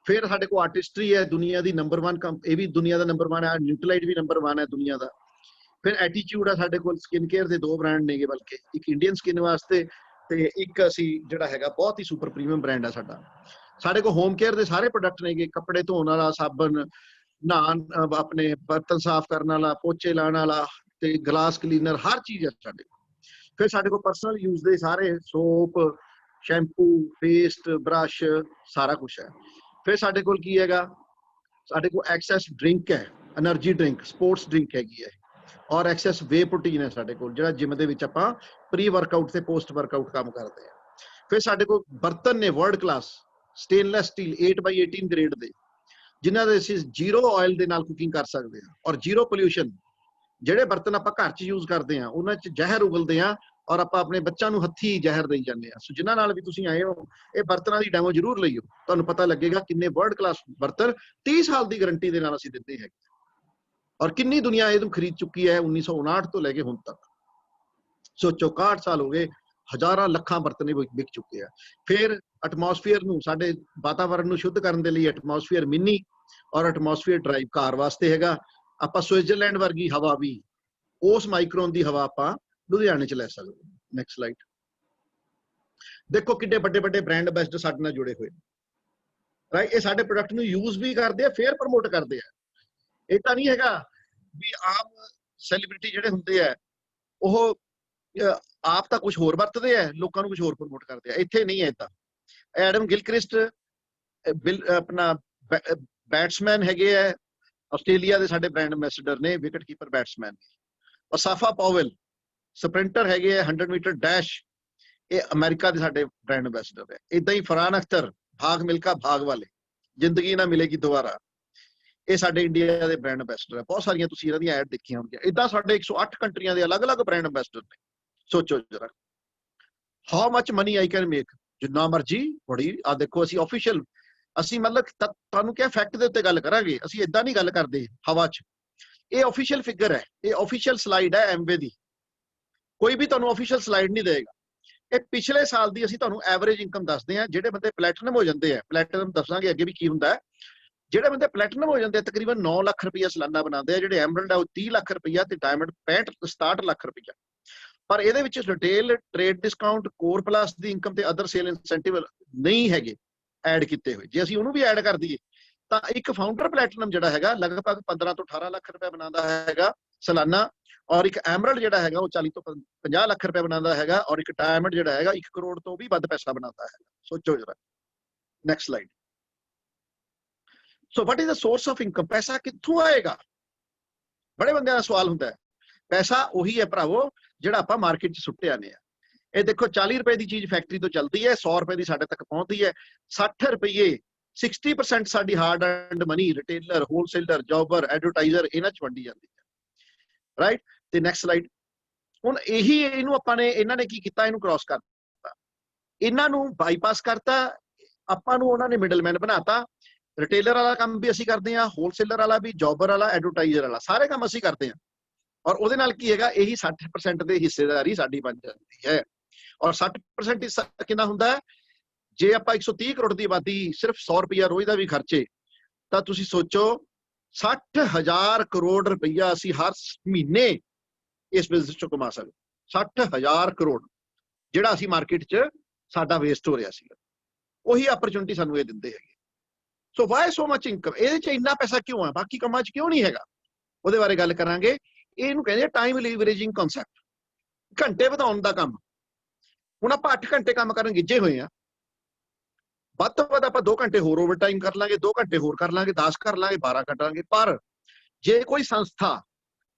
ਫਿਰ ਸਾਡੇ ਕੋਲ ਆਰਟਿਸਟਰੀ ਹੈ, ਦੁਨੀਆ ਦੀ ਨੰਬਰ 1 ਇਹ ਵੀ ਦੁਨੀਆ ਦਾ ਨੰਬਰ 1 ਹੈ, ਨਿਊਟ੍ਰੀਲਾਈਟ ਵੀ ਨੰਬਰ 1 ਹੈ ਦੁਨੀਆ ਦਾ। ਫਿਰ ਐਟੀਟਿਊਡ ਆ ਸਾਡੇ ਕੋਲ, ਸਕਿਨ ਕੇਅਰ ਦੇ 2 ਬ੍ਰਾਂਡ ਨੇਗੇ, ਬਲਕਿ ਇੱਕ ਇੰਡੀਅਨ ਸਕਿਨ ਵਾਸਤੇ ਤੇ ਇੱਕ ਅਸੀਂ ਜਿਹੜਾ ਹੈਗਾ ਬਹੁਤ ਹੀ ਸੁਪਰ ਪ੍ਰੀਮੀਅਮ ਬ੍ਰਾਂਡ ਹੈ ਸਾਡਾ। ਸਾਡੇ ਕੋਲ ਹੋਮ ਕੇਅਰ ਦੇ ਸਾਰੇ ਪ੍ਰੋਡਕਟ ਨੇਗੇ, ਕੱਪੜੇ ਧੋਣ ਵਾਲਾ ਸਾਬਣ, ਨਹਾਣ, ਆਪਣੇ ਬਰਤਨ ਸਾਫ਼ ਕਰਨ ਵਾਲਾ, ਪੋਚੇ ਲਾਉਣ ਵਾਲਾ ਤੇ ਗਲਾਸ ਕਲੀਨਰ, ਹਰ ਚੀਜ਼ ਹੈ ਸਾਡੇ ਕੋਲ। ਫਿਰ ਸਾਡੇ ਕੋਲ ਪਰਸਨਲ ਯੂਜ਼ ਦੇ ਸਾਰੇ ਸੋਪ, ਸ਼ੈਂਪੂ, ਪੇਸਟ, ਬ੍ਰਸ਼, ਸਾਰਾ ਕੁਝ ਹੈ। ਫਿਰ ਸਾਡੇ ਕੋਲ ਕੀ ਹੈਗਾ? ਸਾਡੇ ਕੋਲ ਐਕਸੈਸ ਡਰਿੰਕ ਹੈ, એનર્ਜੀ ਡਰਿੰਕ, ਸਪੋਰਟਸ ਡਰਿੰਕ ਹੈਗੀ ਹੈ, ਔਰ ਐਕਸੈਸ ਵੇ ਪ੍ਰੋਟੀਨ ਹੈ ਸਾਡੇ ਕੋਲ, ਜਿਹੜਾ ਜਿਮ ਦੇ ਵਿੱਚ ਆਪਾਂ ਪ੍ਰੀ ਵਰਕਆਊਟ ਤੇ ਪੋਸਟ ਵਰਕਆਊਟ ਕੰਮ ਕਰਦੇ ਆ। ਫਿਰ ਸਾਡੇ ਕੋਲ ਬਰਤਨ ਨੇ world class, stainless steel 8x18 grade ਦੇ, ਜਿਨ੍ਹਾਂ ਦੇ ਅਸੀਂ 0 ਆਇਲ ਦੇ ਨਾਲ ਕੁਕਿੰਗ ਕਰ ਸਕਦੇ ਹਾਂ, ਔਰ 0 ਪੋਲਿਊਸ਼ਨ। ਜਿਹੜੇ ਬਰਤਨ ਆਪਾਂ ਘਰ 'ਚ ਯੂਜ਼ ਕਰਦੇ ਆ ਉਹਨਾਂ 'ਚ ਜ਼ਹਿਰ ਉਗਲਦੇ ਆ, ਔਰ ਆਪਾਂ ਆਪਣੇ ਬੱਚਿਆਂ ਨੂੰ ਹੱਥੀ ਜ਼ਹਿਰ ਦੇਈ ਜਾਂਦੇ ਆ। ਸੋ ਜਿਨ੍ਹਾਂ ਨਾਲ ਵੀ ਤੁਸੀਂ ਆਏ ਹੋ, ਇਹ ਬਰਤਨਾਂ ਦੀ ਡੈਮੋ ਜ਼ਰੂਰ ਲਈਓ, ਤੁਹਾਨੂੰ ਪਤਾ ਲੱਗੇਗਾ ਕਿੰਨੇ ਵਰਲਡ ਕਲਾਸ ਬਰਤਨ 30 ਸਾਲ ਦੀ ਗਾਰੰਟੀ ਦੇ ਨਾਲ ਅਸੀਂ ਦਿੰਦੇ ਹੈਗੇ, ਔਰ ਕਿੰਨੀ ਦੁਨੀਆ ਇਹਨੂੰ ਖਰੀਦ ਚੁੱਕੀ ਹੈ 1959 ਤੋਂ ਲੈ ਕੇ ਹੁਣ ਤੱਕ। ਸੋਚੋ 61 ਸਾਲ ਹੋ ਗਏ, ਹਜ਼ਾਰਾਂ ਲੱਖਾਂ ਬਰਤਨ ਵਿਕ ਚੁੱਕੇ ਆ। ਫਿਰ ਐਟਮੋਸਫੀਅਰ ਨੂੰ, ਸਾਡੇ ਵਾਤਾਵਰਣ ਨੂੰ ਸ਼ੁੱਧ ਕਰਨ ਦੇ ਲਈ ਐਟਮੋਸਫੀਅਰ ਮਿੰਨੀ ਔਰ ਐਟਮੋਸਫੀਅਰ ਡਰਾਈਵ ਕਾਰ ਵਾਸਤੇ ਹੈਗਾ। ਆਪਾਂ ਸਵਿਟਜ਼ਰਲੈਂਡ ਵਰਗੀ ਹਵਾ ਵੀ, ਉਸ ਮਾਈਕਰੋਨ ਦੀ ਹਵਾ ਆਪਾਂ ਲੁਧਿਆਣੇ 'ਚ ਲੈ ਸਕਦੇ। Next slide. ਦੇਖੋ ਕਿੰਨੇ ਵੱਡੇ ਵੱਡੇ ਬ੍ਰਾਂਡ ਅੰਬੈਸਡਰ ਸਾਡੇ ਨਾਲ ਜੁੜੇ ਹੋਏ, ਰਾਈਟ। ਇਹ ਸਾਡੇ ਪ੍ਰੋਡਕਟ ਨੂੰ ਯੂਜ਼ ਵੀ ਕਰਦੇ ਆ, ਫੇਰ ਪ੍ਰਮੋਟ ਕਰਦੇ ਆ। ਇਹ ਤਾਂ ਨਹੀਂ ਹੈਗਾ ਵੀ ਆਮ ਸੈਲੀਬ੍ਰਿਟੀ ਜਿਹੜੇ ਹੁੰਦੇ ਆ ਉਹ ਆਪ ਤਾਂ ਕੁਝ ਹੋਰ ਵਰਤਦੇ ਆ, ਲੋਕਾਂ ਨੂੰ ਕੁਝ ਹੋਰ ਪ੍ਰਮੋਟ ਕਰਦੇ ਆ। ਇੱਥੇ ਨਹੀਂ ਹੈ ਇਦਾਂ। ਐਡਮ ਗਿਲਕ੍ਰਿਸਟ ਆਪਣਾ ਬੈਟਸਮੈਨ ਹੈਗੇ ਆ, ਆਸਟ੍ਰੇਲੀਆ ਦੇ ਸਾਡੇ ਬ੍ਰਾਂਡ ਅੰਬੈਸਡਰ ਨੇ, ਵਿਕਟ ਕੀਪਰ ਬੈਟਸਮੈਨ। ਔਰ ਸਾਫਾ ਪਾਵਲ ਸਪ੍ਰਿੰਟਰ ਹੈਗੇ ਆ 100 ਮੀਟਰ ਡੈਸ਼, ਇਹ ਅਮਰੀਕਾ ਦੇ ਸਾਡੇ ਬ੍ਰਾਂਡ ਅੰਬੈਸਡਰ ਹੈ। ਇਦਾਂ ਹੀ ਫਰਹਾਨ ਅਖਤਰ, ਭਾਗ ਮਿਲਖਾ ਭਾਗ ਵਾਲੇ, ਜ਼ਿੰਦਗੀ ਨਾ ਮਿਲੇਗੀ ਦੁਬਾਰਾ, ਇਹ ਸਾਡੇ ਇੰਡੀਆ ਦੇ ਬ੍ਰਾਂਡ ਅੰਬੈਸਡਰ ਹੈ। ਬਹੁਤ ਸਾਰੀਆਂ ਤੁਸੀਂ ਇਹਨਾਂ ਦੀਆਂ ਐਡ ਦੇਖੀਆਂ ਹੋਣਗੀਆਂ। ਇਦਾਂ ਸਾਡੇ 108 ਕੰਟਰੀਆਂ ਦੇ ਅਲੱਗ-ਅਲੱਗ ਬ੍ਰਾਂਡ ਅੰਬੈਸਡਰ ਨੇ। ਸੋਚੋ ਜਰਾ, how much money I can make, ਜਿੰਨਾ ਮਰਜੀ। ਬੜੀ ਆ ਦੇਖੋ, ਅਸੀਂ ਆਫੀਸ਼ੀਅਲ, ਅਸੀਂ ਮਤਲਬ ਤੁਹਾਨੂੰ ਕਿਹਾ ਫੈਕਟ ਦੇ ਉੱਤੇ ਗੱਲ ਕਰਾਂਗੇ, ਅਸੀਂ ਇਦਾਂ ਨਹੀਂ ਗੱਲ ਕਰਦੇ ਹਵਾ 'ਚ। ਇਹ ਆਫੀਸ਼ੀਅਲ ਫਿਗਰ ਹੈ, ਇਹ ਆਫੀਸ਼ੀਅਲ ਸਲਾਈਡ ਹੈ ਐਮਵੇ ਦੀ, ਕੋਈ ਵੀ ਤੁਹਾਨੂੰ ਆਫੀਸ਼ੀਅਲ ਸਲਾਈਡ ਨਹੀਂ ਦੇਗਾ। ਇਹ ਪਿਛਲੇ ਸਾਲ ਦੀ ਅਸੀਂ ਤੁਹਾਨੂੰ ਐਵਰੇਜ ਇਨਕਮ ਦੱਸਦੇ ਹਾਂ। ਜਿਹੜੇ ਬੰਦੇ ਪਲੈਟੀਨਮ ਹੋ ਜਾਂਦੇ ਆ, ਪਲੈਟੀਨਮ ਦੱਸਾਂਗੇ ਅੱਗੇ ਵੀ ਕੀ ਹੁੰਦਾ ਹੈ, ਜਿਹੜੇ ਬੰਦੇ ਪਲੈਟੀਨਮ ਹੋ ਜਾਂਦੇ ਆ ਤਕਰੀਬਨ 9 ਲੱਖ ਰੁਪਈਆ ਸਾਲਾਨਾ ਬਣਾਉਂਦੇ ਆ। ਜਿਹੜੇ ਐਮਰਲਡ ਆ ਉਹ 30 ਲੱਖ ਰੁਪਈਆ ਤੇ ਡਾਇਮੰਡ 67 ਲੱਖ ਰੁਪਈਆ। ਪਰ ਇਹਦੇ ਵਿੱਚ retail, trade discount, core plus ਦੀ ਇਨਕਮ ਤੇ ਅਦਰ ਸੇਲ ਇਨਸੈਂਟਿਵ ਨਹੀਂ ਹੈਗੇ ਐਡ ਕੀਤੇ ਹੋਏ। ਜੇ ਅਸੀਂ ਉਹਨੂੰ ਵੀ ਐਡ ਕਰ ਦਈਏ ਤਾਂ ਇੱਕ ਫਾਊਂਡਰ ਪਲੈਟੀਨਮ ਜਿਹੜਾ ਹੈਗਾ ਲਗਭਗ 15 ਤੋਂ 18 ਲੱਖ ਰੁਪਏ ਬਣਾਉਂਦਾ ਹੈਗਾ ਸਾਲਾਨਾ, ਔਰ ਇੱਕ ਐਮਰਲਡ ਜਿਹੜਾ ਹੈਗਾ ਉਹ 40 ਤੋਂ 50 ਲੱਖ ਰੁਪਏ ਬਣਾਉਂਦਾ ਹੈਗਾ, ਔਰ ਇੱਕ ਡਾਇਮੰਡ ਜਿਹੜਾ ਹੈਗਾ 1 ਕਰੋੜ ਤੋਂ ਵੀ ਵੱਧ ਪੈਸਾ ਬਣਾਉਂਦਾ ਹੈ। ਸੋਚੋ ਜਰਾ। Next slide. So what is the source of income, ਪੈਸਾ ਕਿੱਥੋਂ ਆਏਗਾ? ਬੜੇ ਬੰਦਿਆਂ ਦਾ ਸਵਾਲ ਹੁੰਦਾ ਹੈ ਪੈਸਾ ਉਹੀ ਹੈ ਭਰਾਵੋ ਜਿਹੜਾ ਆਪਾਂ ਮਾਰਕੀਟ 'ਚ ਸੁੱਟੇ ਆਨੇ ਆ। ਇਹ ਦੇਖੋ 40 ਰੁਪਏ ਦੀ ਚੀਜ਼ ਫੈਕਟਰੀ ਤੋਂ ਚੱਲਦੀ ਹੈ, 100 ਰੁਪਏ ਦੀ ਸਾਡੇ ਤੱਕ ਪਹੁੰਚਦੀ ਹੈ। 60 ਰੁਪਏ 60% ਸਾਡੀ hard earned money retailer, wholesaler, jobber, advertiser ਇਹਨਾਂ 'ਚ ਵੰਡੀ ਜਾਂਦੀ ਹੈ, ਰਾਈਟ। ਤੇ ਨੈਕਸਟ ਸਲਾਈਡ। ਹੁਣ ਇਹੀ ਇਹਨੂੰ ਆਪਾਂ ਨੇ, ਇਹਨਾਂ ਨੇ ਕੀ ਕੀਤਾ, ਇਹਨੂੰ ਕ੍ਰਾਸ ਕਰਤਾ, ਇਹਨਾਂ ਨੂੰ ਬਾਈਪਾਸ ਕਰਤਾ, ਆਪਾਂ ਨੂੰ ਉਹਨਾਂ ਨੇ ਮਿਡਲਮੈਨ ਬਣਾਤਾ। ਰਿਟੇਲਰ ਵਾਲਾ ਕੰਮ ਵੀ ਅਸੀਂ ਕਰਦੇ ਹਾਂ, ਹੋਲਸੇਲਰ ਵਾਲਾ ਵੀ, ਜੌਬਰ ਵਾਲਾ, ਐਡਵਰਟਾਈਜ਼ਰ ਵਾਲਾ, ਸਾਰੇ ਕੰਮ ਅਸੀਂ ਕਰਦੇ ਹਾਂ। ਔਰ ਉਹਦੇ ਨਾਲ ਕੀ ਹੈਗਾ, ਇਹੀ 60% ਦੇ ਹਿੱਸੇਦਾਰੀ ਸਾਡੀ ਬਣ ਜਾਂਦੀ ਹੈ। ਔਰ 60% ਹਿੱਸਾ ਕਿੰਨਾ ਹੁੰਦਾ ਹੈ, ਜੇ ਆਪਾਂ 130 ਕਰੋੜ ਦੀ ਆਬਾਦੀ ਸਿਰਫ 100 ਰੁਪਇਆ ਰੋਜ਼ ਦਾ ਵੀ ਖਰਚੇ, ਤਾਂ ਤੁਸੀਂ ਸੋਚੋ 60,000 ਕਰੋੜ ਰੁਪਈਆ ਅਸੀਂ ਹਰ ਮਹੀਨੇ ਇਸ ਬਿਜ਼ਨਸ ਚੋਂ ਕਮਾ ਸਕਦੇ। 60,000 ਕਰੋੜ ਜਿਹੜਾ ਅਸੀਂ ਮਾਰਕੀਟ 'ਚ ਸਾਡਾ ਵੇਸਟ ਹੋ ਰਿਹਾ ਸੀ, ਉਹੀ ਆਪਰਚੁਨਿਟੀ ਸਾਨੂੰ ਇਹ ਦਿੰਦੇ ਹੈਗੇ। ਸੋ ਵਾਈ ਸੋ ਮਚ ਇਨਕਮ, ਇਹਦੇ 'ਚ ਇੰਨਾ ਪੈਸਾ ਕਿਉਂ ਹੈ, ਬਾਕੀ ਕੰਮਾਂ 'ਚ ਕਿਉਂ ਨਹੀਂ ਹੈਗਾ, ਉਹਦੇ ਬਾਰੇ ਗੱਲ ਕਰਾਂਗੇ। ਇਹਨੂੰ ਕਹਿੰਦੇ ਟਾਈਮ ਲੀਵਰੇਜਿੰਗ ਕਨਸੈਪਟ, ਘੰਟੇ ਵਧਾਉਣ ਦਾ ਕੰਮ। ਹੁਣ ਆਪਾਂ 8 ਘੰਟੇ ਕੰਮ ਕਰਨ ਗਿੱਜੇ ਹੋਏ ਆ, ਵੱਧ ਤੋਂ ਵੱਧ ਆਪਾਂ 2 ਘੰਟੇ ਹੋਰ ਓਵਰ ਟਾਈਮ ਕਰ ਲਾਂਗੇ, 2 ਘੰਟੇ ਹੋਰ ਕਰ ਲਾਂਗੇ, 10 ਕਰ ਲਾਂਗੇ, 12 ਕਰਾਂਗੇ। ਪਰ ਜੇ ਕੋਈ ਸੰਸਥਾ,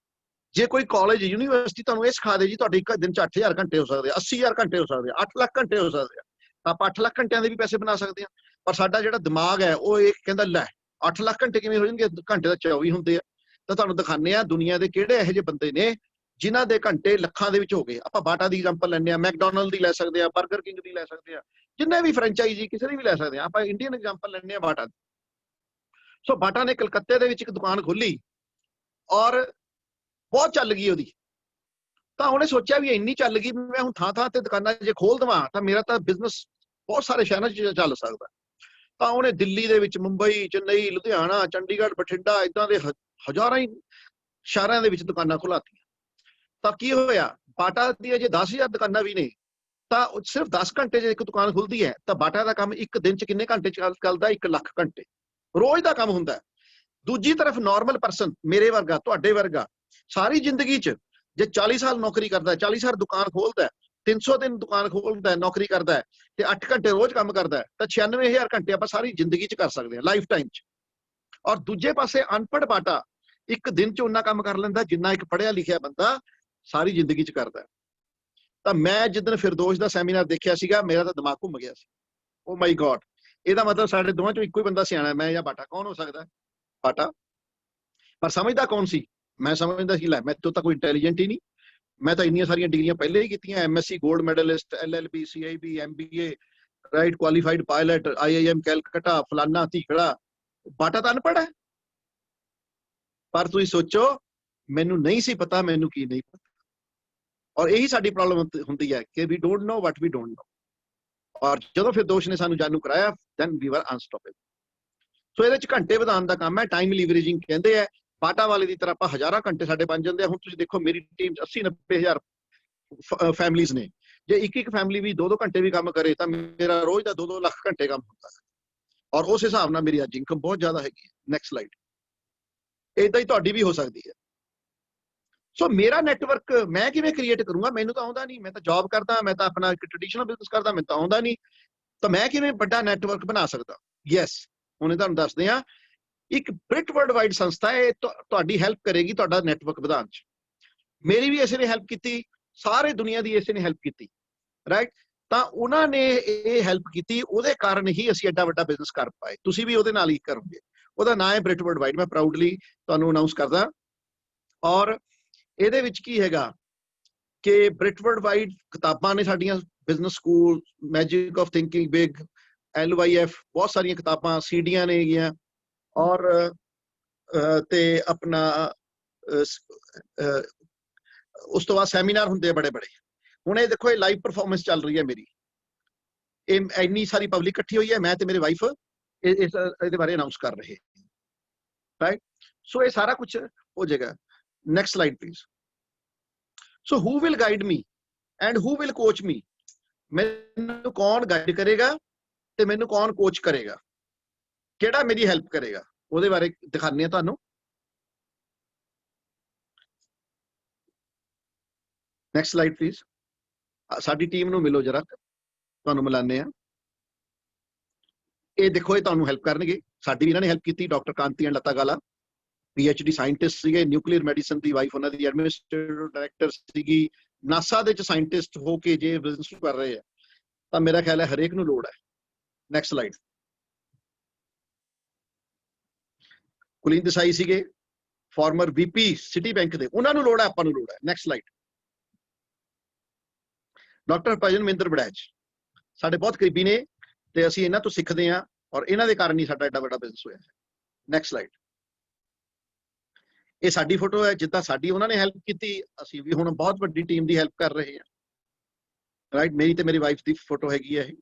ਜੇ ਕੋਈ ਕਾਲਜ, ਯੂਨੀਵਰਸਿਟੀ ਤੁਹਾਨੂੰ ਇਹ ਸਿਖਾ ਦੇ ਜੀ ਤੁਹਾਡੇ ਇੱਕ ਦਿਨ 'ਚ 8,000 ਘੰਟੇ ਹੋ ਸਕਦੇ ਆ, 80,000 ਘੰਟੇ ਹੋ ਸਕਦੇ ਆ, 8 ਲੱਖ ਘੰਟੇ ਹੋ ਸਕਦੇ ਆ, ਤਾਂ ਆਪਾਂ 8 ਲੱਖ ਘੰਟਿਆਂ ਦੇ ਵੀ ਪੈਸੇ ਬਣਾ ਸਕਦੇ ਆ। ਪਰ ਸਾਡਾ ਜਿਹੜਾ ਦਿਮਾਗ ਹੈ ਉਹ ਇਹ ਕਹਿੰਦਾ ਲੈ 8 ਲੱਖ ਘੰਟੇ ਕਿਵੇਂ ਹੋ ਜਾਣਗੇ, ਘੰਟੇ ਤਾਂ 24 ਹੁੰਦੇ ਆ। ਤਾਂ ਤੁਹਾਨੂੰ ਦਿਖਾਉਂਦੇ ਆ ਦੁਨੀਆ ਦੇ ਕਿਹੜੇ ਇਹੋ ਜਿਹੇ ਬੰਦੇ ਨੇ ਜਿਨ੍ਹਾਂ ਦੇ ਘੰਟੇ ਲੱਖਾਂ ਦੇ ਵਿੱਚ ਹੋ ਗਏ। ਆਪਾਂ ਬਾਟਾ ਦੀ ਐਗਜ਼ਾਮਪਲ ਲੈਂਦੇ ਆ, ਮੈਕਡੋਨਲਡ ਦੀ ਲੈ ਸਕਦੇ ਆ, ਬਰਗਰ ਕਿੰਗ ਦੀ ਲੈ ਸਕਦੇ ਆ, ਜਿੰਨੇ ਵੀ ਫਰੈਂਚਾਈਜ਼ੀ ਕਿਸੇ ਦੀ ਵੀ ਲੈ ਸਕਦੇ ਆ। ਆਪਾਂ ਇੰਡੀਅਨ ਐਗਜ਼ਾਮਪਲ ਲੈਂਦੇ ਆ ਬਾਟਾ ਦੀ। ਸੋ ਬਾਟਾ ਨੇ ਕਲਕੱਤੇ ਦੇ ਵਿੱਚ ਇੱਕ ਦੁਕਾਨ ਖੋਲੀ ਔਰ ਬਹੁਤ ਚੱਲ ਗਈ ਉਹਦੀ। ਤਾਂ ਉਹਨੇ ਸੋਚਿਆ ਵੀ ਇੰਨੀ ਚੱਲ ਗਈ ਵੀ ਮੈਂ ਹੁਣ ਥਾਂ ਥਾਂ ਤੇ ਦੁਕਾਨਾਂ ਜੇ ਖੋਲ ਦੇਵਾਂ ਤਾਂ ਮੇਰਾ ਤਾਂ ਬਿਜ਼ਨਸ ਬਹੁਤ ਸਾਰੇ ਸ਼ਹਿਰਾਂ 'ਚ ਚੱਲ ਸਕਦਾ। ਤਾਂ ਉਹਨੇ ਦਿੱਲੀ ਦੇ ਵਿੱਚ, ਮੁੰਬਈ, ਚੇਨਈ, ਲੁਧਿਆਣਾ, ਚੰਡੀਗੜ੍ਹ, ਬਠਿੰਡਾ, ਇਦਾਂ ਦੇ ਹਜ਼ਾਰਾਂ ਹੀ ਸ਼ਹਿਰਾਂ ਦੇ ਵਿੱਚ ਦੁਕਾਨਾਂ ਖੁਲਾਤੀਆਂ। ਤਾਂ ਕੀ ਹੋਇਆ, ਬਾਟਾ ਦੀਆਂ ਜੇ 10,000 ਦੁਕਾਨਾਂ ਵੀ ਨੇ ਤਾਂ ਸਿਰਫ 10 ਘੰਟੇ ਜੇ ਇੱਕ ਦੁਕਾਨ ਖੁੱਲਦੀ ਹੈ ਤਾਂ ਬਾਟਾ ਦਾ ਕੰਮ ਇੱਕ ਦਿਨ 'ਚ ਕਿੰਨੇ ਘੰਟੇ ਚੱਲਦਾ, 1 ਲੱਖ ਘੰਟੇ ਰੋਜ਼ ਦਾ ਕੰਮ ਹੁੰਦਾ। ਦੂਜੀ ਤਰਫ ਨਾਰਮਲ ਪਰਸਨ, ਮੇਰੇ ਵਰਗਾ, ਤੁਹਾਡੇ ਵਰਗਾ, ਸਾਰੀ ਜ਼ਿੰਦਗੀ 'ਚ ਜੇ 40 ਸਾਲ ਨੌਕਰੀ ਕਰਦਾ, 40 ਸਾਲ ਦੁਕਾਨ ਖੋਲਦਾ, 300 ਦਿਨ ਦੁਕਾਨ ਖੋਲਦਾ, ਨੌਕਰੀ ਕਰਦਾ ਤੇ 8 ਘੰਟੇ ਰੋਜ਼ ਕੰਮ ਕਰਦਾ, ਤਾਂ 96,000 ਘੰਟੇ ਆਪਾਂ ਸਾਰੀ ਜ਼ਿੰਦਗੀ 'ਚ ਕਰ ਸਕਦੇ ਹਾਂ, ਲਾਈਫ ਟਾਈਮ 'ਚ। ਔਰ ਦੂਜੇ ਪਾਸੇ ਅਨਪੜ੍ਹ ਬਾਟਾ ਇੱਕ ਦਿਨ 'ਚ ਉਹਨਾਂ ਕੰਮ ਕਰ ਲੈਂਦਾ ਜਿੰਨਾ ਇੱਕ ਪੜ੍ਹਿਆ ਲਿਖਿਆ ਬੰਦਾ ਸਾਰੀ ਜ਼ਿੰਦਗੀ 'ਚ ਕਰਦਾ। ਤਾਂ ਮੈਂ ਜਿੱਦਣ ਫਿਰਦੋਸ਼ ਦਾ ਸੈਮੀਨਾਰ ਦੇਖਿਆ ਸੀਗਾ, ਮੇਰਾ ਤਾਂ ਦਿਮਾਗ ਘੁੰਮ ਗਿਆ ਸੀ। ਓ ਮਾਈ ਗॉड, ਇਹਦਾ ਮਤਲਬ ਸਾਡੇ ਦੋਵਾਂ 'ਚੋਂ ਇੱਕੋ ਹੀ ਬੰਦਾ ਸਿਆਣਾ, ਮੈਂ ਜਾਂ ਬਾਟਾ। ਕੌਣ ਹੋ ਸਕਦਾ? ਬਾਟਾ। ਪਰ ਸਮਝਦਾ ਕੌਣ ਸੀ? ਮੈਂ ਸਮਝਦਾ ਸੀ ਲੈ ਮੈਥੋਂ ਤਾਂ ਕੋਈ ਇੰਟੈਲੀਜੈਂਟ ਹੀ ਨਹੀਂ, ਮੈਂ ਤਾਂ ਇੰਨੀਆਂ ਸਾਰੀਆਂ ਡਿਗਰੀਆਂ ਪਹਿਲੇ ਹੀ ਕੀਤੀਆਂ, MSc, gold medallist, LLB, CIB, MBA, right, qualified pilot, IIM Calcutta, ਫਲਾਨਾ ਧੀਕੜਾ। ਬਾਟਾ ਤਾਂ ਅਨਪੜ੍ਹ ਹੈ। ਪਰ ਤੁਸੀਂ ਸੋਚੋ, ਮੈਨੂੰ ਨਹੀਂ ਸੀ ਪਤਾ ਮੈਨੂੰ ਕੀ ਨਹੀਂ ਪਤਾ। ਔਰ ਇਹੀ ਸਾਡੀ ਪ੍ਰੋਬਲਮ ਹੁੰਦੀ ਹੈ ਕਿ ਵੀ don't know what we don't know. ਔਰ ਜਦੋਂ ਫਿਰਦੋਸ਼ ਨੇ ਸਾਨੂੰ ਜਾਣੂ ਕਰਾਇਆ, ਦੈਨ ਵੀ ਵਰ ਅਨਸਟਾਪੇਬਲ। ਸੋ ਇਹਦੇ 'ਚ ਘੰਟੇ ਵਧਾਉਣ ਦਾ ਕੰਮ ਹੈ, ਟਾਈਮ ਲੀਵਰੇਜਿੰਗ ਕਹਿੰਦੇ ਆ। ਬਾਟਾ ਵਾਲੇ ਦੀ ਤਰ੍ਹਾਂ ਆਪਾਂ ਹਜ਼ਾਰਾਂ ਘੰਟੇ ਸਾਡੇ ਬਣ ਜਾਂਦੇ ਆ। ਹੁਣ ਤੁਸੀਂ ਦੇਖੋ ਮੇਰੀ ਟੀਮ 'ਚ 80-90,000 ਫੈਮਲੀਜ਼ ਨੇ। ਜੇ ਇੱਕ ਫੈਮਿਲੀ ਵੀ 2-2 ਘੰਟੇ ਵੀ ਕੰਮ ਕਰੇ ਤਾਂ ਮੇਰਾ ਰੋਜ਼ ਦਾ 2-2 ਲੱਖ ਘੰਟੇ ਕੰਮ ਹੁੰਦਾ ਹੈ। ਔਰ ਉਸ ਹਿਸਾਬ ਨਾਲ ਮੇਰੀ ਅੱਜ ਇਨਕਮ ਬਹੁਤ ਜ਼ਿਆਦਾ ਹੈਗੀ ਹੈ। Next slide. ਏਦਾਂ ਹੀ ਤੁਹਾਡੀ ਵੀ ਹੋ ਸਕਦੀ ਹੈ। ਸੋ ਮੇਰਾ ਨੈਟਵਰਕ ਮੈਂ ਕਿਵੇਂ ਕ੍ਰੀਏਟ ਕਰੂੰਗਾ? ਮੈਨੂੰ ਤਾਂ ਆਉਂਦਾ ਨਹੀਂ, ਮੈਂ ਤਾਂ ਜੌਬ ਕਰਦਾ, ਮੈਂ ਤਾਂ ਆਪਣਾ ਇੱਕ ਟ੍ਰੈਡੀਸ਼ਨਲ ਬਿਜ਼ਨਸ ਕਰਦਾ, ਮੈਨੂੰ ਤਾਂ ਆਉਂਦਾ ਨਹੀਂ। ਤਾਂ ਮੈਂ ਕਿਵੇਂ ਵੱਡਾ ਨੈਟਵਰਕ ਬਣਾ ਸਕਦਾ? ਯੈਸ, ਹੁਣ ਤੁਹਾਨੂੰ ਦੱਸਦੇ ਹਾਂ। ਇੱਕ ਬ੍ਰਿਟ ਵਰਲਡ ਵਾਈਡ ਸੰਸਥਾ ਹੈ, ਤੁਹਾਡੀ ਹੈਲਪ ਕਰੇਗੀ ਤੁਹਾਡਾ ਨੈਟਵਰਕ ਵਧਾਉਣ 'ਚ। ਮੇਰੀ ਵੀ ਇਸੇ ਨੇ ਹੈਲਪ ਕੀਤੀ, ਸਾਰੇ ਦੁਨੀਆ ਦੀ ਇਸੇ ਨੇ ਹੈਲਪ ਕੀਤੀ, ਰਾਈਟ। ਤਾਂ ਉਹਨਾਂ ਨੇ ਇਹ ਹੈਲਪ ਕੀਤੀ, ਉਹਦੇ ਕਾਰਨ ਹੀ ਅਸੀਂ ਐਡਾ ਵੱਡਾ ਬਿਜ਼ਨਸ ਕਰ ਪਾਏ। ਤੁਸੀਂ ਵੀ ਉਹਦੇ ਨਾਲ ਹੀ ਕਰੋਗੇ। ਉਹਦਾ ਨਾਮ ਹੈ ਬ੍ਰਿਟ ਵਰਲਡ ਵਾਈਡ। ਮੈਂ ਪ੍ਰਾਊਡਲੀ ਤੁਹਾਨੂੰ ਅਨਾਉਂਸ ਕਰਦਾ। ਔਰ ਇਹਦੇ ਵਿੱਚ ਕੀ ਹੈਗਾ ਕਿ ਬ੍ਰਿਟ ਵਰਲਡ ਵਾਈਡ ਕਿਤਾਬਾਂ ਨੇ ਸਾਡੀਆਂ, business school, magic of thinking big, LYF, ਬਹੁਤ ਸਾਰੀਆਂ ਕਿਤਾਬਾਂ, ਸੀਡੀਆਂ ਨੇ ਹੈਗੀਆਂ। ਔਰ ਤੇ ਆਪਣਾ ਉਸ ਤੋਂ ਬਾਅਦ ਸੈਮੀਨਾਰ ਹੁੰਦੇ ਆ ਬੜੇ ਬੜੇ। ਹੁਣ ਇਹ ਦੇਖੋ, ਇਹ ਲਾਈਵ ਪਰਫਾਰਮੈਂਸ ਚੱਲ ਰਹੀ ਹੈ ਮੇਰੀ। ਇਹ ਇੰਨੀ ਸਾਰੀ ਪਬਲਿਕ ਇਕੱਠੀ ਹੋਈ ਹੈ, ਮੈਂ ਤੇ ਮੇਰੇ ਵਾਈਫ ਇਹਦੇ ਬਾਰੇ ਅਨਾਉਂਸ ਕਰ ਰਹੇ, ਰਾਈਟ। ਸੋ ਇਹ ਸਾਰਾ ਕੁਝ ਹੋ ਜਾਏਗਾ। Next slide please. So who will guide me and who will coach me? ਮੈਨੂੰ ਕੌਣ ਗਾਈਡ ਕਰੇਗਾ ਤੇ ਮੈਨੂੰ ਕੌਣ ਕੋਚ ਕਰੇਗਾ? ਕਿਹੜਾ ਮੇਰੀ ਹੈਲਪ ਕਰੇਗਾ? ਉਹਦੇ ਬਾਰੇ ਦਿਖਾਉਂਦੇ ਆ ਤੁਹਾਨੂੰ। Next slide please. ਸਾਡੀ ਟੀਮ ਨੂੰ ਮਿਲੋ ਜਰਾ, ਤੁਹਾਨੂੰ ਮਿਲਾਨੇ ਆ। ਇਹ ਦੇਖੋ, ਇਹ ਤੁਹਾਨੂੰ ਹੈਲਪ ਕਰਨਗੇ। ਸਾਡੀ ਵੀ ਇਹਨਾਂ ਨੇ ਹੈਲਪ ਕੀਤੀ, ਡਾਕਟਰ ਕਾਂਤੀ ਐਂਡ ਲਤਾ ਗਾਲਾ। PhD ਸਾਇੰਟਿਸਟ ਸੀਗੇ, ਨਿਊਕਲੀਅਰ ਮੈਡੀਸਨ ਦੀ ਵਾਈਫ ਉਹਨਾਂ ਦੀ ਐਡਮਿਨਿਸਟ੍ਰੇਟਿਵ ਡਾਇਰੈਕਟਰ ਸੀਗੀ, ਨਾਸਾ ਦੇ ਚ ਸਾਇੰਟਿਸਟ ਹੋ ਕੇ ਜੇ ਬਿਜ਼ਨਸ ਕਰ ਰਹੇ ਆ ਤਾਂ ਮੇਰਾ ਖਿਆਲ ਹੈ ਹਰੇਕ ਨੂੰ ਲੋੜ ਹੈ। Next slide. ਕੁਲੀਨ ਦੇਸਾਈ ਸੀਗੇ, ਫਾਰਮਰ VP ਸਿਟੀ ਬੈਂਕ ਦੇ, ਉਹਨਾਂ ਨੂੰ ਲੋੜ ਹੈ, ਆਪਾਂ ਨੂੰ ਲੋੜ ਹੈ। Next slide. Doctor Harbhajan Mahinder Waraich ਸਾਡੇ ਬਹੁਤ ਕਰੀਬੀ ਨੇ ਤੇ ਅਸੀਂ ਇਹਨਾਂ ਤੋਂ ਸਿੱਖਦੇ ਹਾਂ ਔਰ ਇਹਨਾਂ ਦੇ ਕਾਰਨ ਹੀ ਸਾਡਾ ਐਡਾ ਵੱਡਾ ਬਿਜ਼ਨਸ ਹੋਇਆ ਹੈ। Next slide. ਇਹ ਸਾਡੀ ਫੋਟੋ ਹੈ, ਜਿੱਦਾਂ ਸਾਡੀ ਉਹਨਾਂ ਨੇ ਹੈਲਪ ਕੀਤੀ, ਅਸੀਂ ਵੀ ਹੁਣ ਬਹੁਤ ਵੱਡੀ ਟੀਮ ਦੀ ਹੈਲਪ ਕਰ ਰਹੇ ਹਾਂ। ਰਾਈਟ, ਮੇਰੀ ਤੇ ਮੇਰੀ ਵਾਈਫ ਦੀ ਫੋਟੋ ਹੈਗੀ ਹੈ ਇਹ।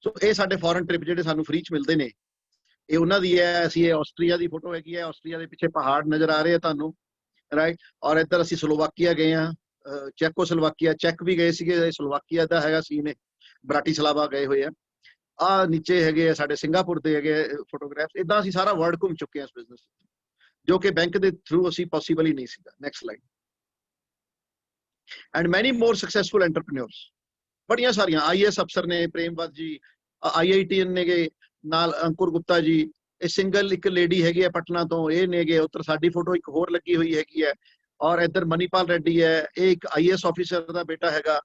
ਸੋ ਇਹ ਸਾਡੇ ਫੋਰਨ ਟ੍ਰਿਪ ਜਿਹੜੇ ਸਾਨੂੰ ਫ੍ਰੀ ਚ ਮਿਲਦੇ ਨੇ, ਇਹ ਉਹਨਾਂ ਦੀ ਹੈ। ਅਸੀਂ ਇਹ ਆਸਟਰੀਆ ਦੀ ਫੋਟੋ ਹੈਗੀ ਹੈ, ਆਸਟਰੀਆ ਦੇ ਪਿੱਛੇ ਪਹਾੜ ਨਜ਼ਰ ਆ ਰਹੇ ਆ ਤੁਹਾਨੂੰ, ਰਾਈਟ। ਔਰ ਇੱਧਰ ਅਸੀਂ ਸਲੋਵਾਕੀਆ ਗਏ ਹਾਂ, ਚੈਕੋਸਲੋਵਾਕੀਆ, ਚੈੱਕ ਵੀ ਗਏ ਸੀਗੇ, ਸਲੋਵਾਕੀਆ ਦਾ ਹੈਗਾ ਸੀਨ ਹੈ, ਬਰਾਟੀਸਲਾਵਾ ਗਏ ਹੋਏ ਆ। ਆਹ ਨੀਚੇ ਹੈਗੇ ਆ ਸਾਡੇ ਸਿੰਗਾਪੁਰ ਦੇ ਹੈਗੇ ਫੋਟੋਗ੍ਰਾਫ। ਇਦਾਂ ਅਸੀਂ ਸਾਰਾ ਵਰਲਡ ਘੁੰਮ ਚੁੱਕੇ ਹਾਂ ਇਸ ਬਿਜ਼ਨਸ, ਜੋ ਕਿ ਬੈਂਕ ਦੇ ਥਰੂ ਅਸੀਂ ਪੋਸੀਬਲ ਹੀ ਨਹੀਂ ਸੀਗਾ। Next slide. ਐਂਡ ਮੈਨੀ ਮੋਰ ਸਕਸੈਸਫੁਲ ਐਂਟਰਪ੍ਰੀਨਿਓਰਸ, ਬੜੀਆਂ ਸਾਰੀਆਂ IAS ਅਫਸਰ ਨੇ, ਪ੍ਰੇਮਵਤ ਜੀ, IITN ਨੇਗੇ, ਨਾਲ ਅੰਕੁਰ ਗੁਪਤਾ ਜੀ, ਇਹ ਸਿੰਗਲ ਇੱਕ ਲੇਡੀ ਹੈਗੀ ਹੈ ਪਟਨਾ ਤੋਂ, ਇਹ ਨੇਗੇ। ਉੱਧਰ ਸਾਡੀ ਫੋਟੋ ਇੱਕ ਹੋਰ ਲੱਗੀ ਹੋਈ ਹੈਗੀ ਹੈ। ਔਰ ਇੱਧਰ ਮਨੀਪਾਲ ਰੈਡੀ ਹੈ, ਇਹ ਇੱਕ IAS ਆਫਿਸਰ ਦਾ ਬੇਟਾ ਹੈਗਾ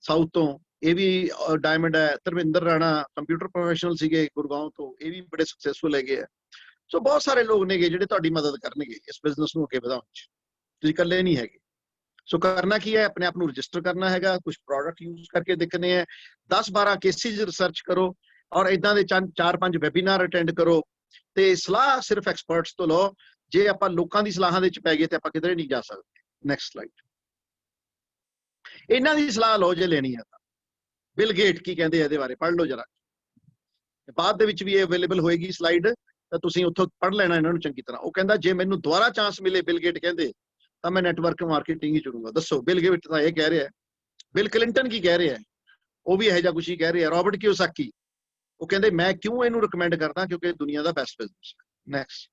ਸਾਊਥ ਤੋਂ, ਇਹ ਵੀ ਡਾਇਮੰਡ ਹੈ। ਧਰਮਿੰਦਰ ਰਾਣਾ ਕੰਪਿਊਟਰ ਪ੍ਰੋਫੈਸ਼ਨਲ ਸੀਗੇ ਗੁਰਗਾਉਂ ਤੋਂ, ਇਹ ਵੀ ਬੜੇ ਸਕਸੈਸਫੁਲ ਹੈਗੇ ਆ। ਸੋ ਬਹੁਤ ਸਾਰੇ ਲੋਕ ਨੇਗੇ ਜਿਹੜੇ ਤੁਹਾਡੀ ਮਦਦ ਕਰਨਗੇ ਇਸ ਬਿਜ਼ਨਸ ਨੂੰ ਅੱਗੇ ਵਧਾਉਣ ਚ, ਤੁਸੀਂ ਇਕੱਲੇ ਨਹੀਂ ਹੈਗੇ। ਸੋ ਕਰਨਾ ਕੀ ਹੈ, ਆਪਣੇ ਆਪ ਨੂੰ ਰਜਿਸਟਰ ਕਰਨਾ ਹੈਗਾ, ਕੁਝ ਪ੍ਰੋਡਕਟ ਯੂਜ਼ ਕਰਕੇ ਦੇਖਣੇ ਹੈ, 10-12 ਕੇਸਿਸ ਰਿਸਰਚ ਕਰੋ ਔਰ ਇਦਾਂ ਦੇ 4-5 ਵੈਬੀਨਾਰ ਅਟੈਂਡ ਕਰੋ ਤੇ ਸਲਾਹ ਸਿਰਫ ਐਕਸਪਰਟਸ ਤੋਂ ਲਓ। ਜੇ ਆਪਾਂ ਲੋਕਾਂ ਦੀ ਸਲਾਹਾਂ ਦੇ ਵਿੱਚ ਪੈ ਗਏ ਤੇ ਆਪਾਂ ਕਿਧਰੇ ਨਹੀਂ ਜਾ ਸਕਦੇ। Next slide. ਇਹਨਾਂ ਦੀ ਸਲਾਹ ਲਓ ਜੇ ਲੈਣੀ ਹੈ ਤਾਂ। ਬਿਲ ਗੇਟ ਕੀ ਕਹਿੰਦੇ ਆ ਇਹਦੇ ਬਾਰੇ ਪੜ੍ਹ ਲਓ ਜਰਾ, ਬਾਅਦ ਦੇ ਵਿੱਚ ਵੀ ਇਹ ਅਵੇਲੇਬਲ ਹੋਏਗੀ ਸਲਾਈਡ, ਤਾਂ ਤੁਸੀਂ ਉੱਥੋਂ ਪੜ੍ਹ ਲੈਣਾ ਇਹਨਾਂ ਨੂੰ ਚੰਗੀ ਤਰ੍ਹਾਂ। ਉਹ ਕਹਿੰਦਾ ਜੇ ਮੈਨੂੰ ਦੁਬਾਰਾ ਚਾਂਸ ਮਿਲੇ, ਬਿਲ ਗੇਟ ਕਹਿੰਦੇ, ਤਾਂ ਮੈਂ ਨੈਟਵਰਕ ਮਾਰਕੀਟਿੰਗ ਹੀ ਚੁਣੂੰਗਾ। ਦੱਸੋ, ਬਿਲ ਗੇਟ ਤਾਂ ਇਹ ਕਹਿ ਰਿਹਾ ਹੈ। ਬਿਲ ਕਲਿੰਟਨ ਕੀ ਕਹਿ ਰਿਹਾ ਹੈ, ਉਹ ਵੀ ਇਹੋ ਜਿਹਾ ਕੁਛ ਹੀ ਕਹਿ ਰਿਹਾ। ਰੋਬਰਟ ਕਿਓਸਾਕੀ, ਉਹ ਕਹਿੰਦੇ ਮੈਂ ਕਿਉਂ ਇਹਨੂੰ ਰਿਕਮੈਂਡ ਕਰਦਾ, ਕਿਉਂਕਿ ਦੁਨੀਆ ਦਾ ਬੈਸਟ ਬਿਜ਼ਨਸ ਹੈ। ਨੈਕਸਟ।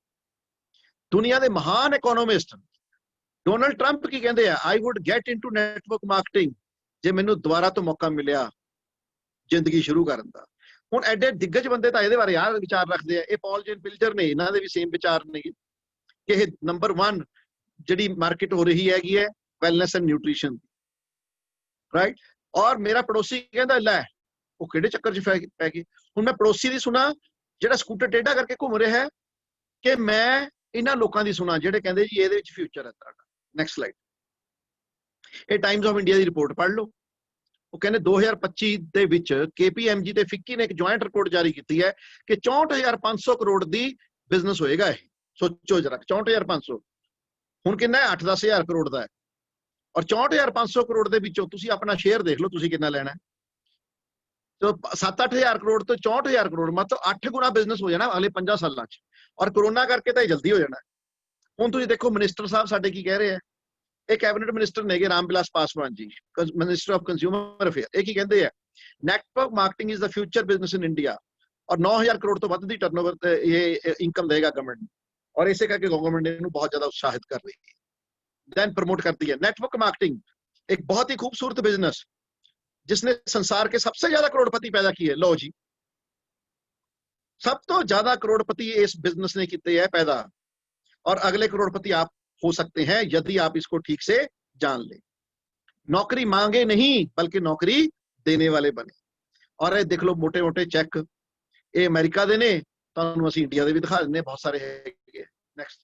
ਦੁਨੀਆ ਦੇ ਮਹਾਨ ਇਕੋਨੋਮਿਸਟ ਡੋਨਲਡ ਟਰੰਪ ਕੀ ਕਹਿੰਦੇ ਆ, ਆਈ wood get into network marketing ਜੇ ਮੈਨੂੰ ਦੁਬਾਰਾ ਤੋਂ ਮੌਕਾ ਮਿਲਿਆ ਜ਼ਿੰਦਗੀ ਸ਼ੁਰੂ ਕਰਨ ਦਾ। ਹੁਣ ਐਡੇ ਦਿੱਗਜ ਬੰਦੇ ਤਾਂ ਇਹਦੇ ਬਾਰੇ ਯਾਰ ਵਿਚਾਰ ਰੱਖਦੇ ਆ। ਇਹ ਪੌਲ ਜੇਨ ਪਿਲਜਰ ਨੇ, ਇਹਨਾਂ ਦੇ ਵੀ ਸੇਮ ਵਿਚਾਰ ਨੇ ਕਿ ਇਹ ਨੰਬਰ 1 ਜਿਹੜੀ ਮਾਰਕੀਟ ਹੋ ਰਹੀ ਹੈਗੀ ਹੈ ਵੈਲਨੈਸ ਐਂਡ ਨਿਊਟ੍ਰੀਸ਼ਨ, ਰਾਈਟ। ਔਰ ਮੇਰਾ ਪੜੋਸੀ ਕਹਿੰਦਾ ਲੈ ਉਹ ਕਿਹੜੇ ਚੱਕਰ 'ਚ ਪੈ ਗਏ। ਹੁਣ ਮੈਂ ਪੜੋਸੀ ਦੀ ਸੁਣਾ ਜਿਹੜਾ ਸਕੂਟਰ ਟੇਢਾ ਕਰਕੇ ਘੁੰਮ ਰਿਹਾ ਹੈ, ਕਿ ਮੈਂ ਇਹਨਾਂ ਲੋਕਾਂ ਦੀ ਸੁਣਾ ਜਿਹੜੇ ਕਹਿੰਦੇ ਜੀ ਇਹਦੇ ਵਿੱਚ ਫਿਊਚਰ ਹੈ ਤੁਹਾਡਾ। Next slide. ਇਹ Times of India the report ਪੜ੍ਹ ਲਓ। ਉਹ ਕਹਿੰਦੇ 2025 ਦੇ ਵਿੱਚ KPMG ਤੇ ਫਿੱਕੀ ਨੇ ਇੱਕ ਜੁਆਇੰਟ ਰਿਪੋਰਟ ਜਾਰੀ ਕੀਤੀ ਹੈ ਕਿ 64,500 ਕਰੋੜ ਦੀ ਬਿਜ਼ਨਸ ਹੋਏਗਾ ਇਹ। ਸੋਚੋ ਜਰਾ, 64,500 ਹੁਣ ਕਿੰਨਾ ਹੈ, 8-10 ਹਜ਼ਾਰ ਕਰੋੜ ਦਾ ਹੈ। ਔਰ 64,500 ਕਰੋੜ ਦੇ ਵਿੱਚੋਂ ਤੁਸੀਂ ਆਪਣਾ ਸ਼ੇਅਰ ਦੇਖ ਲਓ ਤੁਸੀਂ ਕਿੰਨਾ ਲੈਣਾ ਹੈ। तो 7-8 ਹਜ਼ਾਰ ਕਰੋੜ ਤੋਂ 64 ਹਜ਼ਾਰ ਕਰੋੜ, ਮਤਲਬ 8 ਗੁਣਾ ਬਿਜ਼ਨਸ ਹੋ ਜਾਣਾ ਅਗਲੇ 5 ਸਾਲਾਂ 'ਚ। ਔਰ ਕਰੋਨਾ ਕਰਕੇ ਤਾਂ ਇਹ ਜਲਦੀ ਹੋ ਜਾਣਾ। ਹੁਣ ਤੁਸੀਂ ਦੇਖੋ ਮਿਨਿਸਟਰ ਸਾਹਿਬ ਸਾਡੇ ਕੀ ਕਹਿ ਰਹੇ ਆ। ਇਹ ਕੈਬਨਿਟ ਮਿਨਿਸਟਰ ਨੇਗੇ ਰਾਮ ਵਿਲਾਸ ਪਾਸਵਾਨ ਜੀ, ਮਿਨਿਸਟਰ ਆਫ ਕੰਜ਼ਿਊਮਰ ਅਫੇਅਰ। ਇਹ ਕੀ ਕਹਿੰਦੇ ਆ, network marketing is the future business in India. ਔਰ 9,000 ਕਰੋੜ ਤੋਂ ਵੱਧ ਦੀ ਟਰਨਓਵਰ ਤੇ ਇਹ ਇਨਕਮ ਦੇਗਾ ਗਵਰਨਮੈਂਟ ਨੂੰ। ਔਰ ਇਸੇ ਕਰਕੇ गवर्नमेंट ਇਹਨੂੰ ਬਹੁਤ ਜ਼ਿਆਦਾ ਉਤਸ਼ਾਹਿਤ ਕਰ ਰਹੀ ਹੈ, ਦੈਨ ਪ੍ਰਮੋਟ करती है। नेटवर्क मार्केटिंग एक बहुत ही खूबसूरत बिजनेस जिसने संसार के सबसे ज्यादा करोड़पति पैदा किए। लो जी, सब तो ज्यादा करोड़पति इस बिजनेस ने किए हैं पैदा, और अगले करोड़पति आप हो सकते हैं यदि आप इसको ठीक से जान ले। नौकरी मांगे नहीं बल्कि नौकरी देने वाले बने। और ये देख लो मोटे मोटे चेक ये अमेरिका दे ने, ਤੁਹਾਨੂੰ ਅਸੀਂ ਇੰਡੀਆ ਦੇ ਵੀ ਦਿਖਾ ਦਿੰਦੇ ਬਹੁਤ ਸਾਰੇ ਹੈਗੇ। ਨੈਕਸਟ।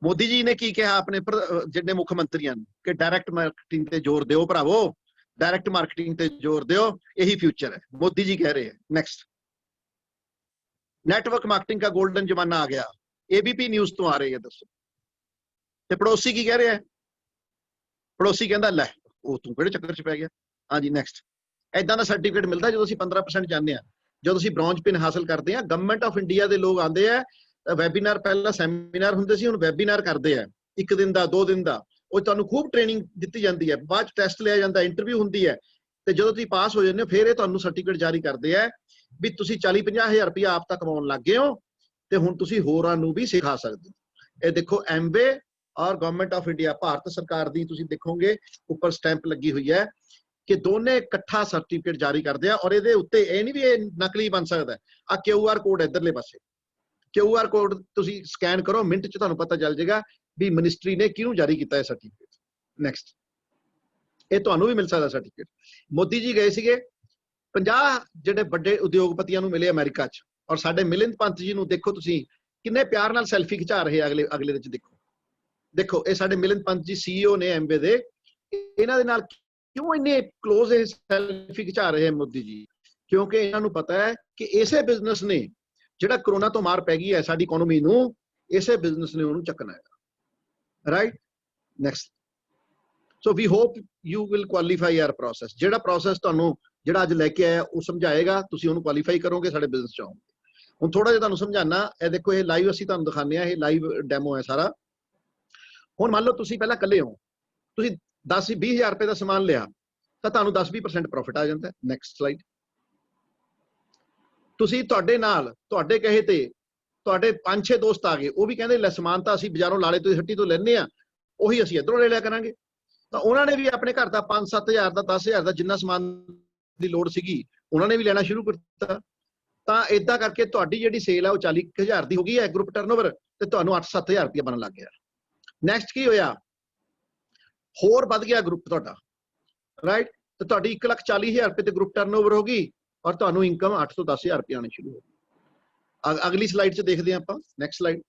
ਮੋਦੀ ਜੀ ਨੇ ਕੀ ਕਿਹਾ ਆਪਣੇ ਜਿਹੜੇ ਮੁੱਖ ਮੰਤਰੀਆਂ ਨੂੰ ਕਿ ਡਾਇਰੈਕਟ ਮਾਰਕੀਟਿੰਗ ਤੇ ਜ਼ੋਰ ਦਿਓ ਭਰਾਵੋ, ਡਾਇਰੈਕਟ ਮਾਰਕੀਟਿੰਗ ਤੇ ਜ਼ੋਰ ਦਿਓ, ਇਹੀ ਫਿਊਚਰ ਹੈ, ਮੋਦੀ ਜੀ ਕਹਿ ਰਹੇ हैं। नेक्स्ट। नेटवर्क मार्केटिंग का गोल्डन जमाना आ गया। एबीपी न्यूज तो आ रही है, दसो ते पड़ोसी की कह रहे हैं। पड़ोसी कहता लै ਉਹ ਤੂੰ ਕਿਹੜੇ ਚੱਕਰ 'ਚ ਪੈ ਗਿਆ। ਹਾਂਜੀ ਨੈਕਸਟ। ਇਦਾਂ ਦਾ ਸਰਟੀਫਿਕੇਟ ਮਿਲਦਾ ਜਦੋਂ ਅਸੀਂ 15% ਜਾਂਦੇ ਆ, ਜਦੋਂ ਅਸੀਂ ਬ੍ਰੌਂਜ ਪਿਨ ਹਾਸਲ ਕਰਦੇ ਆ। ਗਵਰਨਮੈਂਟ ਆਫ ਇੰਡੀਆ ਦੇ ਲੋਕ ਆਉਂਦੇ ਆ, ਵੈਬੀਨਾਰ ਪਹਿਲਾਂ ਸੈਮੀਨਾਰ ਹੁੰਦੇ ਸੀ, ਹੁਣ ਵੈਬੀਨਾਰ ਕਰਦੇ ਆ 1 ਦਿਨ ਦਾ 2 ਦਿਨ ਦਾ। ਉਹ ਤੁਹਾਨੂੰ ਖੂਬ ਟ੍ਰੇਨਿੰਗ ਦਿੱਤੀ ਜਾਂਦੀ ਹੈ, ਬਾਅਦ ਚ ਟੈਸਟ ਲਿਆ ਜਾਂਦਾ, ਇੰਟਰਵਿਊ ਹੁੰਦੀ ਹੈ, ਤੇ ਜਦੋਂ ਤੁਸੀਂ ਪਾਸ ਹੋ ਜਾਂਦੇ ਹੋ ਫਿਰ ਇਹ ਤੁਹਾਨੂੰ ਸਰਟੀਫਿਕੇਟ ਜਾਰੀ ਕਰਦੇ ਆ ਵੀ ਤੁਸੀਂ 40-50 ਹਜ਼ਾਰ ਰੁਪਇਆ ਆਪ ਤਾਂ ਕਮਾਉਣ ਲੱਗ ਗਏ ਹੋ ਤੇ ਹੁਣ ਤੁਸੀਂ ਹੋਰਾਂ ਨੂੰ ਵੀ ਸਿਖਾ ਸਕਦੇ ਹੋ। ਇਹ ਦੇਖੋ ਐਮਵੇ ਔਰ ਗਵਰਨਮੈਂਟ ਆਫ ਇੰਡੀਆ, ਭਾਰਤ ਸਰਕਾਰ ਦੀ ਤੁਸੀਂ ਦੇਖੋਗੇ ਉੱਪਰ ਸਟੈਂਪ ਲੱਗੀ ਹੋਈ ਹੈ ਕਿ ਦੋਨੇ ਇਕੱਠਾ ਸਰਟੀਫਿਕੇਟ ਜਾਰੀ ਕਰਦੇ ਆ, ਔਰ ਇਹਦੇ ਉੱਤੇ ਇਹ ਨਹੀਂ ਵੀ ਇਹ ਨਕਲੀ ਬਣ ਸਕਦਾ। ਆ QR ਕੋਡ ਇਧਰਲੇ ਪਾਸੇ, QR ਕੋਡ ਤੁਸੀਂ ਸਕੈਨ ਕਰੋ, ਮਿੰਟ 'ਚ ਤੁਹਾਨੂੰ ਪਤਾ ਚੱਲ ਜਾਏਗਾ ਵੀ ਮਿਨਿਸਟਰੀ ਨੇ ਕਿਹਨੂੰ ਜਾਰੀ ਕੀਤਾ ਇਹ ਸਰਟੀਫਿਕੇਟ। ਨੈਕਸਟ, ਇਹ ਤੁਹਾਨੂੰ ਵੀ ਮਿਲ ਸਕਦਾ ਸਰਟੀਫਿਕੇਟ। ਮੋਦੀ ਜੀ ਗਏ ਸੀਗੇ 50 ਜਿਹੜੇ ਵੱਡੇ ਉਦਯੋਗਪਤੀਆਂ ਨੂੰ ਮਿਲੇ ਅਮਰੀਕਾ 'ਚ, ਔਰ ਸਾਡੇ ਮਿਲਿੰਦ ਪੰਤ ਜੀ ਨੂੰ ਦੇਖੋ ਤੁਸੀਂ ਕਿੰਨੇ ਪਿਆਰ ਨਾਲ ਸੈਲਫੀ ਖਿਚਾ ਰਹੇ ਅਗਲੇ ਵਿੱਚ। ਦੇਖੋ ਇਹ ਸਾਡੇ ਮਿਲਿੰਦ ਪੰਤ ਜੀ CEO ਨੇ ਐਮਵੇ ਦੇ, ਇਹਨਾਂ ਦੇ ਨਾਲ ਕਿਉਂ ਇੰਨੇ ਕਲੋਜ਼ ਇਹ ਸੈਲਫੀ ਖਿਚਾ ਰਹੇ ਹੈ ਮੋਦੀ ਜੀ? ਕਿਉਂਕਿ ਇਹਨਾਂ ਨੂੰ ਪਤਾ ਹੈ ਕਿ ਇਸੇ ਬਿਜ਼ਨਸ ਨੇ ਜਿਹੜਾ ਕਰੋਨਾ ਤੋਂ ਮਾਰ ਪੈ ਗਈ ਹੈ ਸਾਡੀ ਇਕਨੋਮੀ ਨੂੰ, ਇਸੇ ਬਿਜ਼ਨਸ ਨੇ ਉਹਨੂੰ ਚੱਕਣਾ ਹੈ। Right, next. So we hope you will qualify our process. ਜਿਹੜਾ ਪ੍ਰੋਸੈਸ ਤੁਹਾਨੂੰ ਜਿਹੜਾ ਅੱਜ ਲੈ ਕੇ ਆਇਆ ਉਹ ਸਮਝਾਏਗਾ, ਤੁਸੀਂ ਉਹਨੂੰ ਕੁਆਲੀਫਾਈ ਕਰੋਗੇ, ਸਾਡੇ ਬਿਜ਼ਨਸ 'ਚ ਆਓਗੇ। ਹੁਣ ਥੋੜਾ ਜਿਹਾ ਤੁਹਾਨੂੰ ਸਮਝਾਣਾ, ਇਹ ਦੇਖੋ ਇਹ ਲਾਈਵ ਅਸੀਂ ਤੁਹਾਨੂੰ ਦਿਖਾਉਂਦੇ ਆ, ਇਹ ਲਾਈਵ ਡੈਮੋ ਹੈ ਸਾਰਾ। ਹੁਣ ਮੰਨ ਲਓ ਤੁਸੀਂ ਪਹਿਲਾਂ ਇਕੱਲੇ ਹੋ, ਤੁਸੀਂ 10-20 ਹਜ਼ਾਰ ਰੁਪਏ ਦਾ ਸਮਾਨ ਲਿਆ ਤਾਂ ਤੁਹਾਨੂੰ 10-20% ਪ੍ਰੋਫਿਟ ਆ ਜਾਂਦਾ। Next slide. ਤੁਸੀਂ ਤੁਹਾਡੇ ਨਾਲ ਤੁਹਾਡੇ ਕਹੇ ਤੇ ਤੁਹਾਡੇ 5-6 ਦੋਸਤ ਆ ਗਏ, ਉਹ ਵੀ ਕਹਿੰਦੇ ਲੈ ਸਮਾਨ ਤਾਂ ਅਸੀਂ ਬਾਜ਼ਾਰੋਂ ਲਾਲੇ ਤੋਂ ਹੱਟੀ ਤੋਂ ਲੈਣੇ ਆ, ਉਹੀ ਅਸੀਂ ਇੱਧਰੋਂ ਲੈ ਲਿਆ ਕਰਾਂਗੇ। ਤਾਂ ਉਹਨਾਂ ਨੇ ਵੀ ਆਪਣੇ ਘਰ ਦਾ 5-7 ਹਜ਼ਾਰ ਦਾ 10 ਹਜ਼ਾਰ ਦਾ ਜਿੰਨਾ ਸਮਾਨ ਦੀ ਲੋੜ ਸੀਗੀ ਉਹਨਾਂ ਨੇ ਵੀ ਲੈਣਾ ਸ਼ੁਰੂ ਕਰ ਦਿੱਤਾ। ਤਾਂ ਇਦਾਂ ਕਰਕੇ ਤੁਹਾਡੀ ਜਿਹੜੀ ਸੇਲ ਆ ਉਹ 40,000 ਦੀ ਹੋ ਗਈ ਹੈ ਗਰੁੱਪ ਟਰਨਓਵਰ, ਤੇ ਤੁਹਾਨੂੰ 8-7 ਹਜ਼ਾਰ ਰੁਪਇਆ ਬਣਨ ਲੱਗ ਗਿਆ। ਨੈਕਸਟ ਕੀ ਹੋਇਆ? ਹੋਰ ਵੱਧ ਗਿਆ ਗਰੁੱਪ ਤੁਹਾਡਾ, ਰਾਈਟ? ਤੇ ਤੁਹਾਡੀ 1,40,000 ਰੁਪਏ ਤੇ ਗਰੁੱਪ ਟਰਨਓਵਰ ਹੋ ਗਈ, ਔਰ ਤੁਹਾਨੂੰ ਇਨਕਮ 8 ਤੋਂ 10 ਹਜ਼ਾਰ ਰੁਪਏ ਆਉਣੀ ਸ਼ੁਰੂ ਹੋ ਗਈ। ਅਗਲੀ ਸਲਾਈਡ 'ਚ ਦੇਖਦੇ ਹਾਂ ਆਪਾਂ, ਨੈਕਸਟ ਸਲਾਈਡ।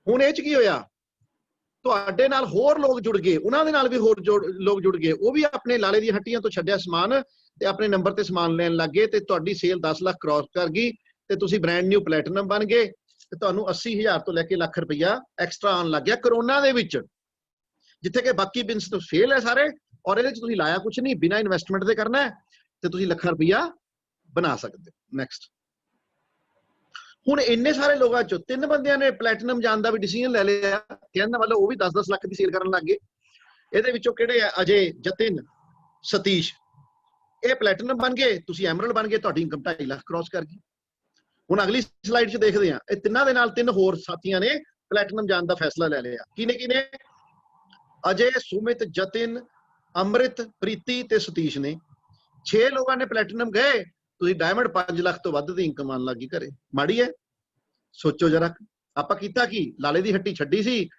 ਹੁਣ ਇਹ 'ਚ ਕੀ ਹੋਇਆ? ਤੁਹਾਡੇ ਨਾਲ ਹੋਰ ਲੋਕ ਜੁੜ ਗਏ, ਉਹਨਾਂ ਦੇ ਨਾਲ ਵੀ ਹੋਰ ਲੋਕ ਜੁੜ ਗਏ, ਉਹ ਵੀ ਆਪਣੇ ਲਾਲੇ ਦੀਆਂ ਹੱਟੀਆਂ ਤੋਂ ਛੱਡਿਆ ਸਮਾਨ ਤੇ ਆਪਣੇ ਨੰਬਰ ਤੇ ਸਮਾਨ ਲੈਣ ਲੱਗ ਗਏ, ਤੇ ਤੁਹਾਡੀ ਸੇਲ 10 ਲੱਖ ਕ੍ਰਾਸ ਕਰ ਗਈ, ਤੇ ਤੁਸੀਂ ਬ੍ਰਾਂਡ ਨਿਊ ਪਲੈਟੀਨਮ ਬਣ ਗਏ, ਤੇ ਤੁਹਾਨੂੰ 80,000 ਤੋਂ ਲੈ ਕੇ ਲੱਖ ਰੁਪਈਆ ਐਕਸਟਰਾ ਆਉਣ ਲੱਗ ਗਿਆ ਕਰੋਨਾ ਦੇ ਵਿੱਚ, ਜਿੱਥੇ ਕਿ ਬਾਕੀ ਬਿਜ਼ਨਸ ਫੇਲ ਹੈ ਸਾਰੇ, ਔਰ ਇਹਦੇ 'ਚ ਤੁਸੀਂ ਲਾਇਆ ਕੁਝ ਨਹੀਂ, ਬਿਨਾਂ ਇਨਵੈਸਟਮੈਂਟ ਦੇ ਕਰਨਾ ਹੈ, ਤੇ ਤੁਸੀਂ ਲੱਖਾਂ ਰੁਪਈਆ ਬਣਾ ਸਕਦੇ ਹੋ। ਨੈਕਸਟ। ਹੁਣ ਇੰਨੇ ਸਾਰੇ ਲੋਕਾਂ 'ਚੋਂ 3 ਬੰਦਿਆਂ ਨੇ ਪਲੈਟੀਨਮ ਜਾਣ ਦਾ ਵੀ ਡਿਸੀਜਨ ਲੈ ਲਿਆ, ਕਹਿੰਦਾ ਮਤਲਬ ਉਹ ਵੀ 10-10 ਲੱਖ ਦੀ ਸੇਲ ਕਰਨ ਲੱਗ ਗਏ। ਇਹਦੇ ਵਿੱਚੋਂ ਕਿਹੜੇ ਆ? ਅਜੇ, ਜਤਿਨ, ਸਤੀਸ਼, ਇਹ ਪਲੈਟੀਨਮ ਬਣ ਗਏ, ਤੁਸੀਂ ਐਮਰਲਡ ਬਣ ਗਏ, ਤੁਹਾਡੀ ਇਨਕਮ 2.5 ਲੱਖ ਕ੍ਰਾਸ ਕਰ ਗਈ। ਹੁਣ ਅਗਲੀ ਸਲਾਈਡ 'ਚ ਦੇਖਦੇ ਹਾਂ, ਇਹ ਤਿੰਨਾਂ ਦੇ ਨਾਲ 3 ਹੋਰ ਸਾਥੀਆਂ ਨੇ ਪਲੈਟੀਨਮ ਜਾਣ ਦਾ ਫੈਸਲਾ ਲੈ ਲਿਆ। ਕਿਹਨੇ? ਅਜੇ, ਸੁਮਿਤ, ਜਤਿਨ, ਅੰਮ੍ਰਿਤ, ਪ੍ਰੀਤੀ ਤੇ ਸਤੀਸ਼ ਨੇ। 6 ਲੋਕਾਂ ਨੇ ਪਲੈਟੀਨਮ ਗਏ, ਤੁਸੀਂ ਡਾਇਮੰਡ 5 ਲੱਖ ਤੋਂ ਵੱਧ ਦੀ ਇਨਕਮ ਆਉਣ ਲੱਗੀ ਘਰੇ। ਮਾੜੀ ਹੈ? ਸੋਚੋ ਜਰਾ। ਆਪਾਂ ਕੀਤਾ ਕੀ? ਲਾਲੇ ਦੀ ਹੱਟੀ ਛੱਡੀ ਸੀ,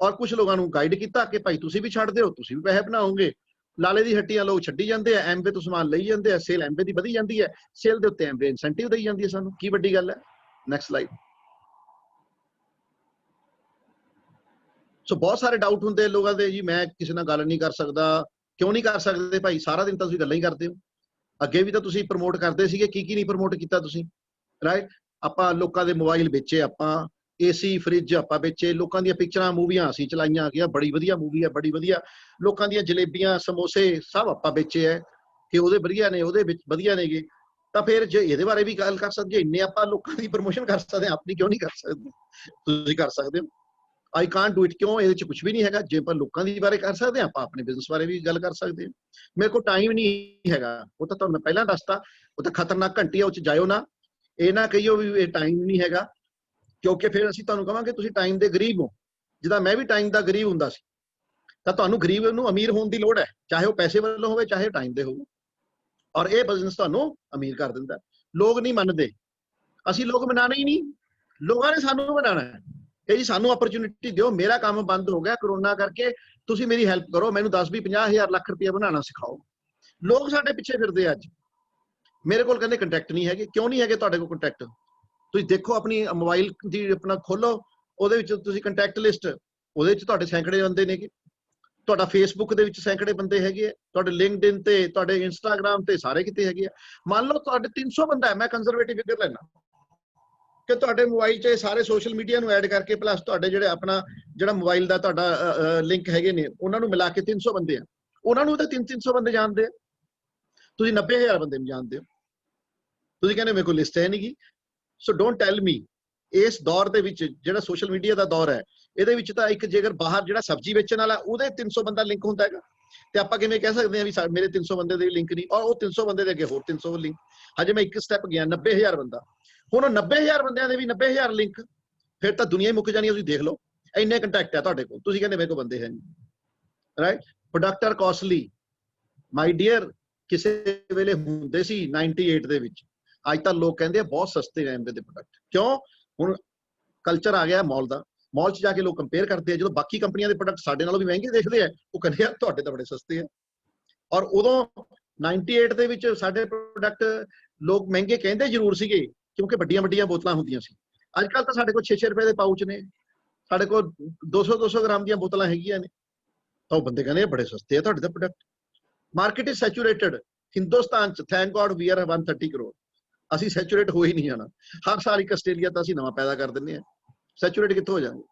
ਔਰ ਕੁਝ ਲੋਕਾਂ ਨੂੰ ਗਾਈਡ ਕੀਤਾ ਕਿ ਭਾਈ ਤੁਸੀਂ ਵੀ ਛੱਡ ਦਿਓ, ਤੁਸੀਂ ਵੀ ਪੈਸੇ ਬਣਾਓਗੇ। ਲਾਲੇ ਦੀ ਹੱਟੀਆਂ ਲੋਕ ਛੱਡੀ ਜਾਂਦੇ ਆ, ਐਮਵੇ ਤੋਂ ਸਮਾਨ ਲਈ ਜਾਂਦੇ ਆ, ਸੇਲ ਐਮਵੇ ਦੀ ਵਧੀ ਜਾਂਦੀ ਹੈ, ਸੇਲ ਦੇ ਉੱਤੇ ਐਮਵੇ ਇਨਸੈਂਟਿਵ ਦੇਈ ਜਾਂਦੀ ਹੈ ਸਾਨੂੰ। ਕੀ ਵੱਡੀ ਗੱਲ ਹੈ? Next slide. ਸੋ ਬਹੁਤ ਸਾਰੇ ਡਾਊਟ ਹੁੰਦੇ ਲੋਕਾਂ ਦੇ, ਜੀ ਮੈਂ ਕਿਸੇ ਨਾਲ ਗੱਲ ਨਹੀਂ ਕਰ ਸਕਦਾ। ਕਿਉਂ ਨਹੀਂ ਕਰ ਸਕਦੇ ਭਾਈ? ਸਾਰਾ ਦਿਨ ਤਾਂ ਤੁਸੀਂ ਗੱਲਾਂ ਹੀ ਕਰਦੇ ਹੋ। ਅੱਗੇ ਵੀ ਤਾਂ ਤੁਸੀਂ ਪ੍ਰਮੋਟ ਕਰਦੇ ਸੀਗੇ, ਕੀ ਨਹੀਂ ਪ੍ਰਮੋਟ ਕੀਤਾ ਤੁਸੀਂ, ਰਾਈਟ? ਆਪਾਂ ਲੋਕਾਂ ਦੇ ਮੋਬਾਈਲ ਵੇਚੇ, ਆਪਾਂ ਏਸੀ ਫ੍ਰਿਜ ਆਪਾਂ ਵੇਚੇ, ਲੋਕਾਂ ਦੀਆਂ ਪਿਕਚਰਾਂ ਮੂਵੀਆਂ ਅਸੀਂ ਚਲਾਈਆਂ ਕਿ ਬੜੀ ਵਧੀਆ ਮੂਵੀ ਹੈ, ਬੜੀ ਵਧੀਆ। ਲੋਕਾਂ ਦੀਆਂ ਜਲੇਬੀਆਂ ਸਮੋਸੇ ਸਭ ਆਪਾਂ ਵੇਚੇ ਹੈ ਕਿ ਉਹਦੇ ਵਧੀਆ ਨੇ, ਉਹਦੇ ਵਿੱਚ ਵਧੀਆ ਨੇਗੇ। ਤਾਂ ਫਿਰ ਜੇ ਇਹਦੇ ਬਾਰੇ ਵੀ ਗੱਲ ਕਰ ਸਕਦੇ, ਇੰਨੇ ਆਪਾਂ ਲੋਕਾਂ ਦੀ ਪ੍ਰਮੋਸ਼ਨ ਕਰ ਸਕਦੇ ਹਾਂ, ਆਪਣੀ ਕਿਉਂ ਨਹੀਂ ਕਰ ਸਕਦੇ? ਤੁਸੀਂ ਕਰ ਸਕਦੇ ਹੋ। I can't do it. ਕਿਉਂ? ਇਹਦੇ 'ਚ ਕੁਝ ਵੀ ਨਹੀਂ ਹੈਗਾ। ਜੇ ਆਪਾਂ ਲੋਕਾਂ ਦੀ ਬਾਰੇ ਕਰ ਸਕਦੇ ਹਾਂ, ਆਪਾਂ ਆਪਣੇ ਬਿਜ਼ਨਸ ਬਾਰੇ ਵੀ ਗੱਲ ਕਰ ਸਕਦੇ ਹਾਂ। ਮੇਰੇ ਕੋਲ ਟਾਈਮ ਨਹੀਂ ਹੈਗਾ, ਉਹ ਤਾਂ ਤੁਹਾਨੂੰ ਮੈਂ ਪਹਿਲਾਂ ਦੱਸਤਾ, ਉਹ ਤਾਂ ਖਤਰਨਾਕ ਘੰਟੀ ਆ, ਉਹ 'ਚ ਜਾਇਓ ਨਾ। ਇਹ ਨਾ ਕਹੀਓ ਵੀ ਇਹ ਟਾਈਮ ਨਹੀਂ ਹੈਗਾ, ਕਿਉਂਕਿ ਫਿਰ ਅਸੀਂ ਤੁਹਾਨੂੰ ਕਹਾਂਗੇ ਤੁਸੀਂ ਟਾਈਮ ਦੇ ਗਰੀਬ ਹੋ। ਜਿੱਦਾਂ ਮੈਂ ਵੀ ਟਾਈਮ ਦਾ ਗਰੀਬ ਹੁੰਦਾ ਸੀ, ਤਾਂ ਤੁਹਾਨੂੰ ਗਰੀਬ ਨੂੰ ਅਮੀਰ ਹੋਣ ਦੀ ਲੋੜ ਹੈ, ਚਾਹੇ ਉਹ ਪੈਸੇ ਵੱਲੋਂ ਹੋਵੇ, ਚਾਹੇ ਟਾਈਮ ਦੇ ਹੋਵੇ। ਔਰ ਇਹ ਬਿਜ਼ਨਸ ਤੁਹਾਨੂੰ ਅਮੀਰ ਕਰ ਦਿੰਦਾ। ਲੋਕ ਨਹੀਂ ਮੰਨਦੇ, ਅਸੀਂ ਲੋਕ ਮਨਾਉਣੇ ਹੀ ਨਹੀਂ, ਲੋਕਾਂ ਨੇ ਸਾਨੂੰ ਬਣਾਉਣਾ ਹੈ ਕਿ ਜੀ ਸਾਨੂੰ ਅਪਰਚੁਨਿਟੀ ਦਿਓ, ਮੇਰਾ ਕੰਮ ਬੰਦ ਹੋ ਗਿਆ ਕਰੋਨਾ ਕਰਕੇ, ਤੁਸੀਂ ਮੇਰੀ ਹੈਲਪ ਕਰੋ, ਮੈਨੂੰ 10-20-50 ਹਜ਼ਾਰ ਲੱਖ ਰੁਪਇਆ ਬਣਾਉਣਾ ਸਿਖਾਓ। ਲੋਕ ਸਾਡੇ ਪਿੱਛੇ ਫਿਰਦੇ ਆ ਅੱਜ। ਮੇਰੇ ਕੋਲ ਕਹਿੰਦੇ ਕੰਟੈਕਟ ਨਹੀਂ ਹੈਗੇ। ਕਿਉਂ ਨਹੀਂ ਹੈਗੇ ਤੁਹਾਡੇ ਕੋਲ ਕੰਟੈਕਟ? ਤੁਸੀਂ ਦੇਖੋ ਆਪਣੀ ਮੋਬਾਈਲ ਦੀ ਆਪਣਾ ਖੋਲੋ, ਉਹਦੇ ਵਿੱਚ ਤੁਸੀਂ ਕੰਟੈਕਟ ਲਿਸਟ, ਉਹਦੇ ਵਿੱਚ ਤੁਹਾਡੇ ਸੈਂਕੜੇ ਬੰਦੇ ਨੇਗੇ। ਤੁਹਾਡਾ ਫੇਸਬੁੱਕ ਦੇ ਵਿੱਚ ਸੈਂਕੜੇ ਬੰਦੇ ਹੈਗੇ ਆ, ਤੁਹਾਡੇ ਲਿੰਕਡਇਨ ਤੇ, ਤੁਹਾਡੇ ਇੰਸਟਾਗ੍ਰਾਮ ਤੇ, ਸਾਰੇ ਕਿਤੇ ਹੈਗੇ ਆ। ਮੰਨ ਲਓ ਤੁਹਾਡੇ 300 ਬੰਦਾ ਹੈ, ਮੈਂ ਕੰਜ਼ਰਵੇਟਿਵ ਫਿਗਰ ਲੈਣਾ ਕਿ ਤੁਹਾਡੇ ਮੋਬਾਈਲ 'ਚ ਸਾਰੇ ਸੋਸ਼ਲ ਮੀਡੀਆ ਨੂੰ ਐਡ ਕਰਕੇ ਪਲੱਸ ਤੁਹਾਡੇ ਜਿਹੜੇ ਆਪਣਾ ਜਿਹੜਾ ਮੋਬਾਈਲ ਦਾ ਤੁਹਾਡਾ ਲਿੰਕ ਹੈਗੇ ਨੇ, ਉਹਨਾਂ ਨੂੰ ਮਿਲਾ ਕੇ 300 ਬੰਦੇ ਆ। ਉਹਨਾਂ ਨੂੰ ਤਾਂ 300 ਬੰਦੇ ਜਾਣਦੇ ਆ, ਤੁਸੀਂ 90,000 ਬੰਦੇ ਨੂੰ ਜਾਣਦੇ ਹੋ। ਤੁਸੀਂ ਕਹਿੰਦੇ ਮੇਰੇ ਕੋਲ ਲਿਸਟ ਹੈ ਨਹੀਂ ਗੀ। ਸੋ ਡੋਂਟ ਟੈਲ ਮੀ। ਇਸ ਦੌਰ ਦੇ ਵਿੱਚ ਜਿਹੜਾ ਸੋਸ਼ਲ ਮੀਡੀਆ ਦਾ ਦੌਰ ਹੈ, ਇਹਦੇ ਵਿੱਚ ਤਾਂ ਇੱਕ ਜੇਕਰ ਬਾਹਰ ਜਿਹੜਾ ਸਬਜ਼ੀ ਵੇਚਣ ਵਾਲਾ ਉਹਦੇ 300 ਬੰਦਾ ਲਿੰਕ ਹੁੰਦਾ ਹੈਗਾ, ਤੇ ਆਪਾਂ ਕਿਵੇਂ ਕਹਿ ਸਕਦੇ ਹਾਂ ਵੀ ਮੇਰੇ 300 ਬੰਦੇ ਦੇ ਲਿੰਕ ਨਹੀਂ, ਔਰ ਉਹ 300 ਬੰਦੇ ਦੇ ਅੱਗੇ ਹੋਰ 300 ਲਿੰਕ। ਹਜੇ ਮੈਂ ਇੱਕ ਸਟੈਪ ਗਿਆ, 90,000 ਬੰਦਾ। ਹੁਣ 90,000 ਬੰਦਿਆਂ ਦੇ ਵੀ 90,000 ਲਿੰਕ, ਫਿਰ ਤਾਂ ਦੁਨੀਆ ਹੀ ਮੁੱਕ ਜਾਣੀ। ਤੁਸੀਂ ਦੇਖ ਲਓ, ਇੰਨੇ ਕੰਟੈਕਟ ਹੈ ਤੁਹਾਡੇ ਕੋਲ, ਤੁਸੀਂ ਕਹਿੰਦੇ ਮੇਰੇ ਕੋਲ ਬੰਦੇ ਹੈ ਨਹੀਂ, right? Product are costly, my dear ਕਿਸੇ ਵੇਲੇ ਹੁੰਦੇ ਸੀ 98 ਦੇ ਵਿੱਚ, ਅੱਜ ਤਾਂ ਲੋਕ ਕਹਿੰਦੇ ਆ ਬਹੁਤ ਸਸਤੇ ਆ ਐਮਵੇ ਦੇ ਪ੍ਰੋਡਕਟ। ਕਿਉਂ? ਹੁਣ ਕਲਚਰ ਆ ਗਿਆ ਮਾਲ ਦਾ, ਮਾਲ 'ਚ ਜਾ ਕੇ ਲੋਕ ਕੰਪੇਅਰ ਕਰਦੇ ਆ, ਜਦੋਂ ਬਾਕੀ ਕੰਪਨੀਆਂ ਦੇ ਪ੍ਰੋਡਕਟ ਸਾਡੇ ਨਾਲੋਂ ਵੀ ਮਹਿੰਗੇ ਦੇਖਦੇ ਆ, ਉਹ ਕਹਿੰਦੇ ਆ ਤੁਹਾਡੇ ਤਾਂ ਬੜੇ ਸਸਤੇ ਆ। ਔਰ ਉਦੋਂ 98 ਦੇ ਵਿੱਚ ਸਾਡੇ ਪ੍ਰੋਡਕਟ ਲੋਕ ਮਹਿੰਗੇ ਕਹਿੰਦੇ ਜ਼ਰੂਰ ਸੀਗੇ ਕਿਉਂਕਿ ਵੱਡੀਆਂ ਵੱਡੀਆਂ ਬੋਤਲਾਂ ਹੁੰਦੀਆਂ ਸੀ। ਅੱਜ ਕੱਲ੍ਹ ਤਾਂ ਸਾਡੇ ਕੋਲ 6-6 ਰੁਪਏ ਦੇ ਪਾਊਚ ਨੇ, ਸਾਡੇ ਕੋਲ 200-200 ਗ੍ਰਾਮ ਦੀਆਂ ਬੋਤਲਾਂ ਹੈਗੀਆਂ ਨੇ, ਤਾਂ ਉਹ ਬੰਦੇ ਕਹਿੰਦੇ ਬੜੇ ਸਸਤੇ ਆ ਤੁਹਾਡੇ ਤਾਂ product. Market is saturated. Hindustan 'ਚ thank God we are 130 crore, ਅਸੀਂ ਸੈਚੂਰੇਟ ਹੋ ਹੀ ਨਹੀਂ ਜਾਣਾ। ਹਰ ਸਾਲ ਇੱਕ ਆਸਟ੍ਰੇਲੀਆ ਤਾਂ ਅਸੀਂ ਨਵਾਂ ਪੈਦਾ ਕਰ ਦਿੰਦੇ ਹਾਂ, ਸੈਚੂਰੇਟ ਕਿੱਥੋਂ ਹੋ ਜਾਵਾਂਗੇ?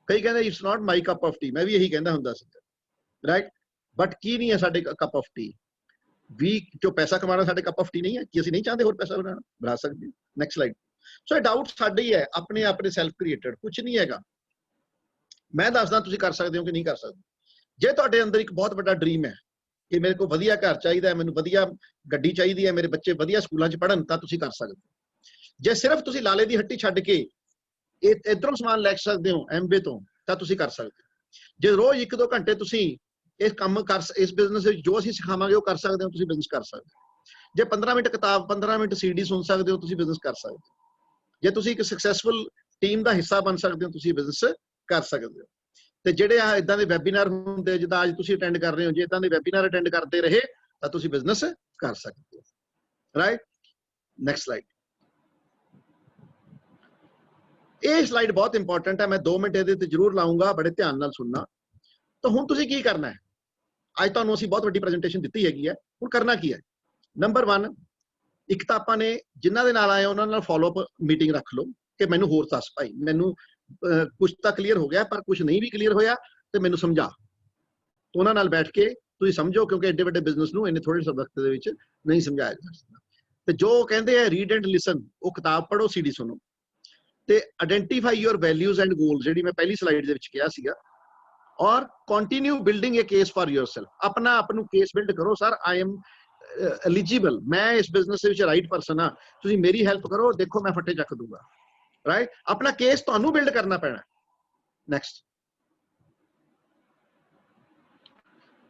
ਕਈ ਕਹਿੰਦੇ it's not my cup of tea, ਮੈਂ ਵੀ ਇਹੀ ਕਹਿੰਦਾ ਹੁੰਦਾ ਸੀ, ਰਾਈਟ। ਬਟ ਕੀ ਨਹੀਂ ਹੈ ਸਾਡੇ ਕੱਪ ਆਫ ਟੀ? ਵੀ ਜੋ ਪੈਸਾ ਕਮਾਉਣਾ ਸਾਡੇ ਕੱਪ ਆਫ ਟੀ ਨਹੀਂ ਹੈ ਕਿ ਅਸੀਂ ਨਹੀਂ ਚਾਹੁੰਦੇ ਹੋਰ ਪੈਸਾ ਬਣਾ ਸਕਦੇ ਹਾਂ। Next slide. ਸੋ ਇਹ ਡਾਊਟ ਸਾਡੇ ਹੀ ਹੈ, ਆਪਣੇ ਸੈਲਫ ਕ੍ਰੀਏਟਡ, ਕੁਝ ਨਹੀਂ ਹੈਗਾ। ਮੈਂ ਦੱਸਦਾ ਤੁਸੀਂ ਕਰ ਸਕਦੇ ਹੋ ਕਿ ਨਹੀਂ ਕਰ ਸਕਦੇ। ਜੇ ਤੁਹਾਡੇ ਅੰਦਰ ਇੱਕ ਬਹੁਤ ਵੱਡਾ ਡ੍ਰੀਮ ਹੈ ਕਿ ਮੇਰੇ ਕੋਲ ਵਧੀਆ ਘਰ ਚਾਹੀਦਾ ਹੈ, ਮੈਨੂੰ ਵਧੀਆ ਗੱਡੀ ਚਾਹੀਦੀ ਹੈ, ਮੇਰੇ ਬੱਚੇ ਵਧੀਆ ਸਕੂਲਾਂ 'ਚ ਪੜ੍ਹਨ, ਤਾਂ ਤੁਸੀਂ ਕਰ ਸਕਦੇ ਹੋ। ਜੇ ਸਿਰਫ ਤੁਸੀਂ ਲਾਲੇ ਦੀ ਹੱਟੀ ਛੱਡ ਕੇ ਇੱਧਰੋਂ ਸਮਾਨ ਲੈ ਸਕਦੇ ਹੋ ਐਮਵੇ ਤੋਂ, ਤਾਂ ਤੁਸੀਂ ਕਰ ਸਕਦੇ ਹੋ। ਜੇ ਰੋਜ਼ 1-2 ਘੰਟੇ ਤੁਸੀਂ ਇਸ ਕੰਮ ਇਸ ਬਿਜ਼ਨਸ ਵਿੱਚ ਜੋ ਅਸੀਂ ਸਿਖਾਵਾਂਗੇ ਉਹ ਕਰ ਸਕਦੇ ਹੋ, ਤੁਸੀਂ ਬਿਜ਼ਨਸ ਕਰ ਸਕਦੇ ਹੋ। ਜੇ 15 ਮਿੰਟ ਕਿਤਾਬ, 15 ਮਿੰਟ CD ਸੁਣ ਸਕਦੇ ਹੋ, ਤੁਸੀਂ ਬਿਜ਼ਨਸ ਕਰ ਸਕਦੇ ਹੋ। ਜੇ ਤੁਸੀਂ ਇੱਕ ਸਕਸੈਸਫੁਲ ਟੀਮ ਦਾ ਹਿੱਸਾ ਬਣ ਸਕਦੇ ਹੋ, ਤੁਸੀਂ ਬਿਜ਼ਨਸ ਕਰ ਸਕਦੇ ਹੋ। ਤੇ ਜਿਹੜੇ ਆ ਇਦਾਂ ਦੇ ਵੈਬੀਨਾਰ ਹੁੰਦੇ ਜਿੱਦਾਂ ਅੱਜ ਤੁਸੀਂ ਅਟੈਂਡ ਕਰ ਰਹੇ ਹੋ, ਜੇ ਇਦਾਂ ਦੇ ਵੈਬੀਨਾਰ ਅਟੈਂਡ ਕਰਦੇ ਰਹੇ ਤਾਂ ਤੁਸੀਂ ਬਿਜ਼ਨਸ ਕਰ ਸਕਦੇ ਹੋ, ਰਾਈਟ। Next slide. ਇਹ ਸਲਾਈਡ ਬਹੁਤ ਇੰਪੋਰਟੈਂਟ ਹੈ, ਮੈਂ 2 ਮਿੰਟ ਇਹਦੇ ਤੇ ਜ਼ਰੂਰ ਲਾਉਂਗਾ, ਬੜੇ ਧਿਆਨ ਨਾਲ ਸੁਣਨਾ। ਤਾਂ ਹੁਣ ਤੁਸੀਂ ਕੀ ਕਰਨਾ ਹੈ? ਅੱਜ ਤੁਹਾਨੂੰ ਅਸੀਂ ਬਹੁਤ ਵੱਡੀ ਪ੍ਰੈਜੈਂਟੇਸ਼ਨ ਦਿੱਤੀ ਹੈਗੀ ਹੈ, ਹੁਣ ਕਰਨਾ ਕੀ ਹੈ? ਨੰਬਰ 1, ਇੱਕ ਤਾਂ ਆਪਾਂ ਨੇ ਜਿਨ੍ਹਾਂ ਦੇ ਨਾਲ ਆਏ ਉਹਨਾਂ ਨਾਲ ਫੋਲੋਅਪ ਮੀਟਿੰਗ ਰੱਖ ਲਓ ਕਿ ਮੈਨੂੰ ਹੋਰ ਦੱਸ ਭਾਈ, ਮੈਨੂੰ ਕੁਝ ਤਾਂ ਕਲੀਅਰ ਹੋ ਗਿਆ ਪਰ ਕੁਝ ਨਹੀਂ ਵੀ ਕਲੀਅਰ ਹੋਇਆ ਤੇ ਮੈਨੂੰ ਸਮਝਾ। ਉਹਨਾਂ ਨਾਲ ਬੈਠ ਕੇ ਤੁਸੀਂ ਸਮਝੋ, ਕਿਉਂਕਿ ਐਡੇ ਵੱਡੇ ਬਿਜ਼ਨਸ ਨੂੰ ਇੰਨੇ ਥੋੜੇ ਵਕਤ ਦੇ ਵਿੱਚ ਨਹੀਂ ਸਮਝਾਇਆ ਜਾ ਸਕਦਾ। ਤੇ ਜੋ ਕਹਿੰਦੇ ਆ ਰੀਡ ਐਂਡ ਲਿਸਨ, ਉਹ ਕਿਤਾਬ ਪੜ੍ਹੋ, CD ਸੁਣੋ, ਤੇ identify your values and goals, ਜਿਹੜੀ ਮੈਂ ਪਹਿਲੀ ਸਲਾਈਡ ਦੇ ਵਿੱਚ ਕਿਹਾ ਸੀਗਾ, ਔਰ continue building A case for yourself। ਆਪਣਾ ਆਪ ਨੂੰ ਕੇਸ ਬਿਲਡ ਕਰੋ, ਸਰ ਆਈ ਐਮ ਐਲੀਜੀਬਲ, ਮੈਂ ਇਸ ਬਿਜ਼ਨਸ ਦੇ ਵਿੱਚ ਰਾਈਟ ਪਰਸਨ ਆ, ਤੁਸੀਂ ਮੇਰੀ ਹੈਲਪ ਕਰੋ, ਦੇਖੋ ਮੈਂ ਫੱਟੇ ਚੱਕ ਦੂੰਗਾ, ਰਾਈਟ। ਆਪਣਾ ਕੇਸ ਤੁਹਾਨੂੰ ਬਿਲਡ ਕਰਨਾ ਪੈਣਾ। Next.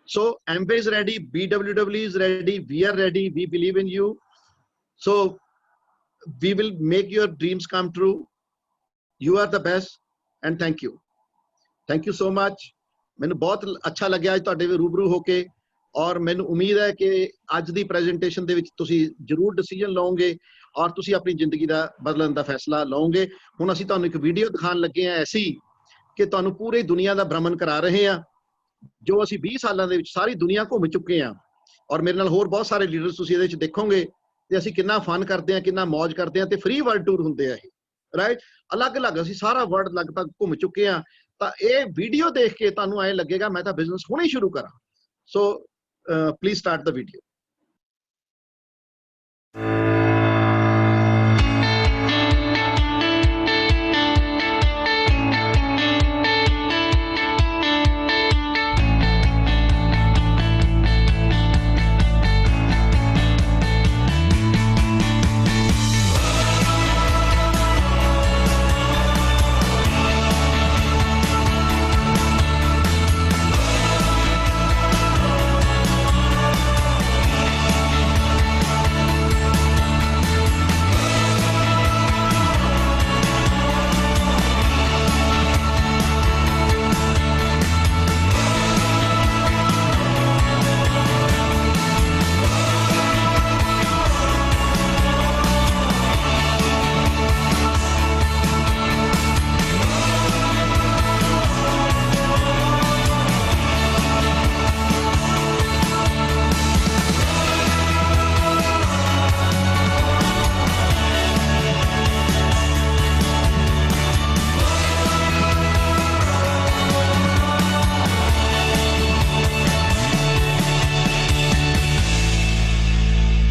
So Amway is ready, BWW is ready, we are ready, we believe in you. So we will make your dreams come true. You are the best and thank you. Thank you so much. ਮੈਨੂੰ ਬਹੁਤ ਅੱਛਾ ਲੱਗਿਆ ਅੱਜ ਤੁਹਾਡੇ ਰੂਬਰੂ ਹੋ ਕੇ, ਔਰ ਮੈਨੂੰ ਉਮੀਦ ਹੈ ਕਿ ਅੱਜ ਦੀ ਪ੍ਰੈਜੈਂਟੇਸ਼ਨ ਦੇ ਵਿੱਚ ਤੁਸੀਂ ਜ਼ਰੂਰ ਡਿਸੀਜਨ ਲਓਗੇ ਔਰ ਤੁਸੀਂ ਆਪਣੀ ਜ਼ਿੰਦਗੀ ਦਾ ਬਦਲਣ ਦਾ ਫੈਸਲਾ ਲਓਗੇ। ਹੁਣ ਅਸੀਂ ਤੁਹਾਨੂੰ ਇੱਕ ਵੀਡੀਓ ਦਿਖਾਉਣ ਲੱਗੇ ਹਾਂ ਐਸੀ ਕਿ ਤੁਹਾਨੂੰ ਪੂਰੀ ਦੁਨੀਆ ਦਾ ਭ੍ਰਮਣ ਕਰਾ ਰਹੇ ਹਾਂ, ਜੋ ਅਸੀਂ 20 ਸਾਲਾਂ ਦੇ ਵਿੱਚ ਸਾਰੀ ਦੁਨੀਆ ਘੁੰਮ ਚੁੱਕੇ ਹਾਂ। ਔਰ ਮੇਰੇ ਨਾਲ ਹੋਰ ਬਹੁਤ ਸਾਰੇ ਲੀਡਰਸ ਤੁਸੀਂ ਇਹਦੇ ਵਿੱਚ ਦੇਖੋਗੇ ਤੇ ਅਸੀਂ ਕਿੰਨਾ ਫਨ ਕਰਦੇ ਹਾਂ, ਕਿੰਨਾ ਮौज ਕਰਦੇ ਹਾਂ, ਤੇ ਫ੍ਰੀ ਵਰਲਡ ਟੂਰ ਹੁੰਦੇ ਆ ਇਹ, ਰਾਈਟ। ਅਲੱਗ-ਅਲੱਗ ਅਸੀਂ ਸਾਰਾ ਵਰਲਡ ਲਗਭਗ ਘੁੰਮ ਚੁੱਕੇ ਹਾਂ। ਤਾਂ ਇਹ ਵੀਡੀਓ ਦੇਖ ਕੇ ਤੁਹਾਨੂੰ ਐਂ ਲੱਗੇਗਾ ਮੈਂ ਤਾਂ ਬਿਜ਼ਨਸ ਹੁਣੇ ਹੀ ਸ਼ੁਰੂ ਕਰਾਂ। So please start the video.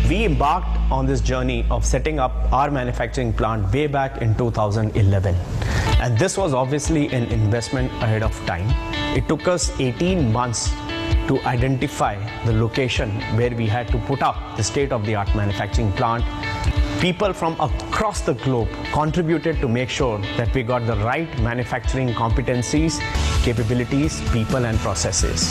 We embarked on this journey of setting up our manufacturing plant way back in 2011. And this was obviously an investment ahead of time. It took us 18 months to identify the location where we had to put up the state-of-the-art manufacturing plant. People from across the globe contributed to make sure that we got the right manufacturing competencies, capabilities, people and processes.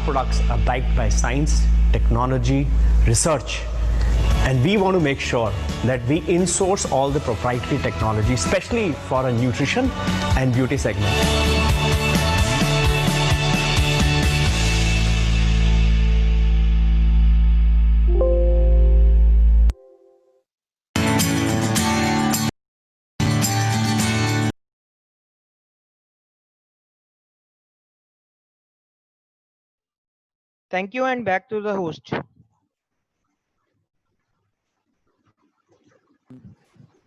products are backed by science, technology, research. And we want to make sure that we insource all the proprietary technology, especially for a nutrition and beauty segment. Thank you, and back to the host.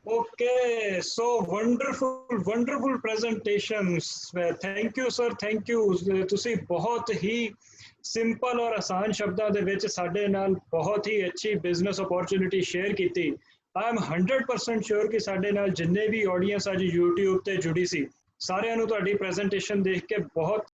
Okay, so wonderful presentations. Thank you sir, thank you। ਤੁਸੀਂ ਬਹੁਤ ਹੀ ਸਿੰਪਲ ਔਰ ਆਸਾਨ ਸ਼ਬਦਾਂ ਦੇ ਵਿੱਚ ਸਾਡੇ ਨਾਲ ਬਹੁਤ ਹੀ ਅੱਛੀ ਬਿਜ਼ਨਸ ਓਪਰਚੁਨਿਟੀ ਸ਼ੇਅਰ ਕੀਤੀ। I am 100% sure ਕਿ ਸਾਡੇ ਨਾਲ ਜਿੰਨੇ ਵੀ ਆਡੀਅנס ਅੱਜ YouTube ਤੇ ਜੁੜੀ ਸੀ, ਸਾਰਿਆਂ ਨੂੰ ਤੁਹਾਡੀ ਪ੍ਰੈਜੈਂਟੇਸ਼ਨ ਦੇਖ ਕੇ ਬਹੁਤ